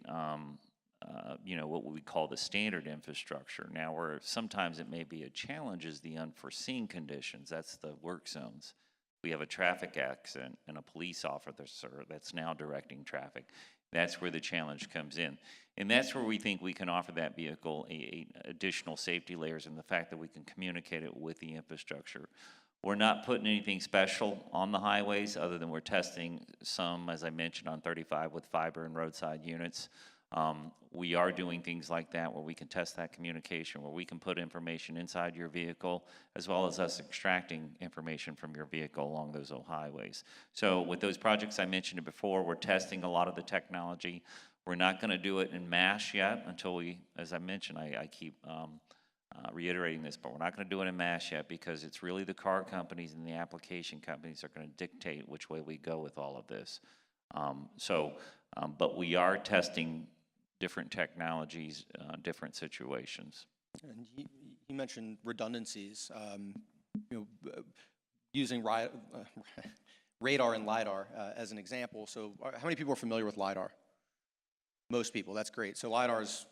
what we call the standard infrastructure. Now, where sometimes it may be a challenge is the unforeseen conditions. That's the work zones. We have a traffic accident and a police officer that's now directing traffic. That's where the challenge comes in. And that's where we think we can offer that vehicle additional safety layers and the fact that we can communicate it with the infrastructure. We're not putting anything special on the highways other than we're testing some, as I mentioned, on 35 with fiber and roadside units. We are doing things like that where we can test that communication, where we can put information inside your vehicle, as well as us extracting information from your vehicle along those old highways. So with those projects I mentioned before, we're testing a lot of the technology. We're not going to do it in mass yet until we, as I mentioned, I keep reiterating this, but we're not going to do it in mass yet because it's really the car companies and the application companies that are going to dictate which way we go with all of this. But we are testing different technologies, different situations. And you mentioned redundancies, using radar and LiDAR as an example. So how many people are familiar with LiDAR? Most people, that's great. So LiDAR is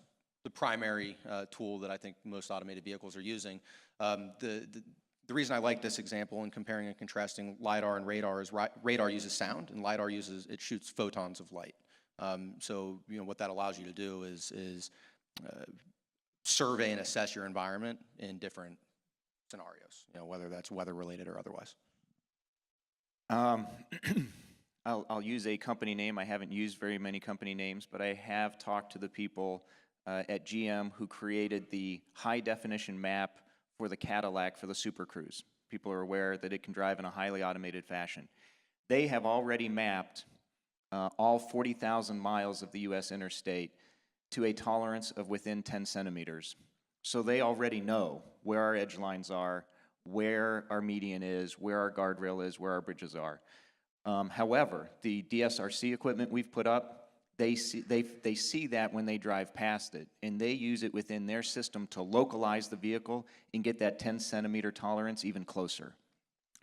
the primary tool that I think most automated vehicles are using. The reason I like this example in comparing and contrasting LiDAR and radar is radar uses sound and LiDAR it shoots photons of light. So what that allows you to do is survey and assess your environment in different scenarios, whether that's weather related or otherwise. I'll use a company name. I haven't used very many company names, but I have talked to the people at GM who created the high definition map for the Cadillac for the Super Cruise. People are aware that it can drive in a highly automated fashion. They have already mapped all 40,000 miles of the U.S. interstate to a tolerance of within 10 centimeters. So they already know where our edge lines are, where our median is, where our guardrail is, where our bridges are. However, the DSRC equipment we've put up, they see that when they drive past it, and they use it within their system to localize the vehicle and get that 10 centimeter tolerance even closer.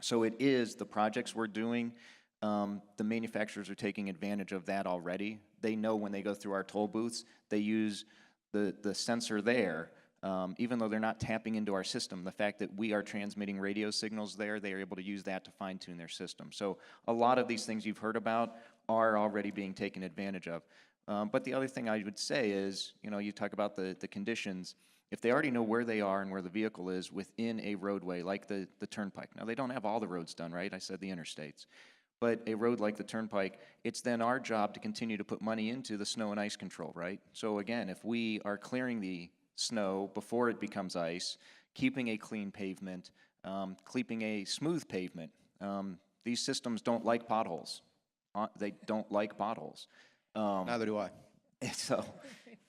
So it is the projects we're doing, the manufacturers are taking advantage of that already. They know when they go through our toll booths, they use the sensor there. Even though they're not tapping into our system, the fact that we are transmitting radio signals there, they are able to use that to fine-tune their system. So a lot of these things you've heard about are already being taken advantage of. But the other thing I would say is, you talk about the conditions. If they already know where they are and where the vehicle is within a roadway, like the turnpike. Now, they don't have all the roads done, right? I said the interstates. But a road like the turnpike, it's then our job to continue to put money into the snow and ice control, right? So again, if we are clearing the snow before it becomes ice, keeping a clean pavement, keeping a smooth pavement. These systems don't like potholes. They don't like potholes. Neither do I. So,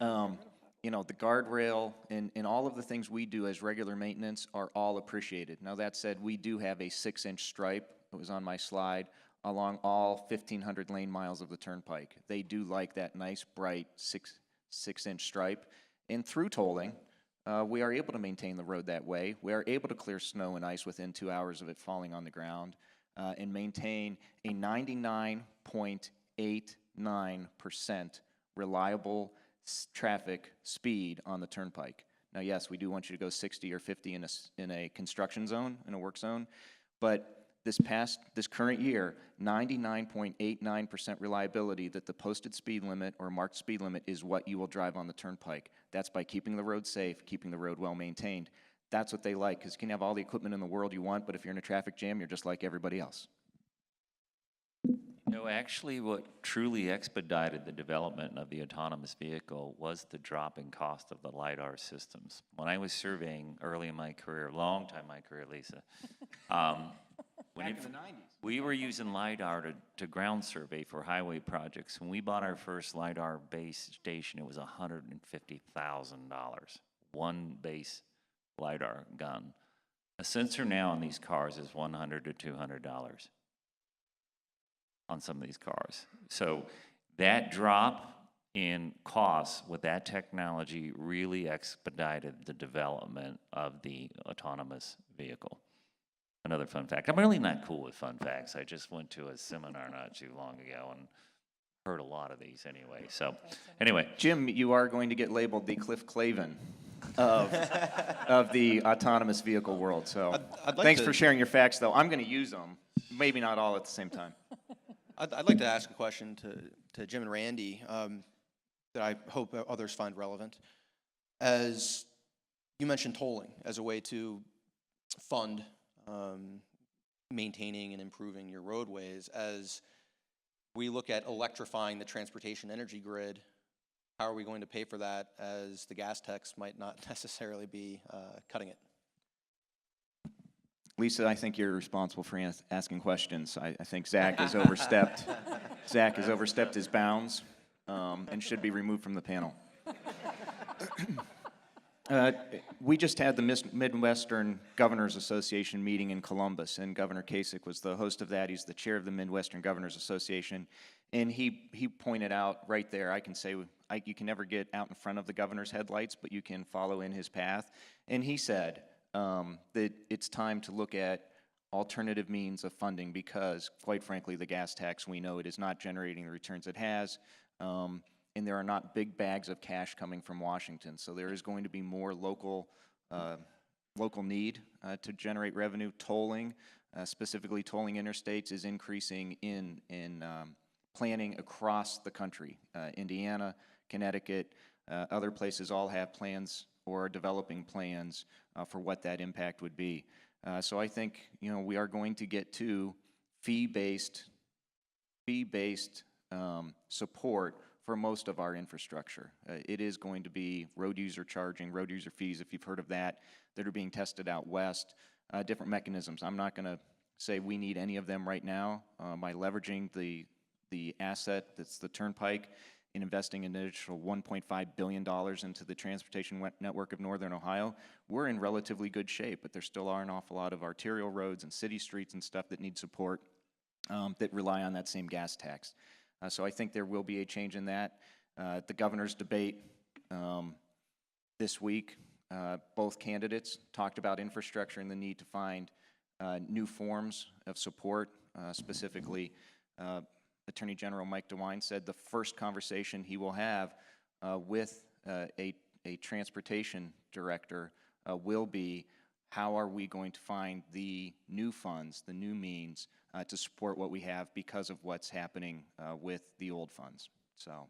the guardrail and all of the things we do as regular maintenance are all appreciated. Now, that said, we do have a 6-inch stripe, it was on my slide, along all 1,500 lane miles of the turnpike. They do like that nice, bright 6-inch stripe. And through tolling, we are able to maintain the road that way. We are able to clear snow and ice within 2 hours of it falling on the ground and maintain a 99.89% reliable traffic speed on the turnpike. Now, yes, we do want you to go 60 or 50 in a construction zone, in a work zone, but this current year, 99.89% reliability that the posted speed limit or marked speed limit is what you will drive on the turnpike. That's by keeping the road safe, keeping the road well maintained. That's what they like, because you can have all the equipment in the world you want, but if you're in a traffic jam, you're just like everybody else. Actually, what truly expedited the development of the autonomous vehicle was the drop in cost of the LiDAR systems. When I was surveying early in my career, long time in my career, Lisa, Back in the 90s. we were using LiDAR to ground survey for highway projects. When we bought our first LiDAR base station, it was $150,000, one base LiDAR gun. A sensor now on these cars is $100 to $200 on some of these cars. So that drop in costs with that technology really expedited the development of the autonomous vehicle. Another fun fact. I'm really not cool with fun facts. I just went to a seminar not too long ago and heard a lot of these anyway. So anyway. Jim, you are going to get labeled the Cliff Clavin of the autonomous vehicle world. So I'd like thanks to- for sharing your facts, though. I'm going to use them, maybe not all at the same time. I'd like to ask a question to Jim and Randy that I hope others find relevant. As you mentioned tolling as a way to fund maintaining and improving your roadways. As we look at electrifying the transportation energy grid, how are we going to pay for that as the gas techs might not necessarily be cutting it? Lisa, I think you're responsible for asking questions. I think Zach has overstepped. Zach has overstepped his bounds. and should be removed from the panel. We just had the Midwestern Governors Association meeting in Columbus, and Governor Kasich was the host of that. He's the chair of the Midwestern Governors Association, and he pointed out right there, I can say, you can never get out in front of the governor's headlights, but you can follow in his path. And he said that it's time to look at alternative means of funding because, quite frankly, the gas tax, we know it is not generating the returns it has. And there are not big bags of cash coming from Washington. So there is going to be more local need to generate revenue. Tolling, specifically tolling interstates, is increasing in planning across the country. Indiana, Connecticut, other places all have plans or are developing plans for what that impact would be. So I think we are going to get to fee-based support for most of our infrastructure. It is going to be road user charging, road user fees, if you've heard of that are being tested out west, different mechanisms. I'm not going to say we need any of them right now. By leveraging the asset that's the Turnpike and investing an additional $1.5 billion into the transportation network of Northern Ohio, we're in relatively good shape, but there still are an awful lot of arterial roads and city streets and stuff that need support that rely on that same gas tax. So I think there will be a change in that. The governor's debate this week, both candidates talked about infrastructure and the need to find new forms of support. Specifically, Attorney General Mike DeWine said the first conversation he will have with a transportation director will be, how are we going to find the new funds, the new means to support what we have because of what's happening with the old funds. So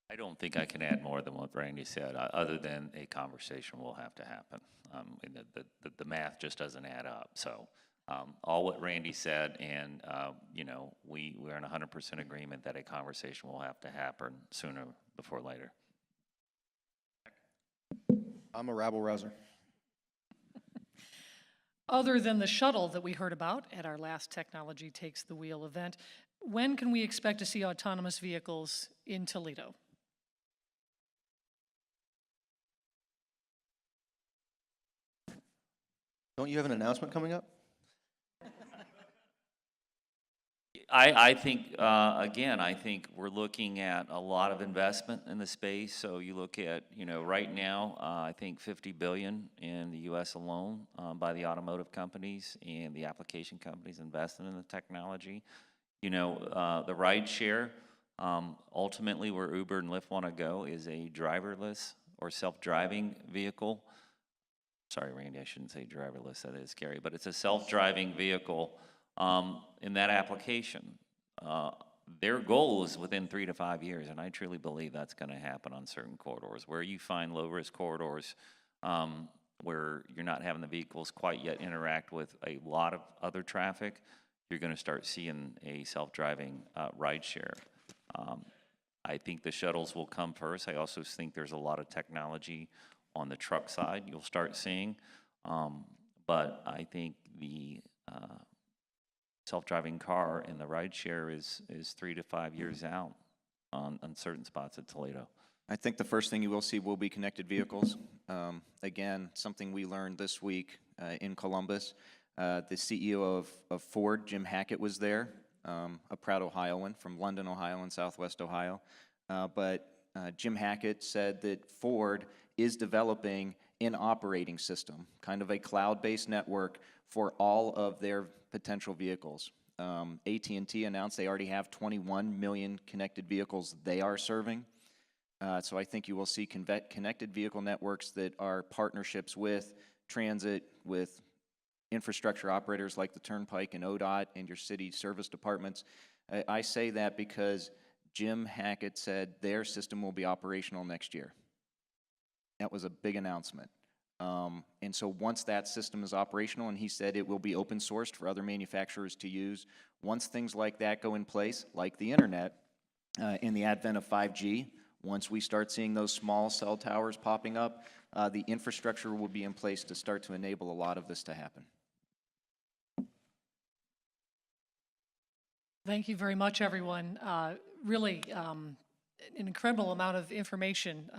I don't think I can add more than what Randy said, other than a conversation will have to happen. And the math just doesn't add up. So all what Randy said, and we're in 100% agreement that a conversation will have to happen sooner before later. I'm a rabble-rouser. Other than the shuttle that we heard about at our last Technology Takes the Wheel event, when can we expect to see autonomous vehicles in Toledo? Don't you have an announcement coming up? I think, again, I think we're looking at a lot of investment in the space. So you look at, right now, I think $50 billion in the U.S. alone by the automotive companies and the application companies investing in the technology. The ride share, ultimately where Uber and Lyft want to go is a driverless or self-driving vehicle. Sorry, Randy, I shouldn't say driverless. That is scary. But it's a self-driving vehicle. In that application. Their goal is within 3 to 5 years, and I truly believe that's going to happen on certain corridors. Where you find low-risk corridors where you're not having the vehicles quite yet interact with a lot of other traffic, you're going to start seeing a self-driving ride share. I think the shuttles will come first. I also think there's a lot of technology on the truck side you'll start seeing. But I think the self-driving car and the ride share is 3 to 5 years out on certain spots at Toledo. I think the first thing you will see will be connected vehicles. Again, something we learned this week in Columbus. The CEO of Ford, Jim Hackett, was there, a proud Ohioan from London, Ohio, and Southwest Ohio. But Jim Hackett said that Ford is developing an operating system, kind of a cloud-based network for all of their potential vehicles. AT&T announced they already have 21 million connected vehicles they are serving. So I think you will see connected vehicle networks that are partnerships with transit, with infrastructure operators like the Turnpike and ODOT and your city service departments. I say that because Jim Hackett said their system will be operational next year. That was a big announcement. And so once that system is operational, and he said it will be open sourced for other manufacturers to use, once things like that go in place, like the internet, in the advent of 5G, once we start seeing those small cell towers popping up, the infrastructure will be in place to start to enable a lot of this to happen. Thank you very much, everyone. Really, an incredible amount of information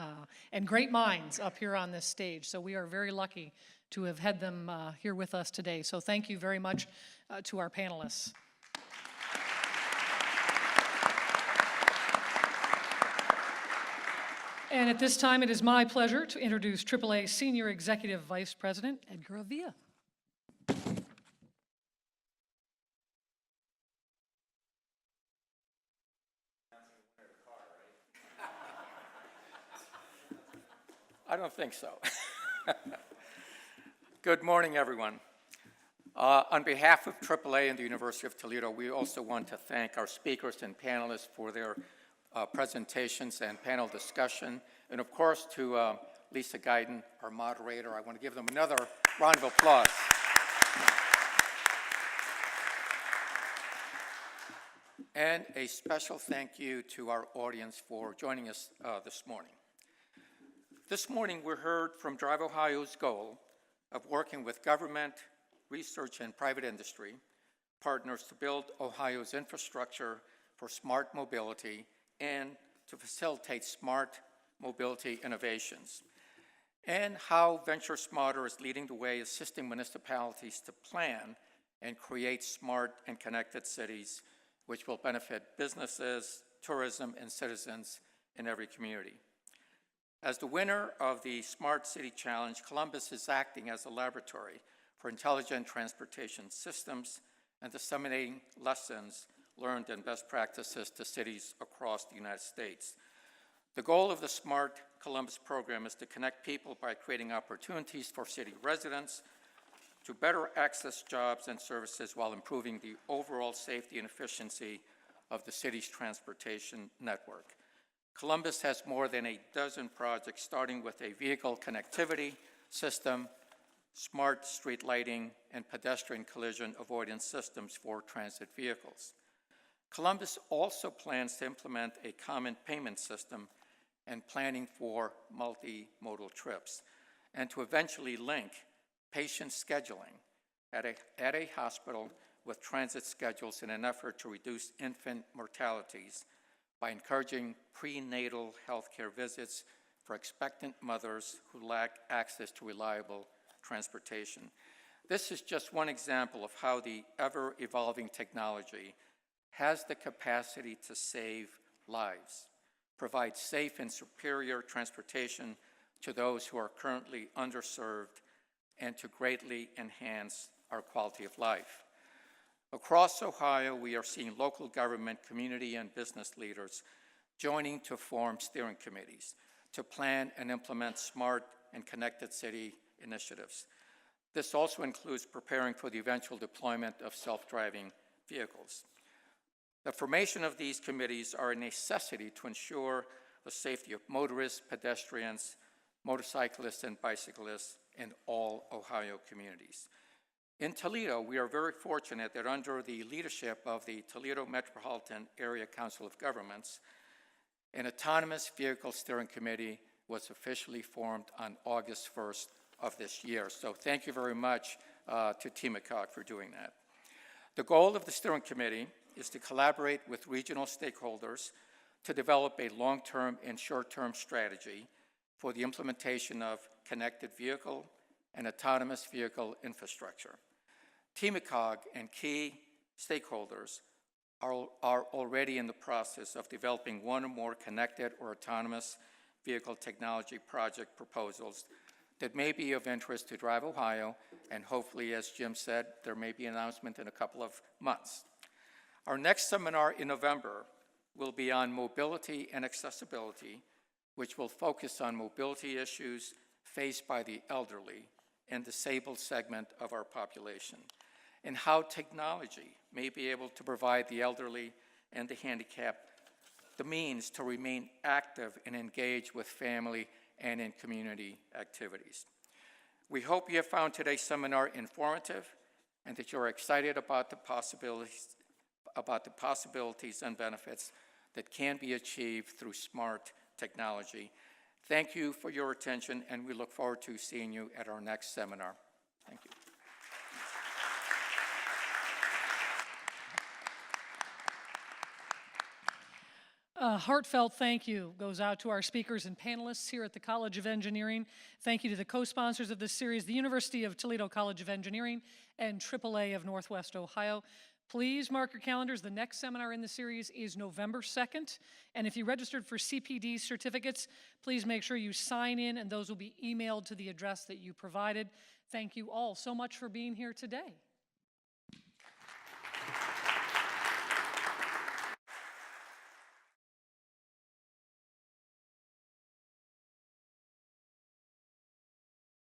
and great minds up here on this stage. So we are very lucky to have had them here with us today. So thank you very much to our panelists. And at this time, it is my pleasure to introduce AAA Senior Executive Vice President Edgar Avila. I don't think so. Good morning, everyone. On behalf of AAA and the University of Toledo, we also want to thank our speakers and panelists for their presentations and panel discussion. And of course, to Lisa Guyton, our moderator, I want to give them another round of applause. And a special thank you to our audience for joining us this morning. This morning, we heard from Drive Ohio's goal of working with government, research, and private industry partners to build Ohio's infrastructure for smart mobility and to facilitate smart mobility innovations, and how Venture Smarter is leading the way, assisting municipalities to plan and create smart and connected cities, which will benefit businesses, tourism, and citizens in every community. As the winner of the Smart City Challenge, Columbus is acting as a laboratory for intelligent transportation systems and disseminating lessons learned and best practices to cities across the United States. The goal of the Smart Columbus program is to connect people by creating opportunities for city residents to better access jobs and services while improving the overall safety and efficiency of the city's transportation network. Columbus has more than a dozen projects, starting with a vehicle connectivity system, smart street lighting, and pedestrian collision avoidance systems for transit vehicles. Columbus also plans to implement a common payment system and planning for multimodal trips, and to eventually link patient scheduling at a hospital with transit schedules in an effort to reduce infant mortalities by encouraging prenatal health care visits for expectant mothers who lack access to reliable transportation. This is just one example of how the ever-evolving technology has the capacity to save lives, provide safe and superior transportation to those who are currently underserved, and to greatly enhance our quality of life. Across Ohio, we are seeing local government, community, and business leaders joining to form steering committees to plan and implement smart and connected city initiatives. This also includes preparing for the eventual deployment of self-driving vehicles. The formation of these committees are a necessity to ensure the safety of motorists, pedestrians, motorcyclists, and bicyclists in all Ohio communities. In Toledo, we are very fortunate that under the leadership of the Toledo Metropolitan Area Council of Governments, an autonomous vehicle steering committee was officially formed on August 1st of this year. So thank you very much to Team McCog for doing that. The goal of the steering committee is to collaborate with regional stakeholders to develop a long-term and short-term strategy for the implementation of connected vehicle and autonomous vehicle infrastructure. TMCOG and key stakeholders are already in the process of developing one or more connected or autonomous vehicle technology project proposals that may be of interest to Drive Ohio, and hopefully, as Jim said, there may be an announcement in a couple of months. Our next seminar in November will be on mobility and accessibility, which will focus on mobility issues faced by the elderly and disabled segment of our population, and how technology may be able to provide the elderly and the handicapped the means to remain active and engaged with family and in community activities. We hope you have found today's seminar informative and that you're excited about the possibilities and benefits that can be achieved through smart technology. Thank you for your attention, and we look forward to seeing you at our next seminar. Thank you. A heartfelt thank you goes out to our speakers and panelists here at the College of Engineering. Thank you to the co-sponsors of this series, the University of Toledo College of Engineering and AAA of Northwest Ohio. Please mark your calendars. The next seminar in the series is November 2nd. And if you registered for CPD certificates, please make sure you sign in, and those will be emailed to the address that you provided. Thank you all so much for being here today.